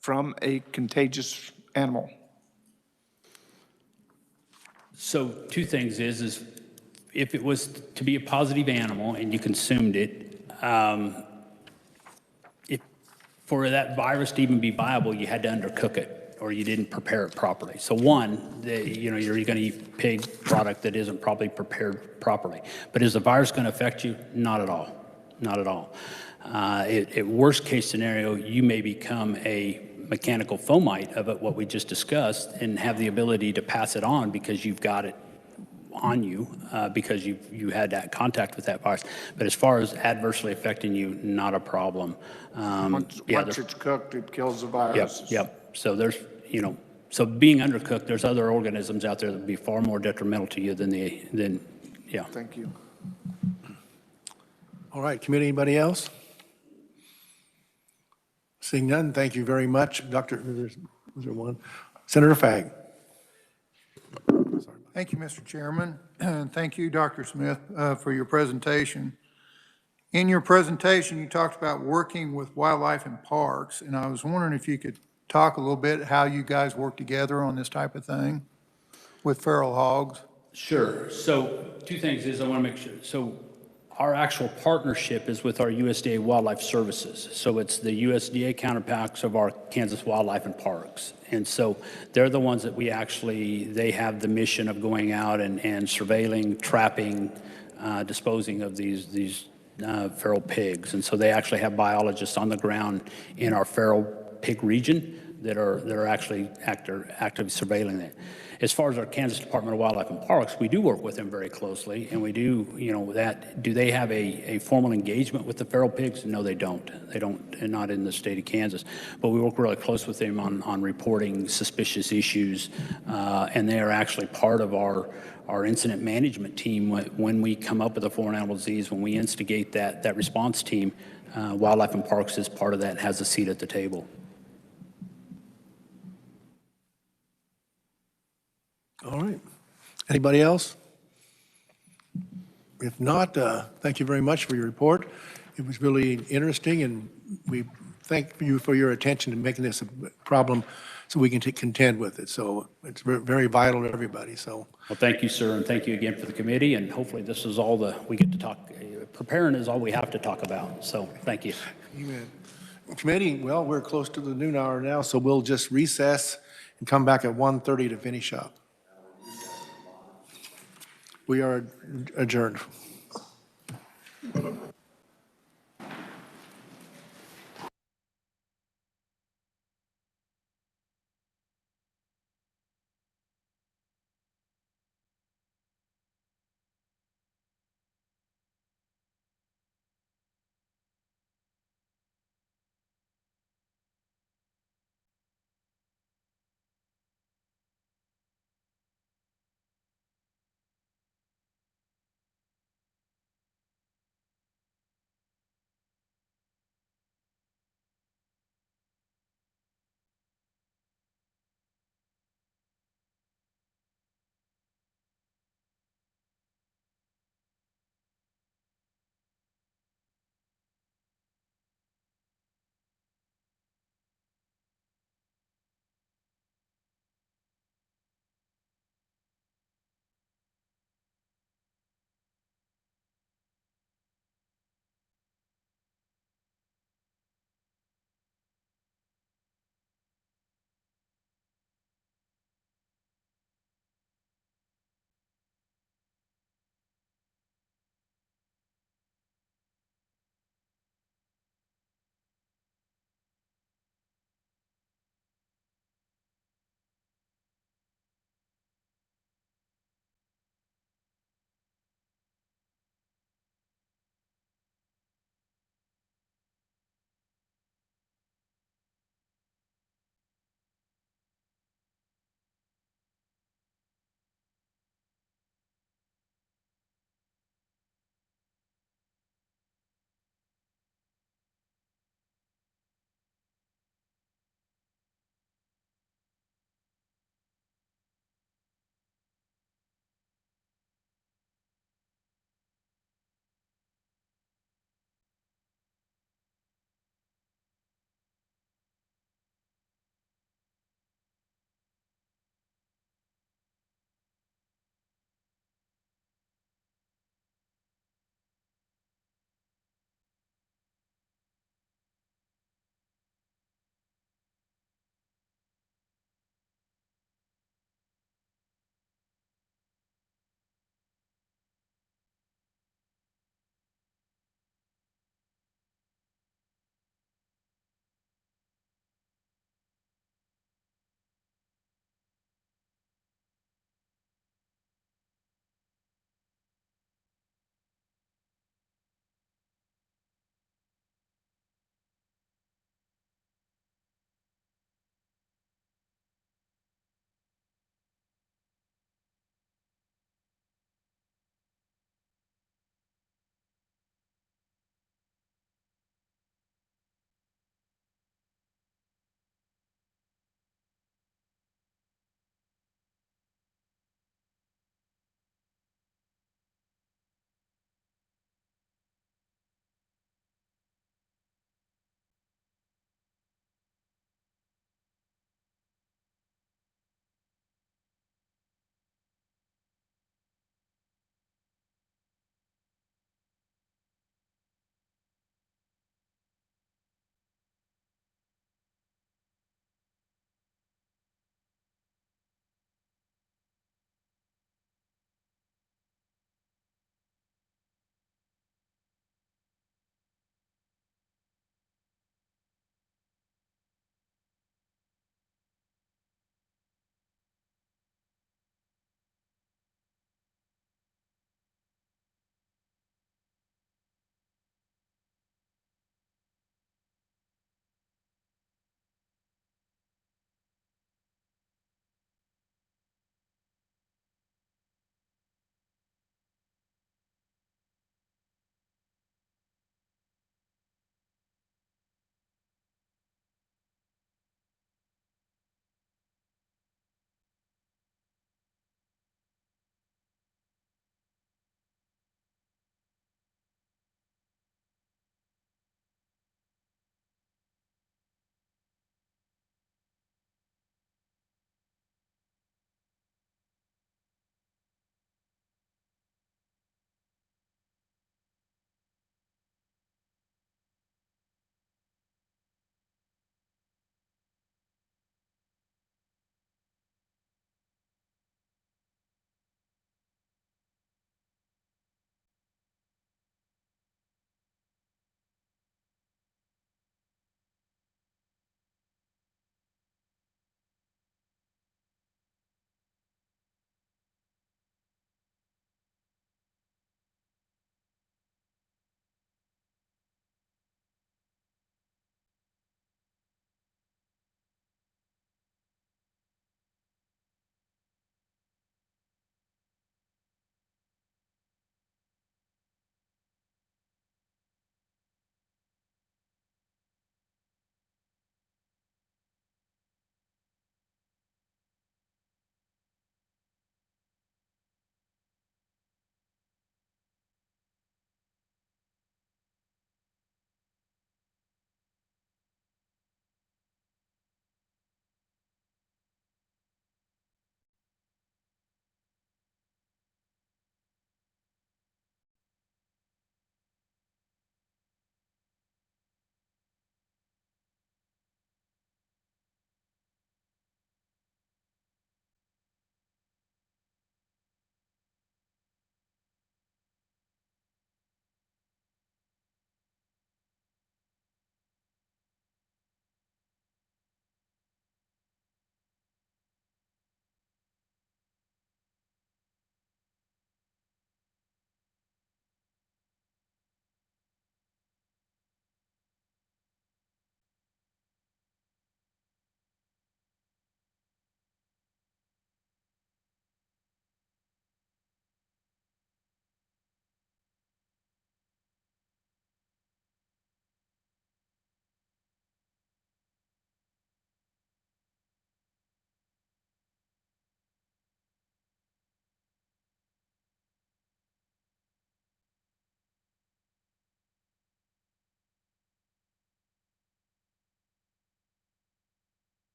from a contagious animal? So two things is if it was to be a positive animal and you consumed it, for that virus to even be viable, you had to undercook it or you didn't prepare it properly. So one, you're going to eat pig product that isn't probably prepared properly. But is the virus going to affect you? Not at all. Not at all. At worst case scenario, you may become a mechanical fomite of it, what we just discussed, and have the ability to pass it on because you've got it on you because you had that contact with that virus. But as far as adversely affecting you, not a problem. Once it's cooked, it kills the virus. Yep. So there's, so being undercooked, there's other organisms out there that would be far more detrimental to you than. Thank you. All right, committee, anybody else? Seeing none, thank you very much. Was there one? Senator Fagg. Thank you, Mr. Chairman, and thank you, Dr. Smith, for your presentation. In your presentation, you talked about working with wildlife and parks, and I was wondering if you could talk a little bit how you guys work together on this type of thing with feral hogs. Sure. So two things is I want to make sure. So our actual partnership is with our USDA Wildlife Services. So it's the USDA counterparts of our Kansas Wildlife and Parks. And so they're the ones that they have the mission of going out and surveilling, trapping, disposing of these feral pigs. And so they actually have biologists on the ground in our feral pig region that are actually actively surveilling it. As far as our Kansas Department of Wildlife and Parks, we do work with them very closely, and we do, do they have a formal engagement with the feral pigs? No, they don't. They don't, and not in the state of Kansas. But we work really close with them on reporting suspicious issues, and they are actually part of our incident management team when we come up with a foreign animal disease. When we instigate that response team, Wildlife and Parks is part of that and has a seat at the table. All right. Anybody else? If not, thank you very much for your report. It was really interesting, and we thank you for your attention to making this a problem so we can contend with it. So it's very vital to everybody, so. Well, thank you, sir, and thank you again for the committee, and hopefully this is all we get to talk, preparing is all we have to talk about, so thank you. Amen. Committee, well, we're close to the noon hour now, so we'll just recess and come back at 1:30 to finish up. We are adjourned.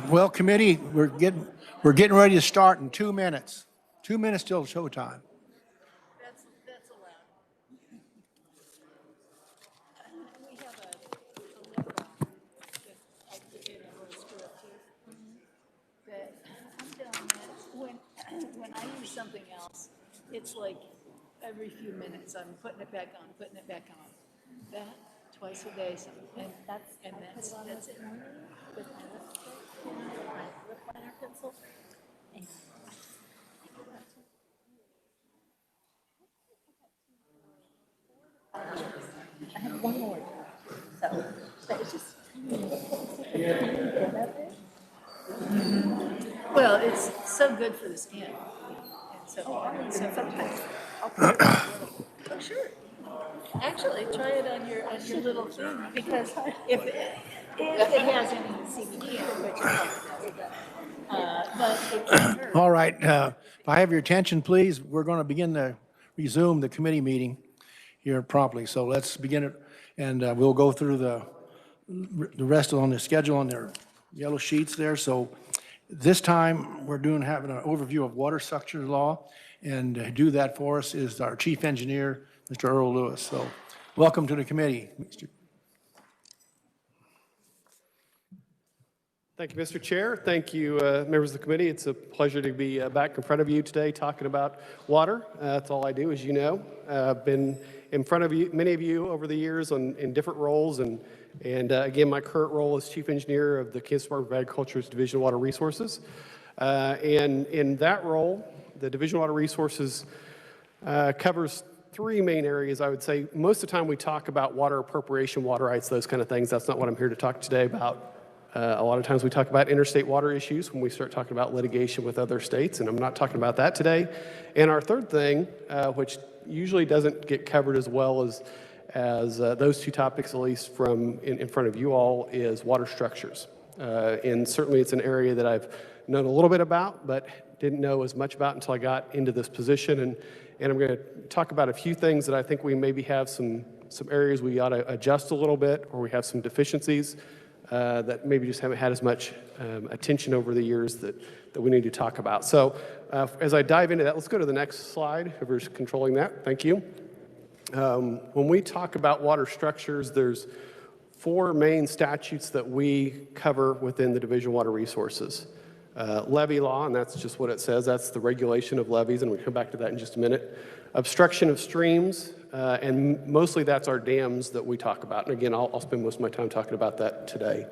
Well, committee, we're getting ready to start in 2 minutes. 2 minutes till showtime. That's allowed. We have a letter that I did in a school too. That I'm telling you, when I use something else, it's like every few minutes I'm putting it back on, putting it back on. That twice a day, and that's it. With my lip liner pencil. And I have one more. So, but it's just Well, it's so good for the skin. And so sometimes I'll put it on a little. Oh, sure. Actually, try it on your little thing, because if it has any CBD in it, which it probably does, but it can't hurt. All right, if I have your attention, please, we're going to resume the committee meeting here promptly. So let's begin it, and we'll go through the rest on the schedule on their yellow sheets there. So this time, we're having an overview of water structure law, and to do that for us is our chief engineer, Mr. Earl Lewis. So welcome to the committee, Mr. Thank you, Mr. Chair. Thank you, members of the committee. It's a pleasure to be back in front of you today talking about water. That's all I do, as you know. I've been in front of you, many of you over the years in different roles. And again, my current role is Chief Engineer of the Kansas Department of Agriculture's Division of Water Resources. And in that role, the Division of Water Resources covers three main areas, I would say. Most of the time we talk about water appropriation, water rights, those kind of things. That's not what I'm here to talk today about. A lot of times we talk about interstate water issues when we start talking about litigation with other states, and I'm not talking about that today. And our third thing, which usually doesn't get covered as well as those two topics, at least from in front of you all, is water structures. And certainly it's an area that I've known a little bit about, but didn't know as much about until I got into this position. And I'm going to talk about a few things that I think we maybe have some areas we ought to adjust a little bit, or we have some deficiencies that maybe just haven't had as much attention over the years that we need to talk about. So as I dive into that, let's go to the next slide, whoever's controlling that. Thank you. When we talk about water structures, there's four main statutes that we cover within the Division of Water Resources. Levee law, and that's just what it says. That's the regulation of levees, and we'll come back to that in just a minute. Obstruction of streams, and mostly that's our dams that we talk about. And again, I'll spend most of my time talking about that today.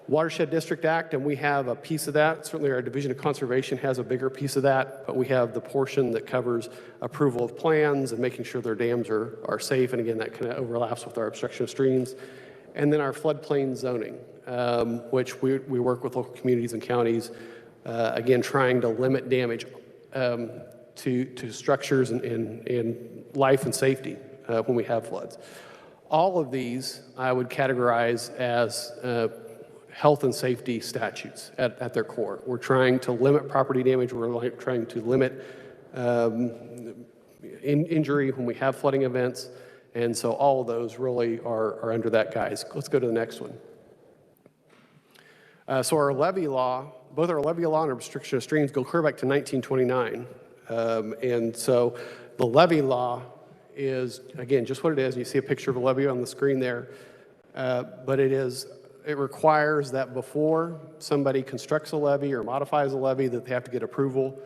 Watershed District Act, and we have a piece of that. Certainly our Division of Conservation has a bigger piece of that, but we have the portion that covers approval of plans and making sure their dams are safe. And again, that kind of overlaps with our obstruction of streams. And then our floodplain zoning, which we work with local communities and counties, again, trying to limit damage to structures and life and safety when we have floods. All of these I would categorize as health and safety statutes at their core. We're trying to limit property damage. We're trying to limit injury when we have flooding events. And so all of those really are under that guise. Let's go to the next one. So our levee law, both our levee law and our restriction of streams go clear back to 1929. And so the levee law is, again, just what it is. You see a picture of a levee on the screen there. But it requires that before somebody constructs a levee or modifies a levee, that they have to get approval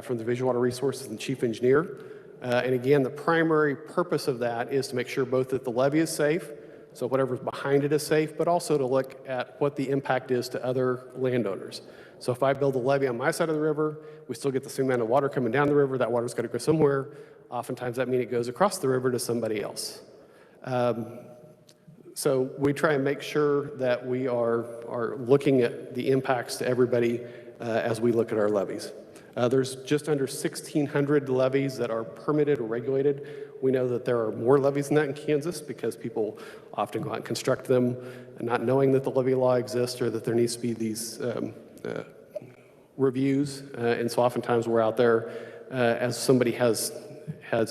from the Division of Water Resources and Chief Engineer. And again, the primary purpose of that is to make sure both that the levee is safe, so whatever's behind it is safe, but also to look at what the impact is to other landowners. So if I build a levee on my side of the river, we still get the same amount of water coming down the river. That water's got to go somewhere. Oftentimes that means it goes across the river to somebody else. So we try and make sure that we are looking at the impacts to everybody as we look at our levees. There's just under 1,600 levees that are permitted or regulated. We know that there are more levees than that in Kansas because people often go out and construct them not knowing that the levee law exists or that there needs to be these reviews, and so oftentimes we're out there as somebody has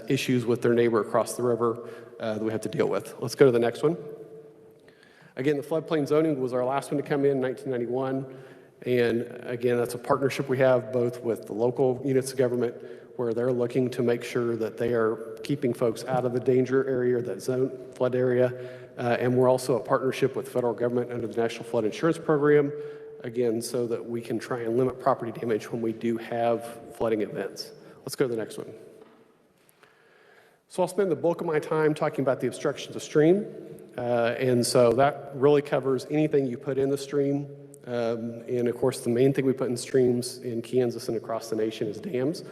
issues with their neighbor across the river that we have to deal with. Let's go to the next one. Again, the floodplain zoning was our last one to come in 1991. And again, that's a partnership we have both with the local units of government where they're looking to make sure that they are keeping folks out of the danger area, that zone flood area. And we're also a partnership with the federal government under the National Flood Insurance Program, again, so that we can try and limit property damage when we do have flooding events. Let's go to the next one. So I'll spend the bulk of my time talking about the obstructions of stream. And so that really covers anything you put in the stream. And of course, the main thing we put in streams in Kansas and across the nation is dams.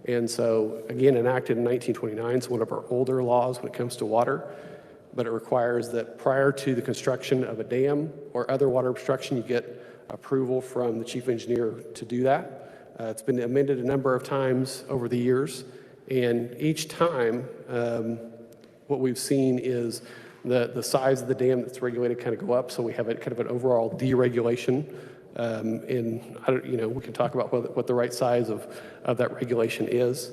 And so again, enacted in 1929, it's one of our older laws when it comes to water, but it requires that prior to the construction of a dam or other water obstruction, you get approval from the chief engineer to do that. It's been amended a number of times over the years. And each time, what we've seen is the size of the dam that's regulated kind of go up, so we have a kind of an overall deregulation. And I don't, we can talk about what the right size of that regulation is.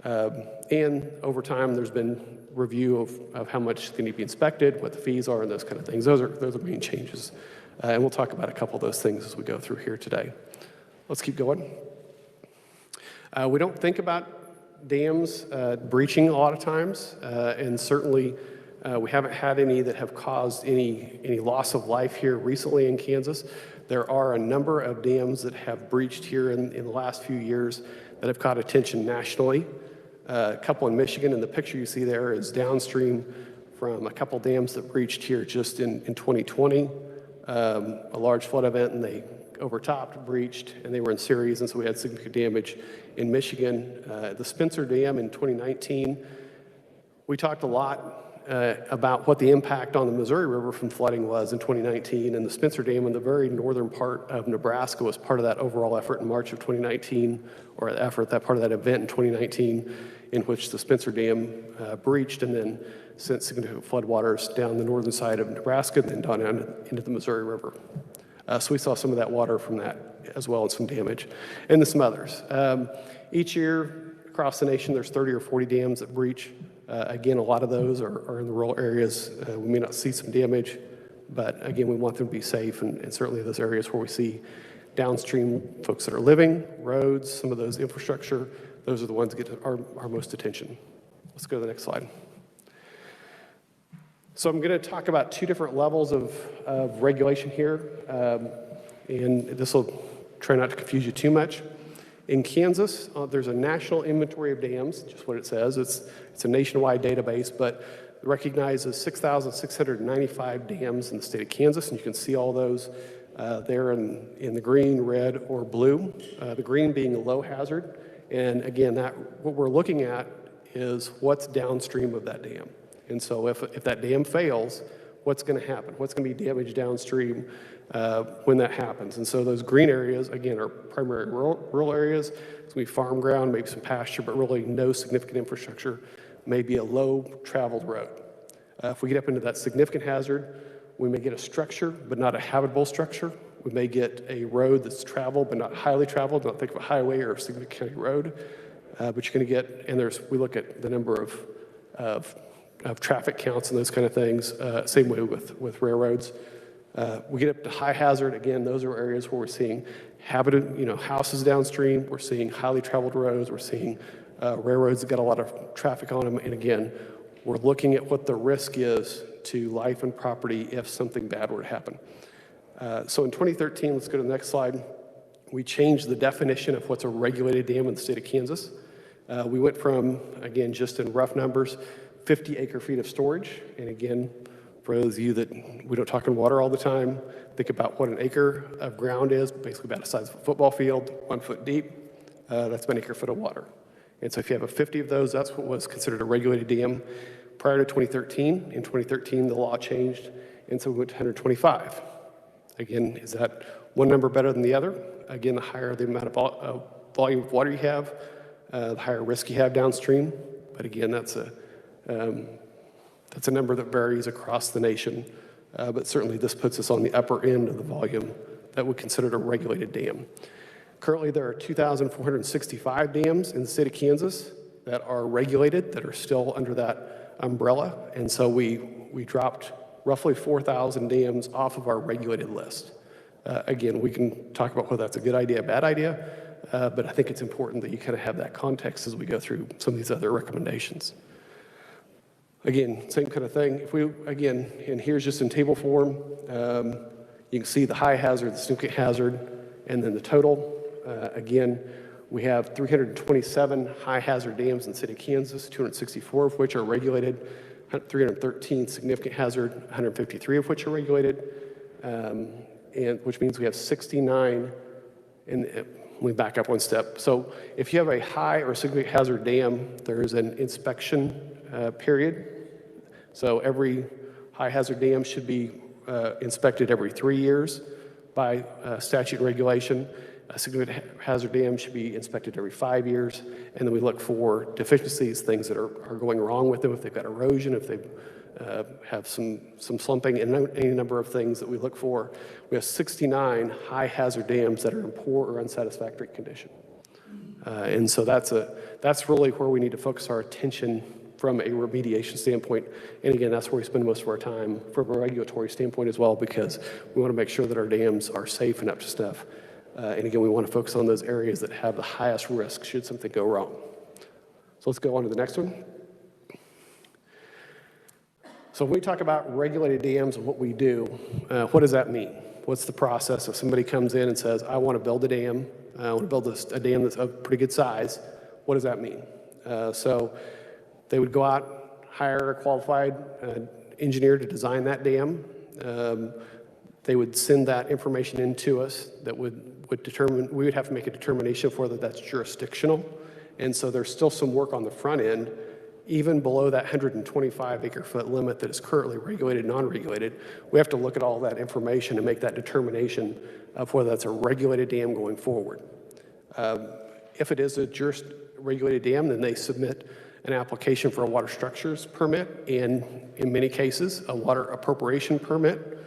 And over time, there's been review of how much can be inspected, what the fees are, and those kind of things. Those are main changes. And we'll talk about a couple of those things as we go through here today. Let's keep going. We don't think about dams breaching a lot of times, and certainly we haven't had any that have caused any loss of life here recently in Kansas. There are a number of dams that have breached here in the last few years that have caught attention nationally. A couple in Michigan, and the picture you see there is downstream from a couple dams that breached here just in 2020. A large flood event, and they overtopped, breached, and they were in series, and so we had significant damage in Michigan. The Spencer Dam in 2019, we talked a lot about what the impact on the Missouri River from flooding was in 2019, and the Spencer Dam in the very northern part of Nebraska was part of that overall effort in March of 2019, or that part of that event in 2019, in which the Spencer Dam breached and then sent significant floodwaters down the northern side of Nebraska and then down into the Missouri River. So we saw some of that water from that as well, and some damage, and then some others. Each year across the nation, there's 30 or 40 dams that breach. Again, a lot of those are in the rural areas. We may not see some damage, but again, we want them to be safe, and certainly those areas where we see downstream folks that are living, roads, some of those infrastructure, those are the ones that get our most attention. Let's go to the next slide. So I'm going to talk about two different levels of regulation here, and this will try not to confuse you too much. In Kansas, there's a national inventory of dams, just what it says. It's a nationwide database, but it recognizes 6,695 dams in the state of Kansas, and you can see all those there in the green, red, or blue. The green being a low hazard, and again, what we're looking at is what's downstream of that dam. And so if that dam fails, what's going to happen? What's going to be damaged downstream when that happens? And so those green areas, again, are primary rural areas. It's going to be farm ground, maybe some pasture, but really no significant infrastructure, maybe a low-traveled road. If we get up into that significant hazard, we may get a structure, but not a habitable structure. We may get a road that's traveled, but not highly traveled. Don't think of a highway or a significant county road. But you're going to get, and we look at the number of traffic counts and those kind of things, same way with railroads. We get up to high hazard, again, those are areas where we're seeing houses downstream, we're seeing highly traveled roads, we're seeing railroads that got a lot of traffic on them, and again, we're looking at what the risk is to life and property if something bad were to happen. So in 2013, let's go to the next slide, we changed the definition of what's a regulated dam in the state of Kansas. We went from, again, just in rough numbers, 50 acre-feet of storage. And again, for those of you that we don't talk in water all the time, think about what an acre of ground is, basically about the size of a football field, 1 foot deep. That's about an acre-foot of water. And so if you have 50 of those, that's what was considered a regulated dam prior to 2013. In 2013, the law changed, and so we went to 125. Again, is that one number better than the other? Again, the higher the amount of volume of water you have, the higher risk you have downstream. But again, that's a number that varies across the nation, but certainly this puts us on the upper end of the volume that we consider a regulated dam. Currently, there are 2,465 dams in the state of Kansas that are regulated, that are still under that umbrella. And so we dropped roughly 4,000 dams off of our regulated list. Again, we can talk about whether that's a good idea, a bad idea, but I think it's important that you kind of have that context as we go through some of these other recommendations. Again, same kind of thing. If we, again, and here's just in table form, you can see the high hazard, the significant hazard, and then the total. Again, we have 327 high hazard dams in the city of Kansas, 264 of which are regulated, 313 significant hazard, 153 of which are regulated, and which means we have 69, and let me back up one step. So if you have a high or significant hazard dam, there is an inspection period. So every high hazard dam should be inspected every 3 years by statute and regulation. A significant hazard dam should be inspected every 5 years, and then we look for deficiencies, things that are going wrong with them, if they've got erosion, if they have some slumping, and any number of things that we look for. We have 69 high hazard dams that are in poor or unsatisfactory condition. And so that's really where we need to focus our attention from a remediation standpoint. And again, that's where we spend most of our time from a regulatory standpoint as well, because we want to make sure that our dams are safe and up to snuff. And again, we want to focus on those areas that have the highest risk should something go wrong. So let's go on to the next one. So when we talk about regulated dams and what we do, what does that mean? What's the process? If somebody comes in and says, I want to build a dam, I want to build a dam that's of pretty good size, what does that mean? So they would go out, hire a qualified engineer to design that dam. They would send that information in to us that would determine, we would have to make a determination for whether that's jurisdictional. And so there's still some work on the front end, even below that 125 acre foot limit that is currently regulated, non-regulated. We have to look at all that information and make that determination of whether that's a regulated dam going forward. If it is a regulated dam, then they submit an application for a water structures permit, and in many cases, a water appropriation permit.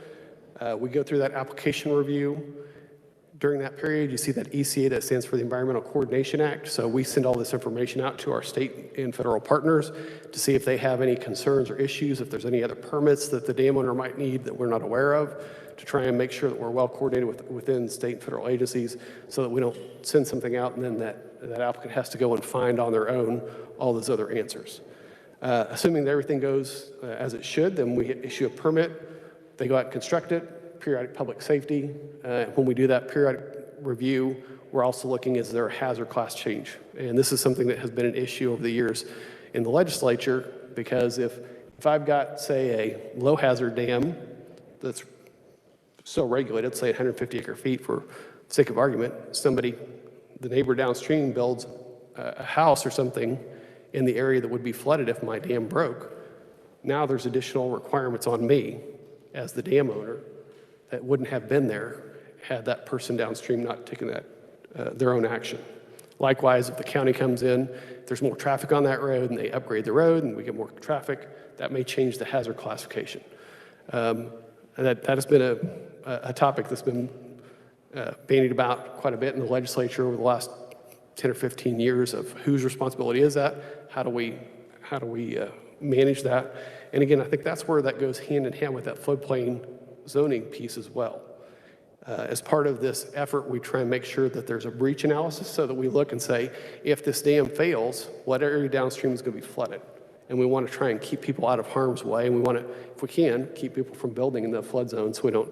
We go through that application review. During that period, you see that ECA, that stands for the Environmental Coordination Act. So we send all this information out to our state and federal partners to see if they have any concerns or issues, if there's any other permits that the dam owner might need that we're not aware of, to try and make sure that we're well coordinated within state and federal agencies so that we don't send something out and then that applicant has to go and find on their own all those other answers. Assuming that everything goes as it should, then we issue a permit. They go out and construct it. Periodic public safety. When we do that periodic review, we're also looking, is there a hazard class change? And this is something that has been an issue over the years in the legislature, because if I've got, say, a low hazard dam that's still regulated, say 150 acre feet for sake of argument, the neighbor downstream builds a house or something in the area that would be flooded if my dam broke. Now there's additional requirements on me as the dam owner that wouldn't have been there had that person downstream not taken their own action. Likewise, if the county comes in, if there's more traffic on that road and they upgrade the road and we get more traffic, that may change the hazard classification. That has been a topic that's been bandied about quite a bit in the legislature over the last 10 or 15 years of whose responsibility is that? How do we manage that? And again, I think that's where that goes hand in hand with that floodplain zoning piece as well. As part of this effort, we try and make sure that there's a breach analysis so that we look and say, if this dam fails, what area downstream is going to be flooded? And we want to try and keep people out of harm's way, and we want to, if we can, keep people from building in the flood zone so we don't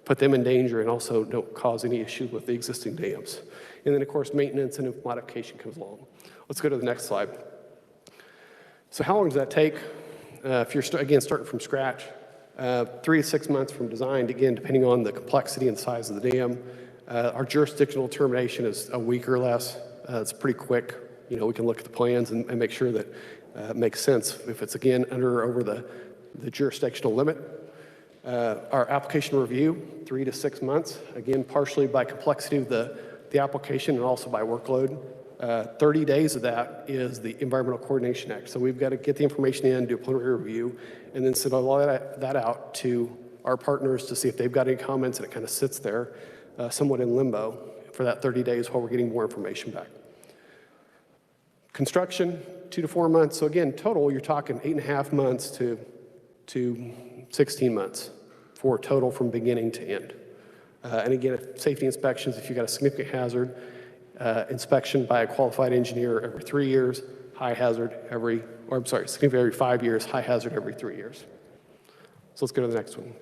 put them in danger and also don't cause any issues with the existing dams. And then, of course, maintenance and if modification comes along. Let's go to the next slide. So how long does that take? If you're, again, starting from scratch, 3 to 6 months from design, again, depending on the complexity and size of the dam. Our jurisdictional determination is a week or less. It's pretty quick. You know, we can look at the plans and make sure that it makes sense if it's, again, under or over the jurisdictional limit. Our application review, 3 to 6 months, again, partially by complexity of the application and also by workload. 30 days of that is the Environmental Coordination Act. So we've got to get the information in, do a preliminary review, and then send all that out to our partners to see if they've got any comments, and it kind of sits there somewhat in limbo for that 30 days while we're getting more information back. Construction, 2 to 4 months. So again, total, you're talking 8.5 months to 16 months for total from beginning to end. And again, safety inspections, if you've got a significant hazard, inspection by a qualified engineer every 3 years, high hazard significant every 5 years, high hazard every 3 years. So let's go to the next one.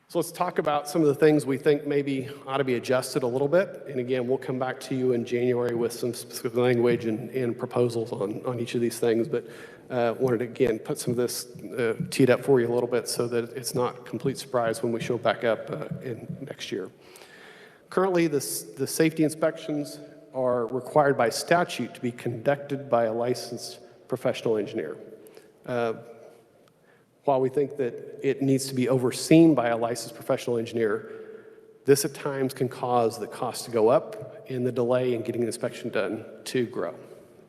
So let's talk about some of the things we think maybe ought to be adjusted a little bit. And again, we'll come back to you in January with some specific language and proposals on each of these things. But wanted to, again, put some of this teed up for you a little bit so that it's not a complete surprise when we show back up in next year. Currently, the safety inspections are required by statute to be conducted by a licensed professional engineer. While we think that it needs to be overseen by a licensed professional engineer, this at times can cause the cost to go up and the delay in getting an inspection done to grow.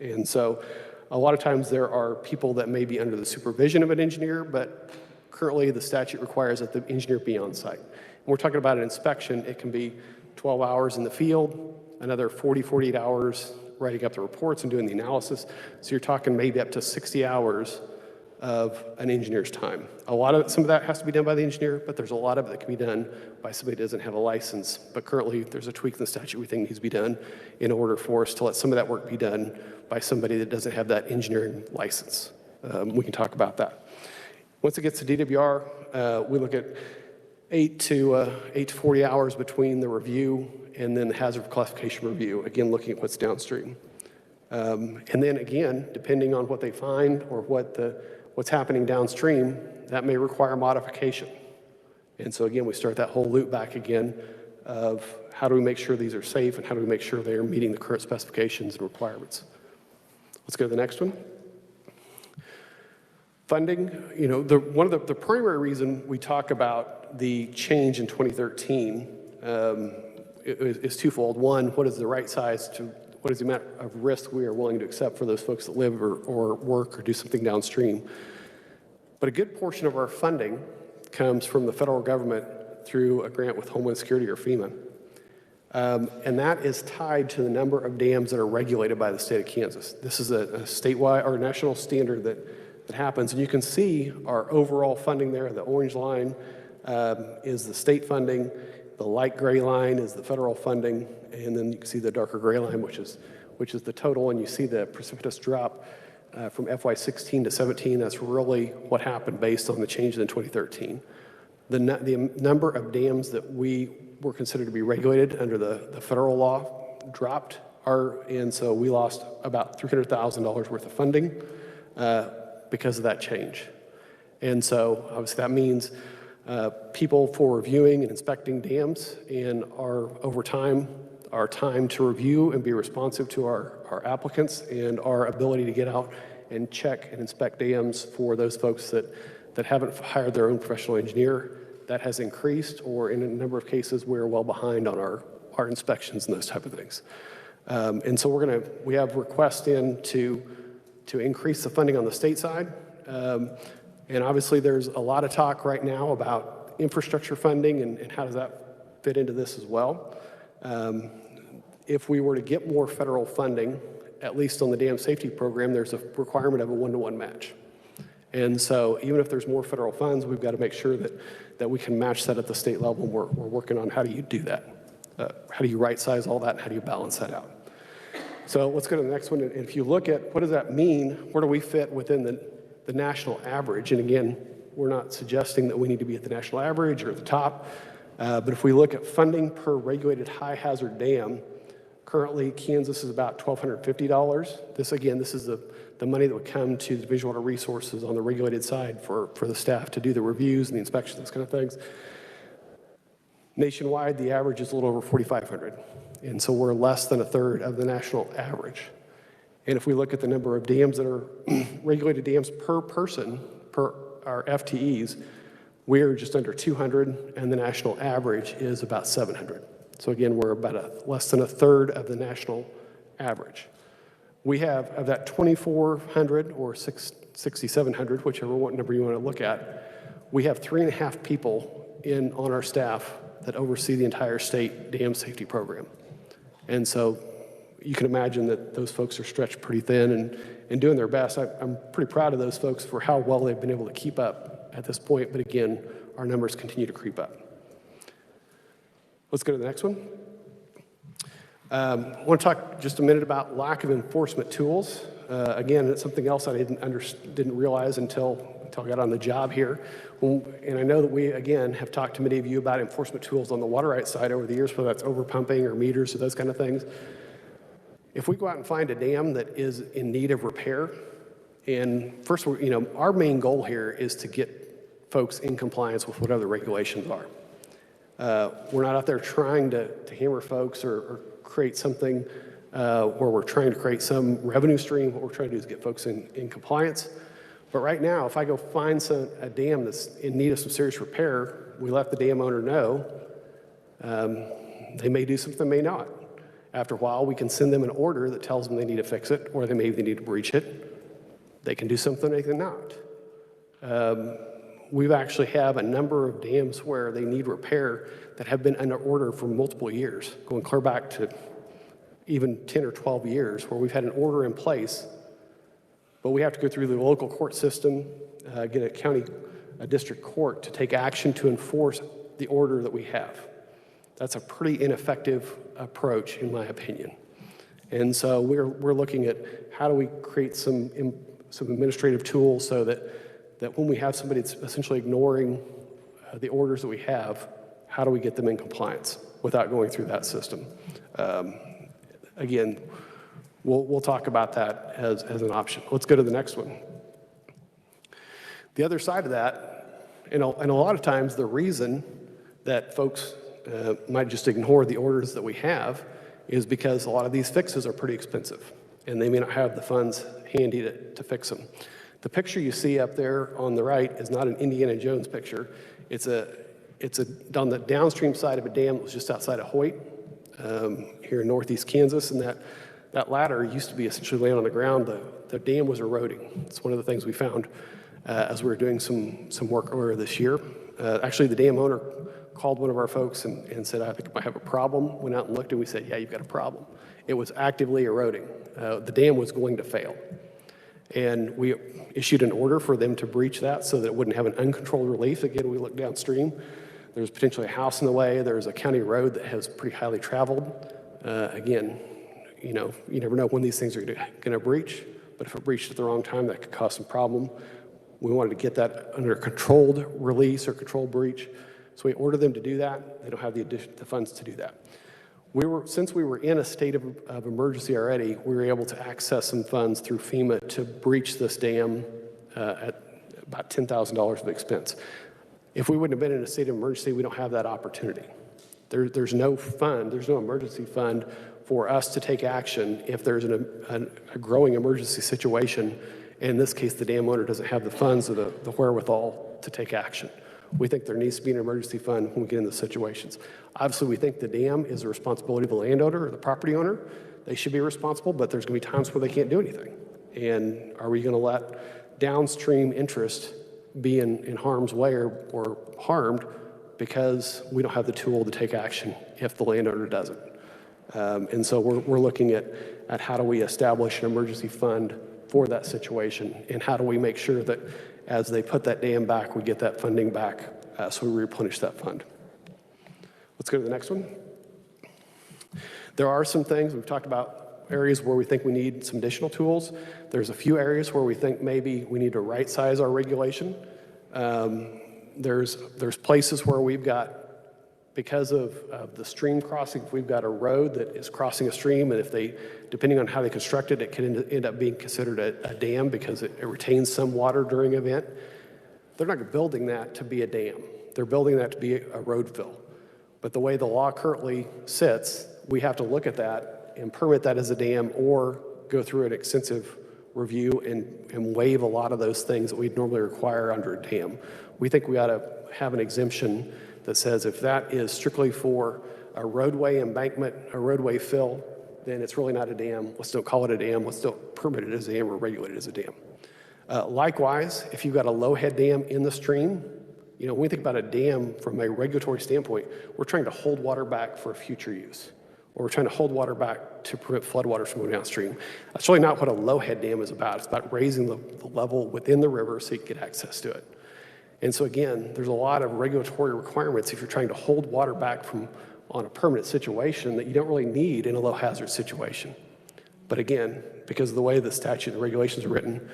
And so a lot of times there are people that may be under the supervision of an engineer, but currently the statute requires that the engineer be on site. When we're talking about an inspection, it can be 12 hours in the field, another 48 hours writing up the reports and doing the analysis. So you're talking maybe up to 60 hours of an engineer's time. Some of that has to be done by the engineer, but there's a lot of it that can be done by somebody that doesn't have a license. But currently, there's a tweak in the statute we think needs to be done in order for us to let some of that work be done by somebody that doesn't have that engineering license. We can talk about that. Once it gets to DWR, we look at 8 to 40 hours between the review and then the hazard classification review, again, looking at what's downstream. And then again, depending on what they find or what's happening downstream, that may require modification. And so again, we start that whole loop back again of how do we make sure these are safe and how do we make sure they are meeting the current specifications and requirements. Let's go to the next one. Funding, one of the primary reason we talk about the change in 2013 is twofold. One, what is the right size what is the amount of risk we are willing to accept for those folks that live or work or do something downstream? But a good portion of our funding comes from the federal government through a grant with Homeland Security or FEMA. And that is tied to the number of dams that are regulated by the state of Kansas. This is a statewide or national standard that happens. And you can see our overall funding there. The orange line is the state funding. The light gray line is the federal funding, and then you can see the darker gray line, which is the total, and you see the precipitous drop from FY16 to 17. That's really what happened based on the changes in 2013. The number of dams that we were considered to be regulated under the federal law dropped, and so we lost about $300,000 worth of funding because of that change. And so obviously that means people for reviewing and inspecting dams and over time, our time to review and be responsive to our applicants and our ability to get out and check and inspect dams for those folks that haven't hired their own professional engineer, that has increased, or in a number of cases, we're well behind on our inspections and those type of things. And so we have requests in to increase the funding on the state side. And obviously, there's a lot of talk right now about infrastructure funding and how does that fit into this as well. If we were to get more federal funding, at least on the dam safety program, there's a requirement of a 1-to-1 match. And so even if there's more federal funds, we've got to make sure that we can match that at the state level. We're working on how do you do that? How do you right size all that? And how do you balance that out? So let's go to the next one. And if you look at what does that mean, where do we fit within the national average? And again, we're not suggesting that we need to be at the national average or at the top. But if we look at funding per regulated high hazard dam, currently Kansas is about $1,250. This is the money that would come to the Division of Water Resources on the regulated side for the staff to do the reviews and the inspections, those kind of things. Nationwide, the average is a little over $4,500. And so we're less than a third of the national average. And if we look at the number of dams that are regulated dams per person, per our FTEs, we're just under 200, and the national average is about 700. So again, we're about less than a third of the national average. We have, of that 2,400 or 6,700, whichever number you want to look at, we have 3.5 people on our staff that oversee the entire state dam safety program. And so you can imagine that those folks are stretched pretty thin and doing their best. I'm pretty proud of those folks for how well they've been able to keep up at this point, but again, our numbers continue to creep up. Let's go to the next one. I want to talk just a minute about lack of enforcement tools. Again, it's something else I didn't realize until I got on the job here. And I know that we, again, have talked to many of you about enforcement tools on the water rights side over the years, whether that's overpumping or meters or those kind of things. If we go out and find a dam that is in need of repair, and first, our main goal here is to get folks in compliance with whatever the regulations are. We're not out there trying to hammer folks or create something where we're trying to create some revenue stream. What we're trying to do is get folks in compliance. But right now, if I go find a dam that's in need of some serious repair, we let the dam owner know. They may do something, may not. After a while, we can send them an order that tells them they need to fix it, or they need to breach it. They can do something, they can not. We've actually have a number of dams where they need repair that have been under order for multiple years, going clear back to even 10 or 12 years, where we've had an order in place, but we have to go through the local court system, get a district court to take action to enforce the order that we have. That's a pretty ineffective approach, in my opinion. And so we're looking at how do we create some administrative tools so that when we have somebody that's essentially ignoring the orders that we have, how do we get them in compliance without going through that system? Again, we'll talk about that as an option. Let's go to the next one. The other side of that, and a lot of times the reason that folks might just ignore the orders that we have is because a lot of these fixes are pretty expensive, and they may not have the funds handy to fix them. The picture you see up there on the right is not an Indiana Jones picture. It's on the downstream side of a dam that was just outside of Hoyt, here in northeast Kansas, and that ladder used to be essentially laying on the ground. The dam was eroding. It's one of the things we found as we were doing some work earlier this year. Actually, the dam owner called one of our folks and said, I think I might have a problem. Went out and looked, and we said, yeah, you've got a problem. It was actively eroding. The dam was going to fail. And we issued an order for them to breach that so that it wouldn't have an uncontrolled relief. Again, we looked downstream. There's potentially a house in the way. There's a county road that has pretty highly traveled. Again, you never know when these things are going to breach, but if it breached at the wrong time, that could cause some problem. We wanted to get that under a controlled release or controlled breach. So we ordered them to do that. They don't have the funds to do that. Since we were in a state of emergency already, we were able to access some funds through FEMA to breach this dam at about $10,000 of expense. If we wouldn't have been in a state of emergency, we don't have that opportunity. There's no fund, there's no emergency fund for us to take action if there's a growing emergency situation. In this case, the dam owner doesn't have the funds or the wherewithal to take action. We think there needs to be an emergency fund when we get into situations. Obviously, we think the dam is the responsibility of the landowner or the property owner. They should be responsible, but there's going to be times where they can't do anything. And are we going to let downstream interest be in harm's way or harmed because we don't have the tool to take action if the landowner doesn't? And so we're looking at how do we establish an emergency fund for that situation, and how do we make sure that as they put that dam back, we get that funding back so we replenish that fund. Let's go to the next one. There are some things, we've talked about areas where we think we need some additional tools. There's a few areas where we think maybe we need to right-size our regulation. There's places where we've got, because of the stream crossing, if we've got a road that is crossing a stream, and if depending on how they construct it, it can end up being considered a dam because it retains some water during an event. They're not building that to be a dam. They're building that to be a road fill. But the way the law currently sits, we have to look at that and permit that as a dam or go through an extensive review and waive a lot of those things that we'd normally require under a dam. We think we ought to have an exemption that says if that is strictly for a roadway embankment, a roadway fill, then it's really not a dam. Let's don't call it a dam. Let's don't permit it as a dam or regulate it as a dam. Likewise, if you've got a low head dam in the stream, You know, when we think about a dam from a regulatory standpoint, we're trying to hold water back for future use, or we're trying to hold water back to prevent floodwaters from going downstream. That's really not what a low-head dam is about. It's about raising the level within the river so you can get access to it. And so again, there's a lot of regulatory requirements if you're trying to hold water back from on a permanent situation that you don't really need in a low hazard situation. But again, because of the way the statute and regulations are written,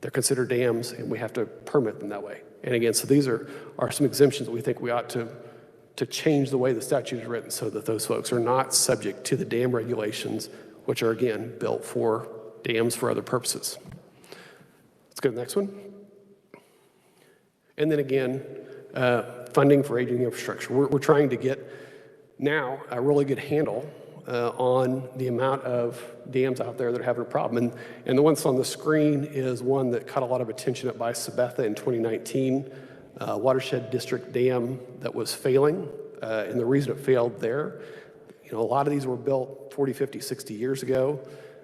they're considered dams and we have to permit them that way. And again, so these are some exemptions that we think we ought to change the way the statute is written so that those folks are not subject to the dam regulations, which are again built for dams for other purposes. Let's go to the next one. And then again, funding for aging infrastructure. We're trying to get now a really good handle on the amount of dams out there that are having a problem. And the one that's on the screen is one that caught a lot of attention up by Sabetha in 2019, watershed district dam that was failing. And the reason it failed there, you know, a lot of these were built 40, 50, 60 years ago,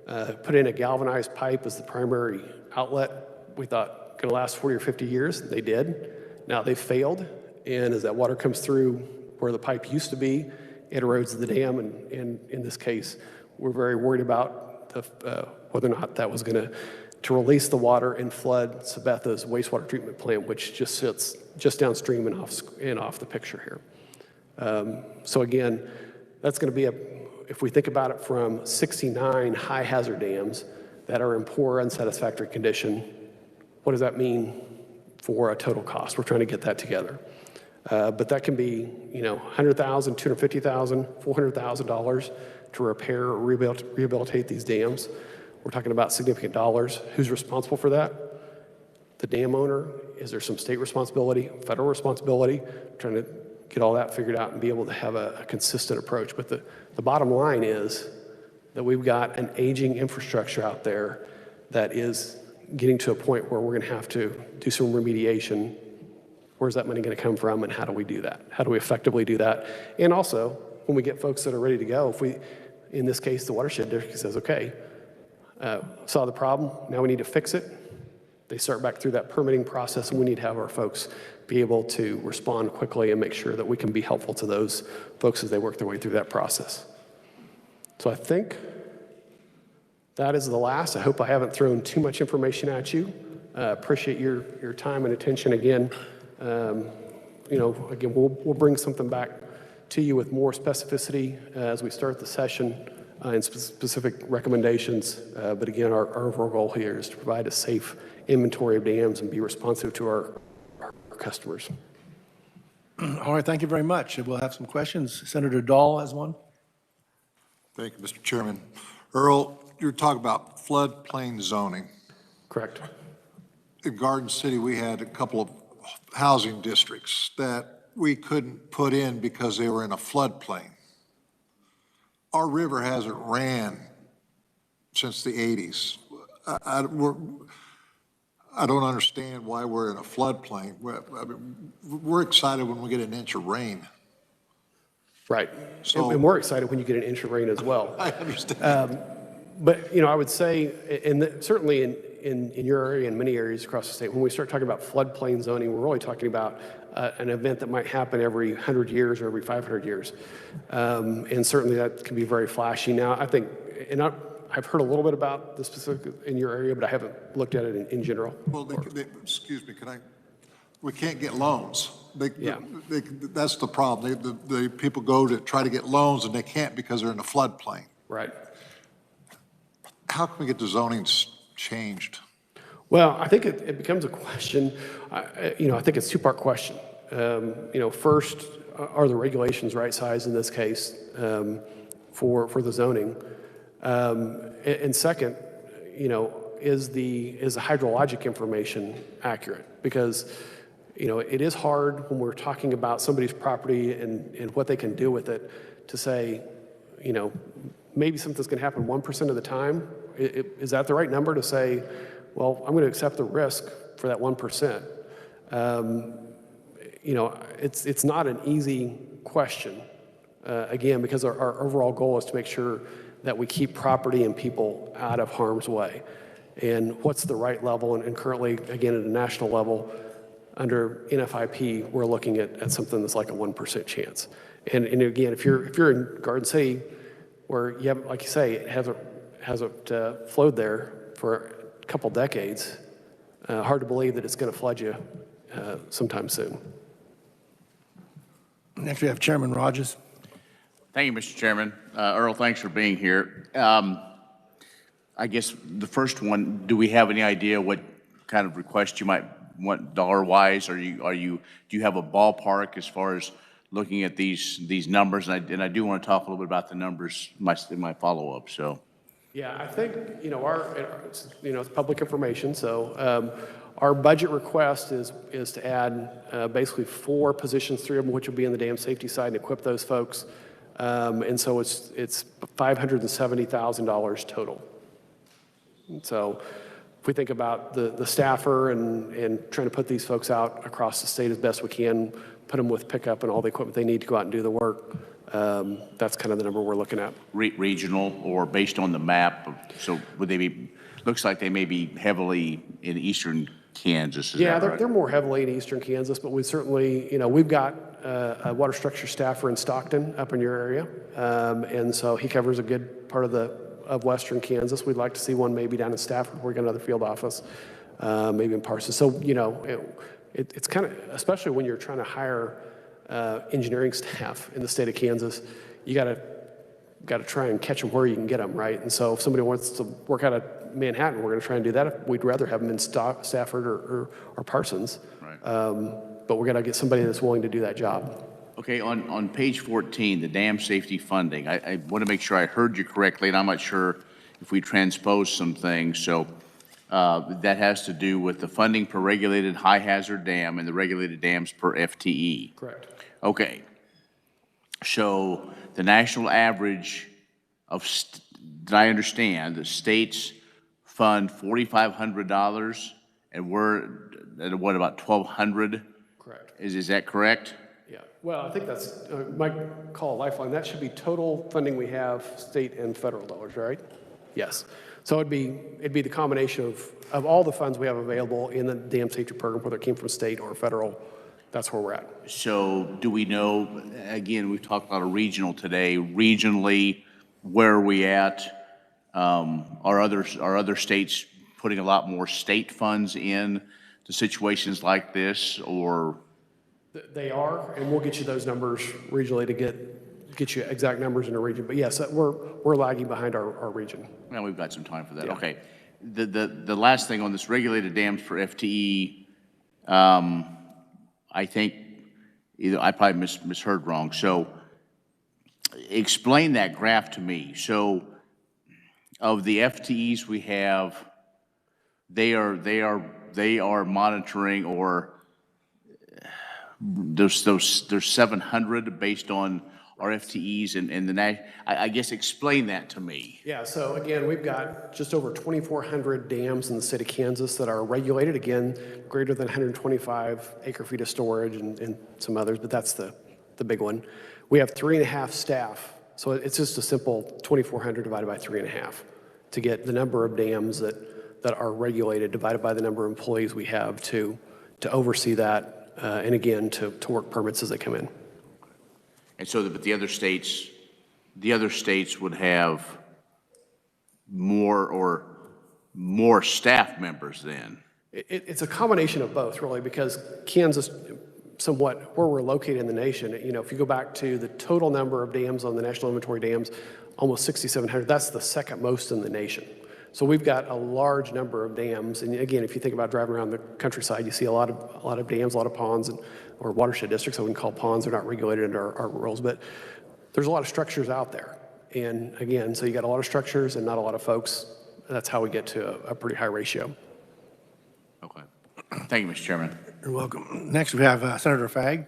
put in a galvanized pipe as the primary outlet. We thought going to last 40 or 50 years. They did. Now they've failed. And as that water comes through where the pipe used to be, it erodes the dam. And in this case, we're very worried about whether or not that was going to release the water and flood Sabetha's wastewater treatment plant, which just sits just downstream and off the picture here. So again, that's going to be if we think about it from 69 high hazard dams that are in poor, unsatisfactory condition, what does that mean for a total cost? We're trying to get that together. But that can be, you know, $100,000, $250,000, $400,000 to repair or rehabilitate these dams. We're talking about significant dollars. Who's responsible for that? The dam owner. Is there some state responsibility, federal responsibility? Trying to get all that figured out and be able to have a consistent approach. But the bottom line is that we've got an aging infrastructure out there that is getting to a point where we're going to have to do some remediation. Where's that money going to come from, and how do we do that? How do we effectively do that? And also, when we get folks that are ready to go, if we, in this case, the watershed district says, okay, saw the problem, now we need to fix it. They start back through that permitting process, and we need to have our folks be able to respond quickly and make sure that we can be helpful to those folks as they work their way through that process. So I think that is the last. I hope I haven't thrown too much information at you. Appreciate your time and attention again. You know, again, we'll bring something back to you with more specificity as we start the session and specific recommendations. But again, our overall goal here is to provide a safe inventory of dams and be responsive to our customers. All right, thank you very much. We'll have some questions. Senator Dahl has one. Thank you, Mr. Chairman. Earl, you're talking about floodplain zoning. Correct. In Garden City, we had a couple of housing districts that we couldn't put in because they were in a floodplain. Our river hasn't ran since the 80s. I don't understand why we're in a floodplain. We're excited when we get an inch of rain. Right. So, and we're excited when you get an inch of rain as well. I understand. But, you know, I would say, and certainly in your area and many areas across the state, when we start talking about floodplain zoning, we're really talking about an event that might happen every 100 years or every 500 years. And certainly that can be very flashy. Now, I think, and I've heard a little bit about the specific in your area, but I haven't looked at it in general. Well, excuse me, we can't get loans. That's the problem. The people go to try to get loans and they can't because they're in a floodplain. Right. How can we get the zoning changed? Well, I think it becomes a question. You know, I think it's a two-part question. You know, first, are the regulations right size in this case for the zoning? And second, you know, is the hydrologic information accurate? Because, you know, it is hard when we're talking about somebody's property and what they can do with it to say, you know, maybe something's going to happen 1% of the time. Is that the right number to say, well, I'm going to accept the risk for that 1%? You know, it's not an easy question, again, because our overall goal is to make sure that we keep property and people out of harm's way. And what's the right level? And currently, again, at a national level, under NFIP, we're looking at something that's like a 1% chance. And again, if you're in Garden City, where you haven't, like you say, it hasn't flowed there for a couple decades, hard to believe that it's going to flood you sometime soon. Next, we have Chairman Rogers. Thank you, Mr. Chairman. Earl, thanks for being here. I guess the first one, do we have any idea what kind of request you might want dollar-wise? Do you have a ballpark as far as looking at these numbers? And I do want to talk a little bit about the numbers in my follow-up. So. Yeah, I think it's public information. So our budget request is to add basically 4 positions, 3 of them which will be in the dam safety side, and equip those folks. And so it's $570,000 total. And so if we think about the staffer and trying to put these folks out across the state as best we can, put them with pickup and all the equipment they need to go out and do the work, that's kind of the number we're looking at. Regional or based on the map? So would they be, looks like they may be heavily in eastern Kansas, is that right? They're more heavily in eastern Kansas, but we certainly, we've got a water structure staffer in Stockton up in your area. And so he covers a good part of western Kansas. We'd like to see one maybe down in Stafford where we got another field office, maybe in Parsons. So, it's kind of, especially when you're trying to hire engineering staff in the state of Kansas, you got to try and catch them where you can get them, right? And so if somebody wants to work out of Manhattan, we're going to try and do that. We'd rather have them in Stafford or Parsons. Right. But we're going to get somebody that's willing to do that job. Okay, on page 14, the dam safety funding, I want to make sure I heard you correctly, and I'm not sure if we transposed some things. So that has to do with the funding per regulated high hazard dam and the regulated dams per FTE. Correct. Okay. So the national average of, did I understand, the states fund $4,500 and we're at what, about $1,200? Correct. Is that correct? Yeah. Well, I think that's, might call a lifeline. That should be total funding we have, state and federal dollars, right? Yes. So it'd be the combination of all the funds we have available in the dam safety program, whether it came from state or federal. That's where we're at. So do we know, again, we've talked about a regional today, regionally, where are we at? Are other states putting a lot more state funds in to situations like this, or? They are, and we'll get you those numbers regionally to get you exact numbers in the region. But yes, we're lagging behind our region. Well, we've got some time for that. Yeah. Okay. The last thing on this regulated dams for FTE, I think either I probably misheard wrong. So explain that graph to me. So of the FTEs we have, they are monitoring, or there's 700 based on our FTEs and the I guess explain that to me. Yeah, so again, we've got just over 2,400 dams in the state of Kansas that are regulated, again, greater than 125 acre-feet of storage and some others, but that's the big one. We have 3.5 staff, so it's just a simple 2,400 divided by 3.5 to get the number of dams that are regulated divided by the number of employees we have to oversee that, and again, to work permits as they come in. And so, but the other states would have more staff members then? It's a combination of both, really, because Kansas, somewhat where we're located in the nation, if you go back to the total number of dams on the National Inventory dams, almost 6,700, that's the second most in the nation. So we've got a large number of dams, and again, if you think about driving around the countryside, you see a lot of dams, a lot of ponds, or watershed districts. I wouldn't call ponds; they're not regulated under our rules, but there's a lot of structures out there. And again, so you got a lot of structures and not a lot of folks. That's how we get to a pretty high ratio. Okay, thank you, Mr. Chairman. You're welcome. Next, we have Senator Fagg.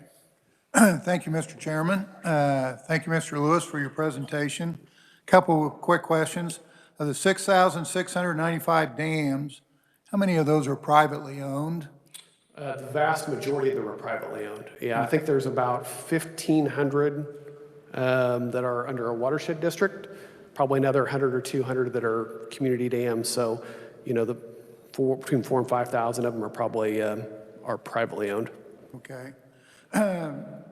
Thank you, Mr. Chairman. Thank you, Mr. Lewis, for your presentation. Couple of quick questions. Of the 6,695 dams, how many of those are privately owned? The vast majority of them are privately owned. Yeah, I think there's about 1,500 that are under a watershed district, probably another 100 or 200 that are community dams. So, between 4,000 and 5,000 of them are probably are privately owned. Okay.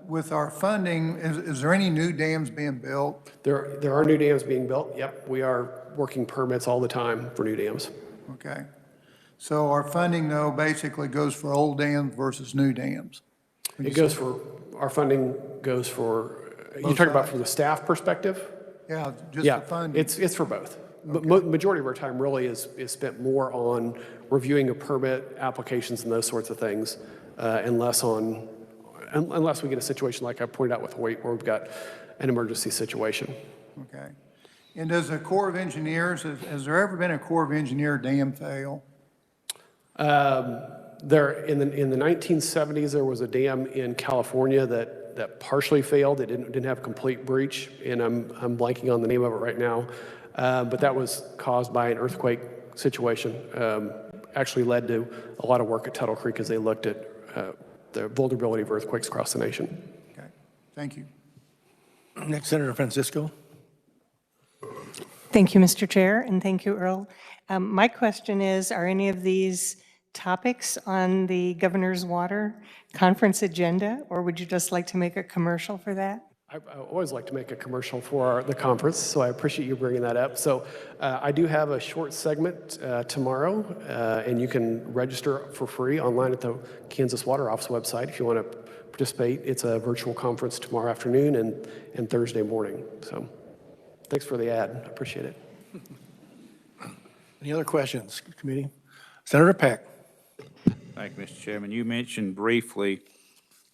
With our funding, is there any new dams being built? There are new dams being built. Yep, we are working permits all the time for new dams. Okay. So our funding, though, basically goes for old dams versus new dams? Our funding goes for, you're talking about from the staff perspective? Yeah, just the funding. It's for both. Majority of our time really is spent more on reviewing of permit applications and those sorts of things, unless we get a situation like I pointed out with Hoyt, where we've got an emergency situation. Okay. And does the Corps of Engineers, has there ever been a Corps of Engineer dam fail? There in the 1970s, there was a dam in California that partially failed. It didn't have complete breach, and I'm blanking on the name of it right now. But that was caused by an earthquake situation. Actually led to a lot of work at Tuttle Creek as they looked at the vulnerability of earthquakes across the nation. Okay, thank you. Next, Senator Francisco. Thank you, Mr. Chair, and thank you, Earl. My question is, are any of these topics on the Governor's Water Conference agenda, or would you just like to make a commercial for that? I always like to make a commercial for the conference, so I appreciate you bringing that up. So I do have a short segment tomorrow, and you can register for free online at the Kansas Water Office website if you want to participate. It's a virtual conference tomorrow afternoon and Thursday morning. So thanks for the ad. I appreciate it. Any other questions, committee? Senator Peck. Thank you, Mr. Chairman. You mentioned briefly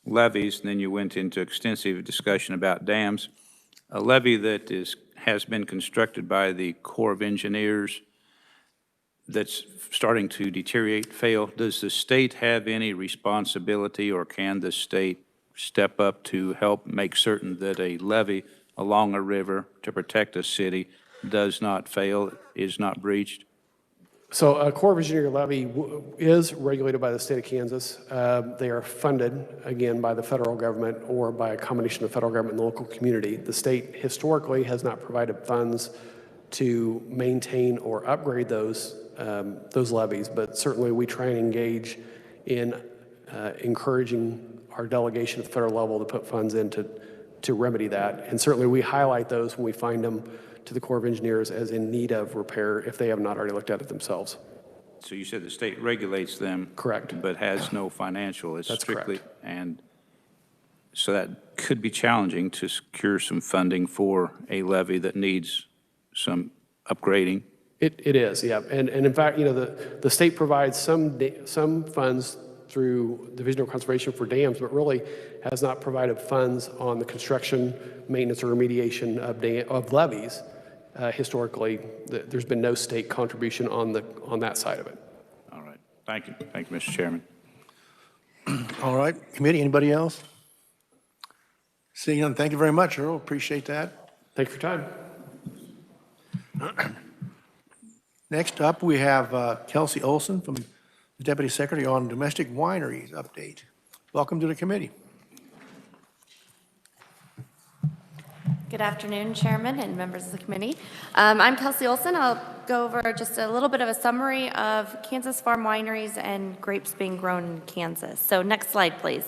levees, and then you went into extensive discussion about dams. A levee that has been constructed by the Corps of Engineers that's starting to deteriorate, fail, does the state have any responsibility, or can the state step up to help make certain that a levee along a river to protect a city does not fail, is not breached? So a Corps of Engineer levy is regulated by the state of Kansas. They are funded, again, by the federal government or by a combination of the federal government and the local community. The state historically has not provided funds to maintain or upgrade those levees, but certainly we try and engage in encouraging our delegation at the federal level to put funds in to remedy that. And certainly we highlight those when we find them to the Corps of Engineers as in need of repair if they have not already looked at it themselves. So you said the state regulates them. Correct. But has no financial. It's That's strictly, correct. and so that could be challenging to secure some funding for a levee that needs some upgrading. It is, yeah. And in fact, you know, the state provides some funds through Division of Conservation for dams, but really has not provided funds on the construction, maintenance, or remediation of levees. Historically, there's been no state contribution on that side of it. All right. Thank you. Thank you, Mr. Chairman. All right, committee, anybody else? Seeing none, thank you very much, Earl. Appreciate that. Thank you for your time. Next up, we have Kelsey Olson from the Deputy Secretary on Domestic Wineries update. Welcome to the committee. Good afternoon, Chairman and members of the committee. I'm Kelsey Olson. I'll go over just a little bit of a summary of Kansas farm wineries and grapes being grown in Kansas. So next slide, please.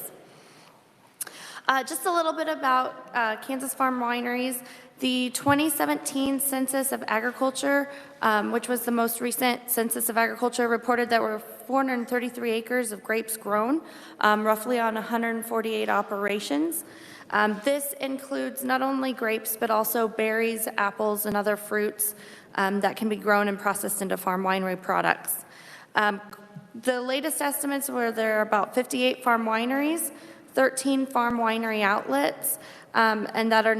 Just a little bit about Kansas farm wineries. The 2017 Census of Agriculture, which was the most recent Census of Agriculture, reported that there were 433 acres of grapes grown, roughly on 148 operations. This includes not only grapes, but also berries, apples, and other fruits that can be grown and processed into farm winery products. The latest estimates were there are about 58 farm wineries, 13 farm winery outlets, and that are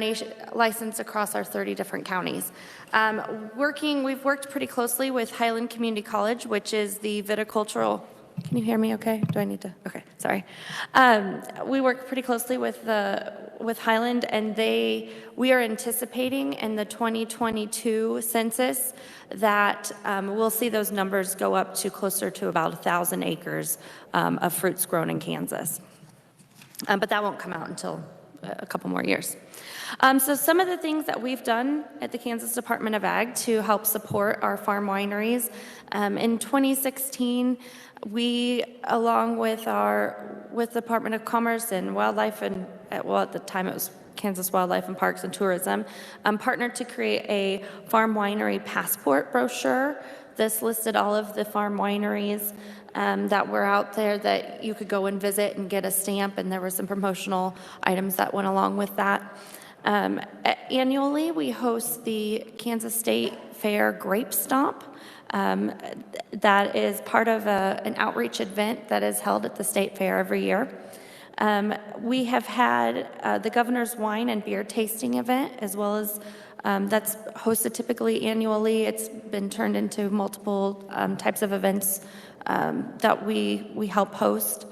licensed across our 30 different counties. We've worked pretty closely with Highland Community College, which is the viticultural. Can you hear me okay? Do I need to? Okay, sorry. We work pretty closely with Highland, and we are anticipating in the 2022 census that we'll see those numbers go up to closer to about 1,000 acres of fruits grown in Kansas. But that won't come out until a couple more years. So some of the things that we've done at the Kansas Department of Ag to help support our farm wineries. In 2016, we, along with the Department of Commerce and Wildlife and, well, at the time it was Kansas Wildlife and Parks and Tourism, partnered to create a farm winery passport brochure. This listed all of the farm wineries that were out there that you could go and visit and get a stamp, and there were some promotional items that went along with that. Annually, we host the Kansas State Fair Grape Stomp. That is part of an outreach event that is held at the State Fair every year. We have had the Governor's Wine and Beer Tasting event, as well as that's hosted typically annually. It's been turned into multiple types of events that we help host.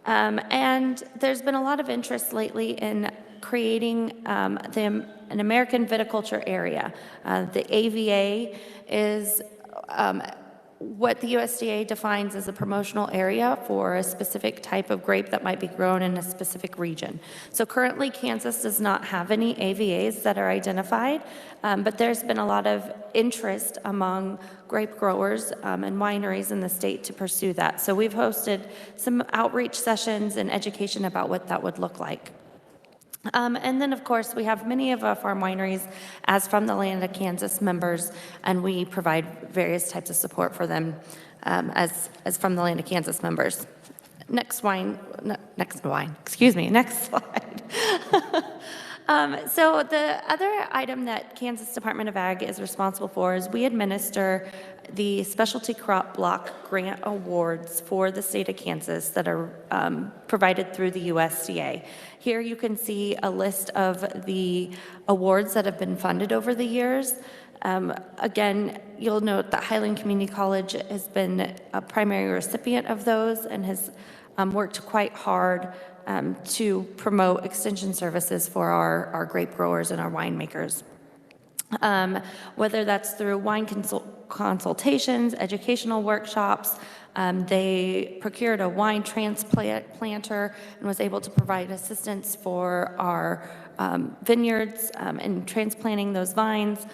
And there's been a lot of interest lately in creating an American viticulture area. The AVA is what the USDA defines as a promotional area for a specific type of grape that might be grown in a specific region. So currently, Kansas does not have any AVAs that are identified, but there's been a lot of interest among grape growers and wineries in the state to pursue that. So we've hosted some outreach sessions and education about what that would look like. And then, of course, we have many of our farm wineries as From the Land of Kansas members, and we provide various types of support for them as From the Land of Kansas members. Next slide. So the other item that Kansas Department of Ag is responsible for is we administer the Specialty Crop Block Grant Awards for the state of Kansas that are provided through the USDA. Here you can see a list of the awards that have been funded over the years. Again, you'll note that Highland Community College has been a primary recipient of those and has worked quite hard to promote extension services for our grape growers and our winemakers. Whether that's through wine consultations, educational workshops, they procured a wine transplanter and was able to provide assistance for our vineyards and transplanting those vines,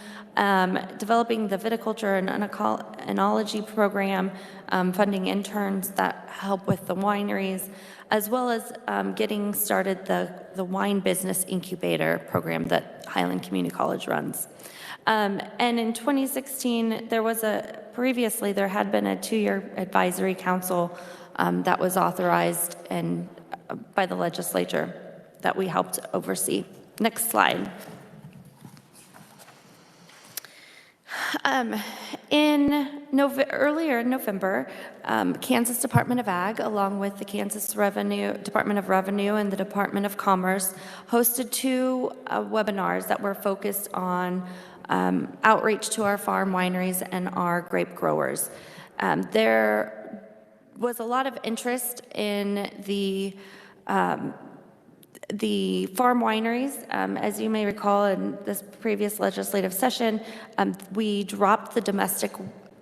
developing the viticulture and enology program, funding interns that help with the wineries, as well as getting started the wine business incubator program that Highland Community College runs. And in 2016, previously there had been a 2-year advisory council that was authorized by the legislature that we helped oversee. Next slide. Earlier in November, Kansas Department of Ag, along with the Kansas Department of Revenue and the Department of Commerce, hosted 2 webinars that were focused on outreach to our farm wineries and our grape growers. There was a lot of interest in the farm wineries. As you may recall, in this previous legislative session, we dropped the domestic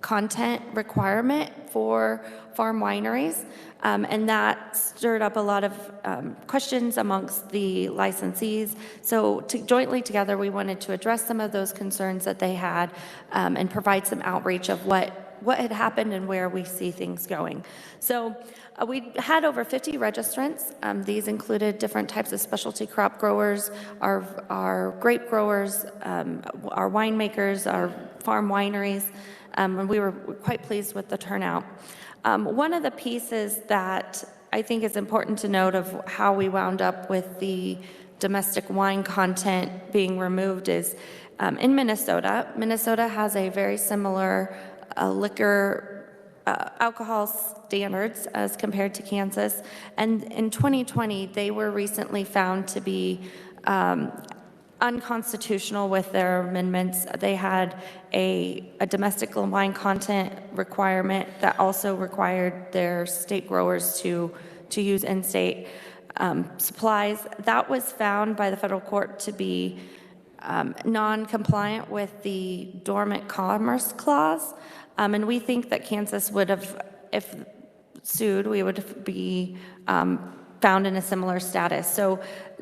content requirement for farm wineries, and that stirred up a lot of questions amongst the licensees. So jointly together, we wanted to address some of those concerns that they had and provide some outreach of what had happened and where we see things going. So we had over 50 registrants. These included different types of specialty crop growers, our grape growers, our winemakers, our farm wineries, and we were quite pleased with the turnout. One of the pieces that I think is important to note of how we wound up with the domestic wine content being removed is in Minnesota. Minnesota has a very similar liquor alcohol standards as compared to Kansas, and in 2020 they were recently found to be unconstitutional with their amendments. They had a domestic wine content requirement that also required their state growers to use in-state supplies. That was found by the federal court to be non-compliant with the Dormant Commerce Clause. And we think that Kansas would have, if sued, we would be found in a similar status. So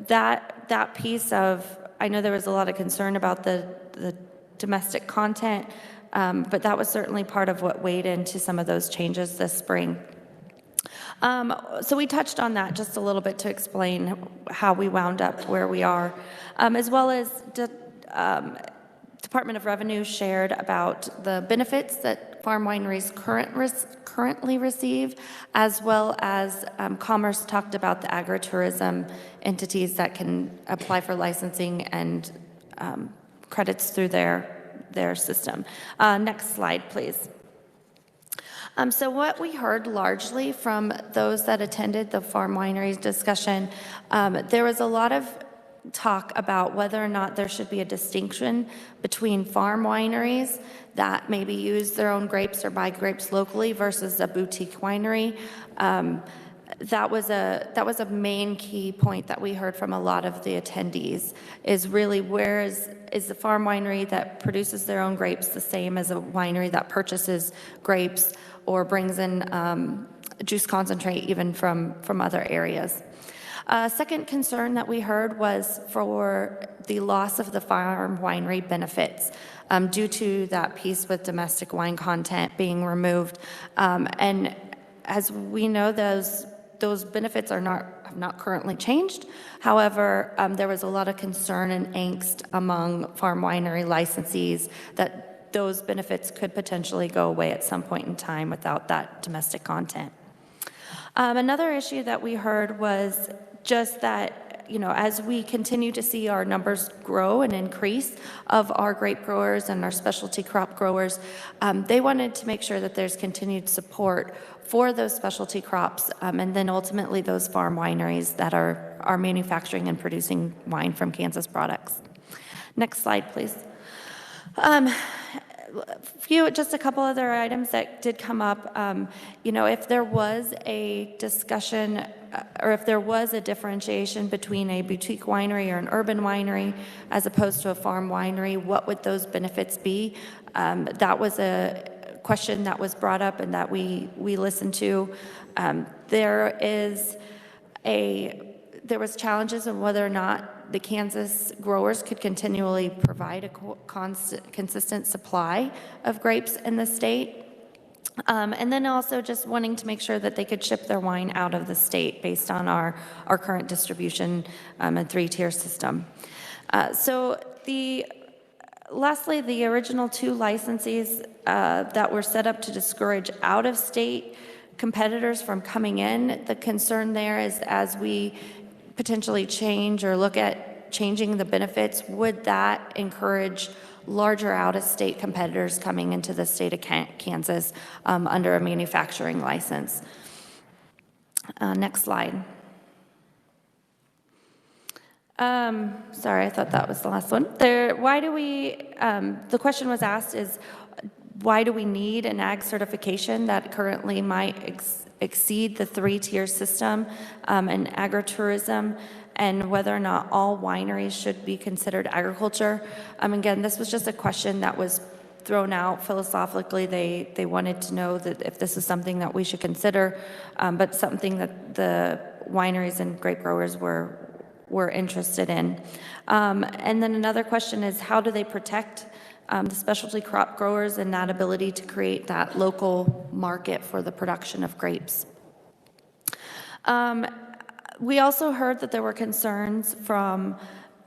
that piece of, I know there was a lot of concern about the domestic content, but that was certainly part of what weighed into some of those changes this spring. So we touched on that just a little bit to explain how we wound up where we are, as well as Department of Revenue shared about the benefits that farm wineries currently receive, as well as Commerce talked about the agritourism entities that can apply for licensing and credits through their system. Next slide, please. So what we heard largely from those that attended the farm wineries discussion, there was a lot of talk about whether or not there should be a distinction between farm wineries that maybe use their own grapes or buy grapes locally versus a boutique winery. That was a main key point that we heard from a lot of the attendees, is really where is the farm winery that produces their own grapes the same as a winery that purchases grapes or brings in juice concentrate even from other areas. Second concern that we heard was for the loss of the farm winery benefits due to that piece with domestic wine content being removed. And as we know, those benefits have not currently changed. However, there was a lot of concern and angst among farm winery licensees that those benefits could potentially go away at some point in time without that domestic content. Another issue that we heard was just that, as we continue to see our numbers grow and increase of our grape growers and our specialty crop growers, they wanted to make sure that there's continued support for those specialty crops, and then ultimately those farm wineries that are manufacturing and producing wine from Kansas products. Next slide, please. Just a couple other items that did come up. If there was a discussion or if there was a differentiation between a boutique winery or an urban winery as opposed to a farm winery, what would those benefits be? That was a question that was brought up and that we listened to. There was challenges of whether or not the Kansas growers could continually provide a consistent supply of grapes in the state. And then also just wanting to make sure that they could ship their wine out of the state based on our current distribution and three-tier system. Lastly, the original two licensees that were set up to discourage out-of-state competitors from coming in, the concern there is as we potentially change or look at changing the benefits, would that encourage larger out-of-state competitors coming into the state of Kansas under a manufacturing license? Next slide. Sorry, I thought that was the last one. The question was asked is, why do we need an ag certification that currently might exceed the three-tier system in agritourism, and whether or not all wineries should be considered agriculture? Again, this was just a question that was thrown out philosophically. They wanted to know that if this is something that we should consider, but something that the wineries and grape growers were interested in. And then another question is, how do they protect the specialty crop growers and that ability to create that local market for the production of grapes? We also heard that there were concerns from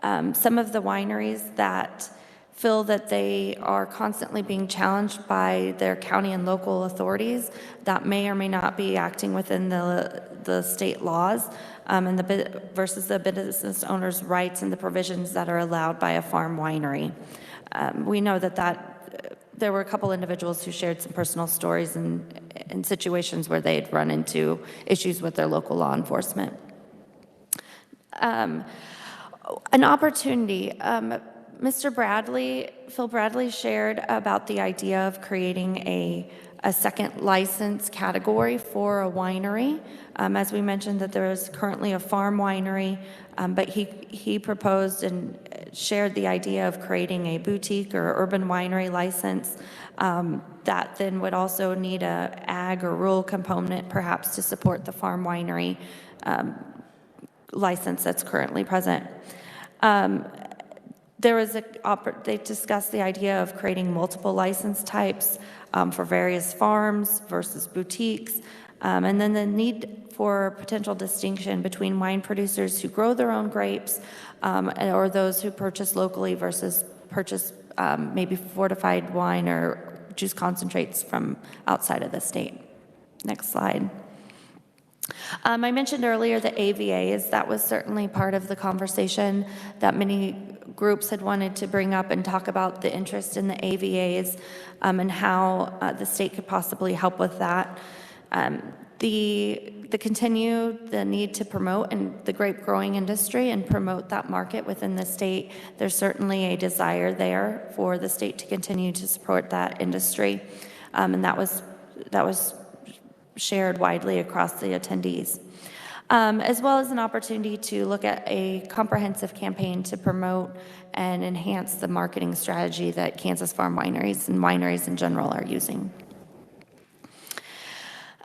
some of the wineries that feel that they are constantly being challenged by their county and local authorities that may or may not be acting within the state laws and versus the business owner's rights and the provisions that are allowed by a farm winery. We know that there were a couple individuals who shared some personal stories in situations where they had run into issues with their local law enforcement. An opportunity. Phil Bradley shared about the idea of creating a second license category for a winery. As we mentioned, that there is currently a farm winery, but he proposed and shared the idea of creating a boutique or urban winery license that then would also need a ag or rural component perhaps to support the farm winery license that's currently present. They discussed the idea of creating multiple license types for various farms versus boutiques, and then the need for potential distinction between wine producers who grow their own grapes or those who purchase locally versus purchase maybe fortified wine or juice concentrates from outside of the state. Next slide. I mentioned earlier the AVAs. That was certainly part of the conversation that many groups had wanted to bring up and talk about the interest in the AVAs and how the state could possibly help with that. The need to promote the grape growing industry and promote that market within the state. There's certainly a desire there for the state to continue to support that industry, and that was shared widely across the attendees, as well as an opportunity to look at a comprehensive campaign to promote and enhance the marketing strategy that Kansas farm wineries and wineries in general are using.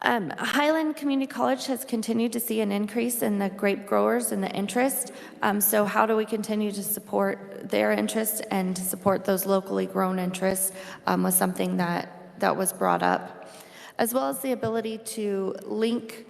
Highland Community College has continued to see an increase in the grape growers and the interest. So how do we continue to support their interest and to support those locally grown interests was something that was brought up, as well as the ability to link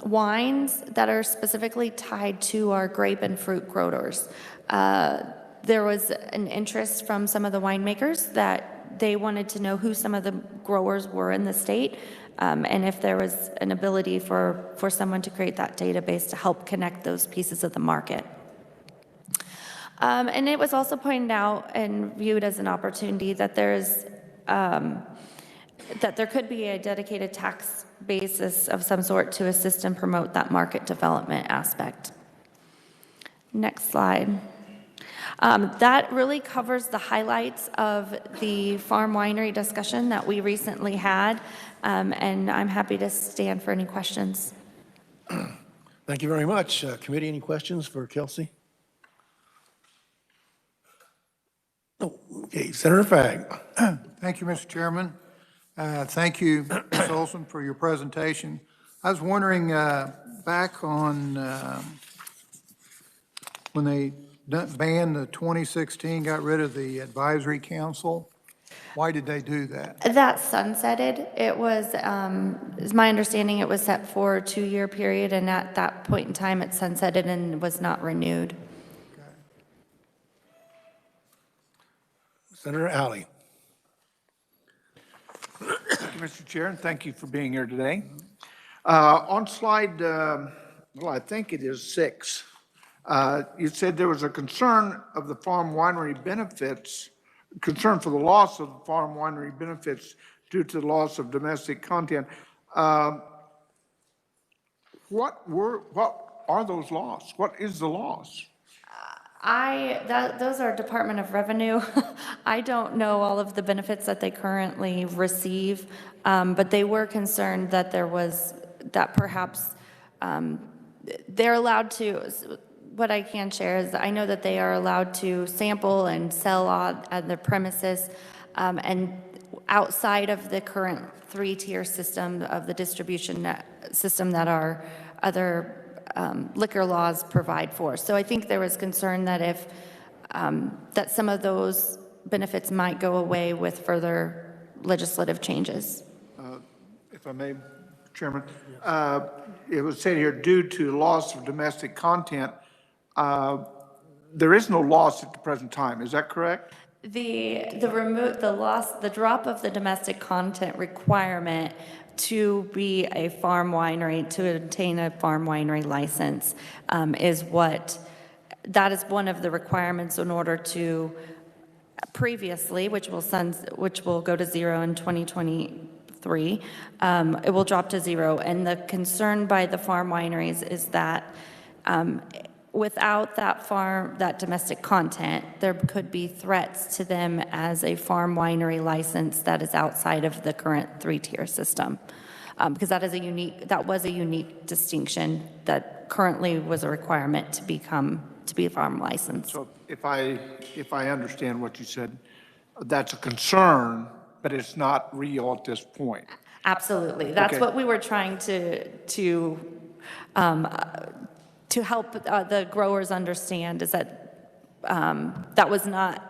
wines that are specifically tied to our grape and fruit growers. There was an interest from some of the winemakers that they wanted to know who some of the growers were in the state, and if there was an ability for someone to create that database to help connect those pieces of the market. And it was also pointed out and viewed as an opportunity that that there could be a dedicated tax basis of some sort to assist and promote that market development aspect. Next slide. That really covers the highlights of the farm winery discussion that we recently had, and I'm happy to stand for any questions. Thank you very much. Committee, any questions for Kelsey? Oh, okay, Senator Fagg. Thank you, Mr. Chairman. Thank you, Ms. Olson, for your presentation. I was wondering, back on when they banned the 2016, got rid of the advisory council, why did they do that? That sunsetted. It was, is my understanding, it was set for a 2-year period, and at that point in time, it sunsetted and was not renewed. Okay. Senator Alley. Thank you, Mr. Chair, and thank you for being here today. On slide, well, I think it is 6, you said there was a concern of the farm winery benefits, concern for the loss of farm winery benefits due to the loss of domestic content. What are those loss? What is the loss? Those are Department of Revenue. I don't know all of the benefits that they currently receive, but they were concerned that that perhaps they're allowed to, what I can share is I know that they are allowed to sample and sell at their premises, and outside of the current 3-tier system of the distribution system that our other liquor laws provide for. So I think there was concern that if that some of those benefits might go away with further legislative changes. If I may, Chairman, it was said here due to loss of domestic content. There is no loss at the present time. Is that correct? The drop of the domestic content requirement to be a farm winery, to obtain a farm winery license, that is one of the requirements in order to previously, which will go to 0 in 2023, it will drop to 0. And the concern by the farm wineries is that without that domestic content, there could be threats to them as a farm winery license that is outside of the current 3-tier system, because that was a unique distinction that currently was a requirement to be a farm license. So if I understand what you said, that's a concern, but it's not real at this point. Absolutely, that's okay. what we were trying to to help the growers understand is that that was not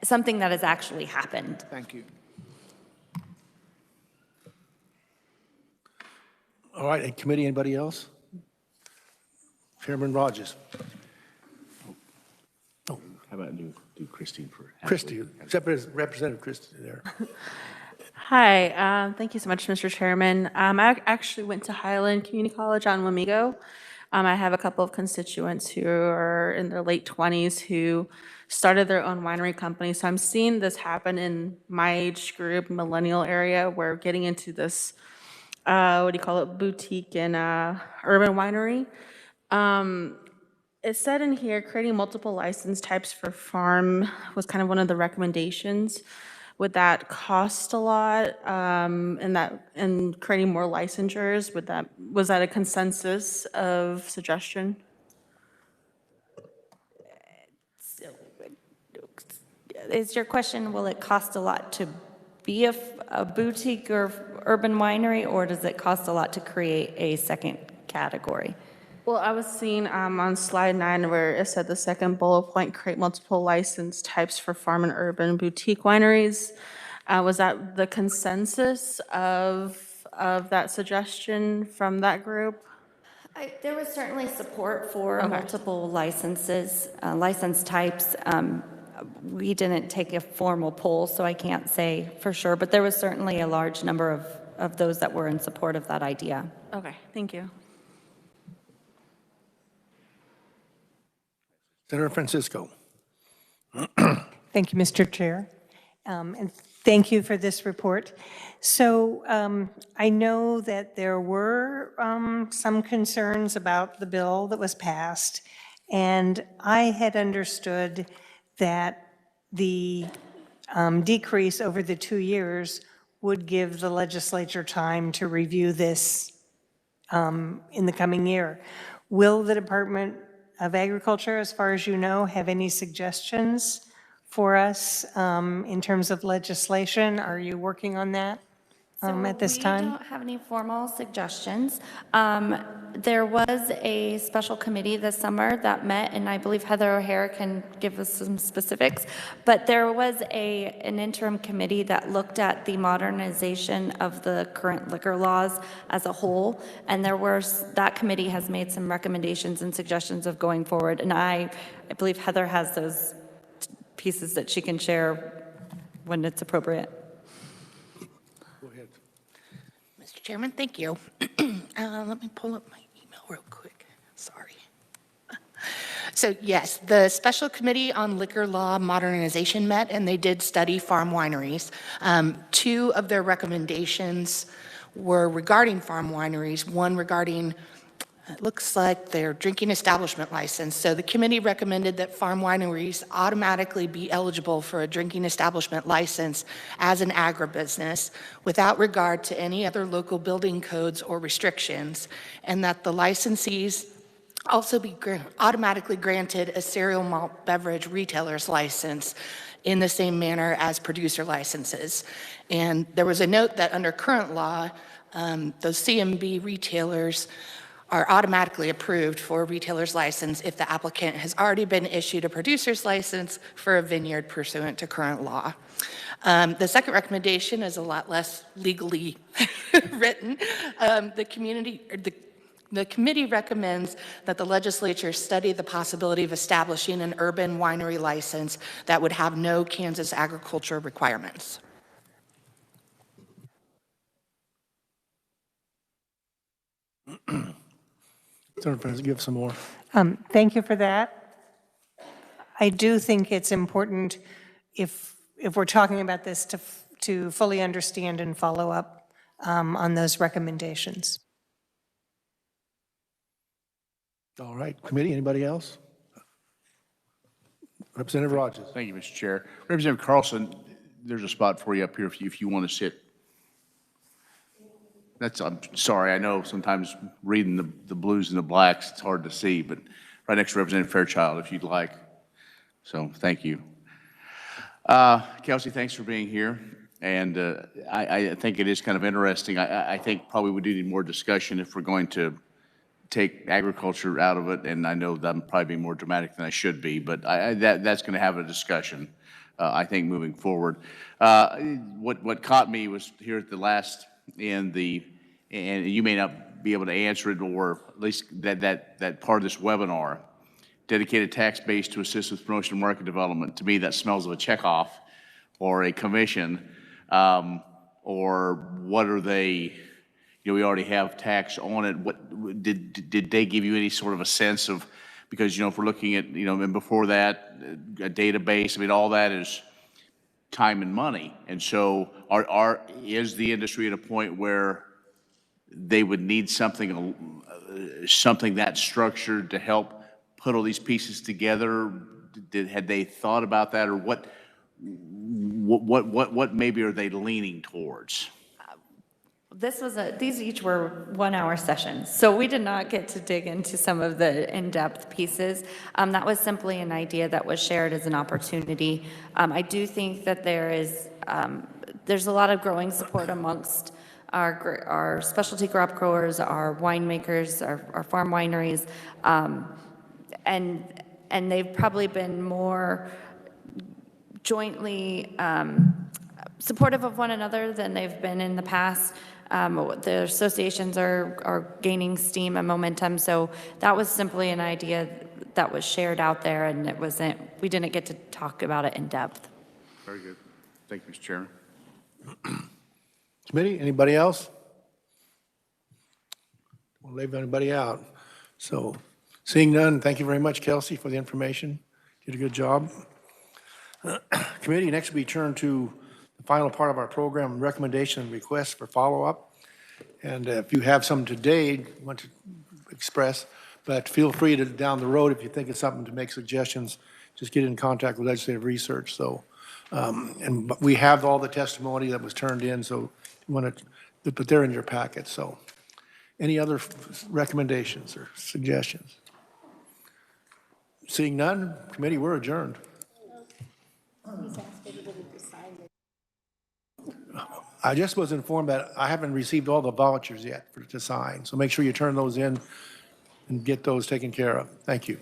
something that has actually happened. Thank you. All right, and committee, anybody else? Chairman Rogers. How about do Christine for? Christie, Representative Christie there. Hi, thank you so much, Mr. Chairman. I actually went to Highland Community College on Wamego. I have a couple of constituents who are in their late 20s who started their own winery company. So I'm seeing this happen in my age group, millennial area, where getting into this, what do you call it, boutique and urban winery. It said in here, creating multiple license types for farm was kind of one of the recommendations. Would that cost a lot? And creating more licensures, was that a consensus of suggestion? Is your question, will it cost a lot to be a boutique or urban winery, or does it cost a lot to create a second category? Well, I was seeing on slide 9 where it said the second bullet point, create multiple license types for farm and urban boutique wineries. Was that the consensus of that suggestion from that group? There was certainly support for Okay. multiple licenses, license types. We didn't take a formal poll, so I can't say for sure, but there was certainly a large number of those that were in support of that idea. Okay, thank you. Senator Francisco. Thank you, Mr. Chair. And thank you for this report. So I know that there were some concerns about the bill that was passed, and I had understood that the decrease over the 2 years would give the legislature time to review this in the coming year. Will the Department of Agriculture, as far as you know, have any suggestions for us in terms of legislation? Are you working on that at this time? We don't have any formal suggestions. There was a special committee this summer that met, and I believe Heather O'Hara can give us some specifics, but there was an interim committee that looked at the modernization of the current liquor laws as a whole, and that committee has made some recommendations and suggestions of going forward, and I believe Heather has those pieces that she can share when it's appropriate. Mr. Chairman, thank you. Let me pull up my email real quick. Sorry. So yes, the Special Committee on Liquor Law Modernization met, and they did study farm wineries. 2 of their recommendations were regarding farm wineries, one regarding, it looks like their drinking establishment license. So the committee recommended that farm wineries automatically be eligible for a drinking establishment license as an agribusiness without regard to any other local building codes or restrictions, and that the licensees also be automatically granted a cereal malt beverage retailer's license in the same manner as producer licenses. And there was a note that under current law, those CMB retailers are automatically approved for a retailer's license if the applicant has already been issued a producer's license for a vineyard pursuant to current law. The second recommendation is a lot less legally written. The committee recommends that the legislature study the possibility of establishing an urban winery license that would have no Kansas agriculture requirements. Senator, give some more. Thank you for that. I do think it's important, if we're talking about this, to fully understand and follow up on those recommendations. All right, committee, anybody else? Representative Rogers. Thank you, Mr. Chair. Representative Carlson, there's a spot for you up here if you want to sit. I'm sorry, I know sometimes reading the blues and the blacks, it's hard to see, but right next to Representative Fairchild, if you'd like. So thank you. Kelsey, thanks for being here. And I think it is kind of interesting. I think probably we do need more discussion if we're going to take agriculture out of it, and I know that I'm probably being more dramatic than I should be, but that's going to have a discussion, I think, moving forward. What caught me was here at the last, and you may not be able to answer it, or at least that part of this webinar, dedicated tax base to assist with promotion and market development. To me, that smells of a checkoff or a commission, or what are they? You know, we already have tax on it. What did they give you any sort of a sense of? Because, you know, if we're looking at, you know, and before that, a database, I mean, all that is time and money. And so is the industry at a point where they would need something that structured to help put all these pieces together? Had they thought about that, or what maybe are they leaning towards? These each were 1-hour sessions, so we did not get to dig into some of the in-depth pieces. That was simply an idea that was shared as an opportunity. I do think that there's a lot of growing support amongst our specialty crop growers, our winemakers, our farm wineries, and they've probably been more jointly supportive of one another than they've been in the past. The associations are gaining steam and momentum, so that was simply an idea that was shared out there, and we didn't get to talk about it in depth. Very good. Thank you, Mr. Chairman. Committee, anybody else? Won't leave anybody out. So seeing none, thank you very much, Kelsey, for the information. Did a good job. Committee, next we turn to the final part of our program, recommendation and requests for follow-up. And if you have some today you want to express, but feel free to down the road, if you think it's something to make suggestions, just get in contact with Legislative Research. So, and we have all the testimony that was turned in, so you want to, but they're in your packet. So any other recommendations or suggestions? Seeing none, committee, we're adjourned. I just was informed that I haven't received all the vouchers yet to sign, so make sure you turn those in and get those taken care of. Thank you.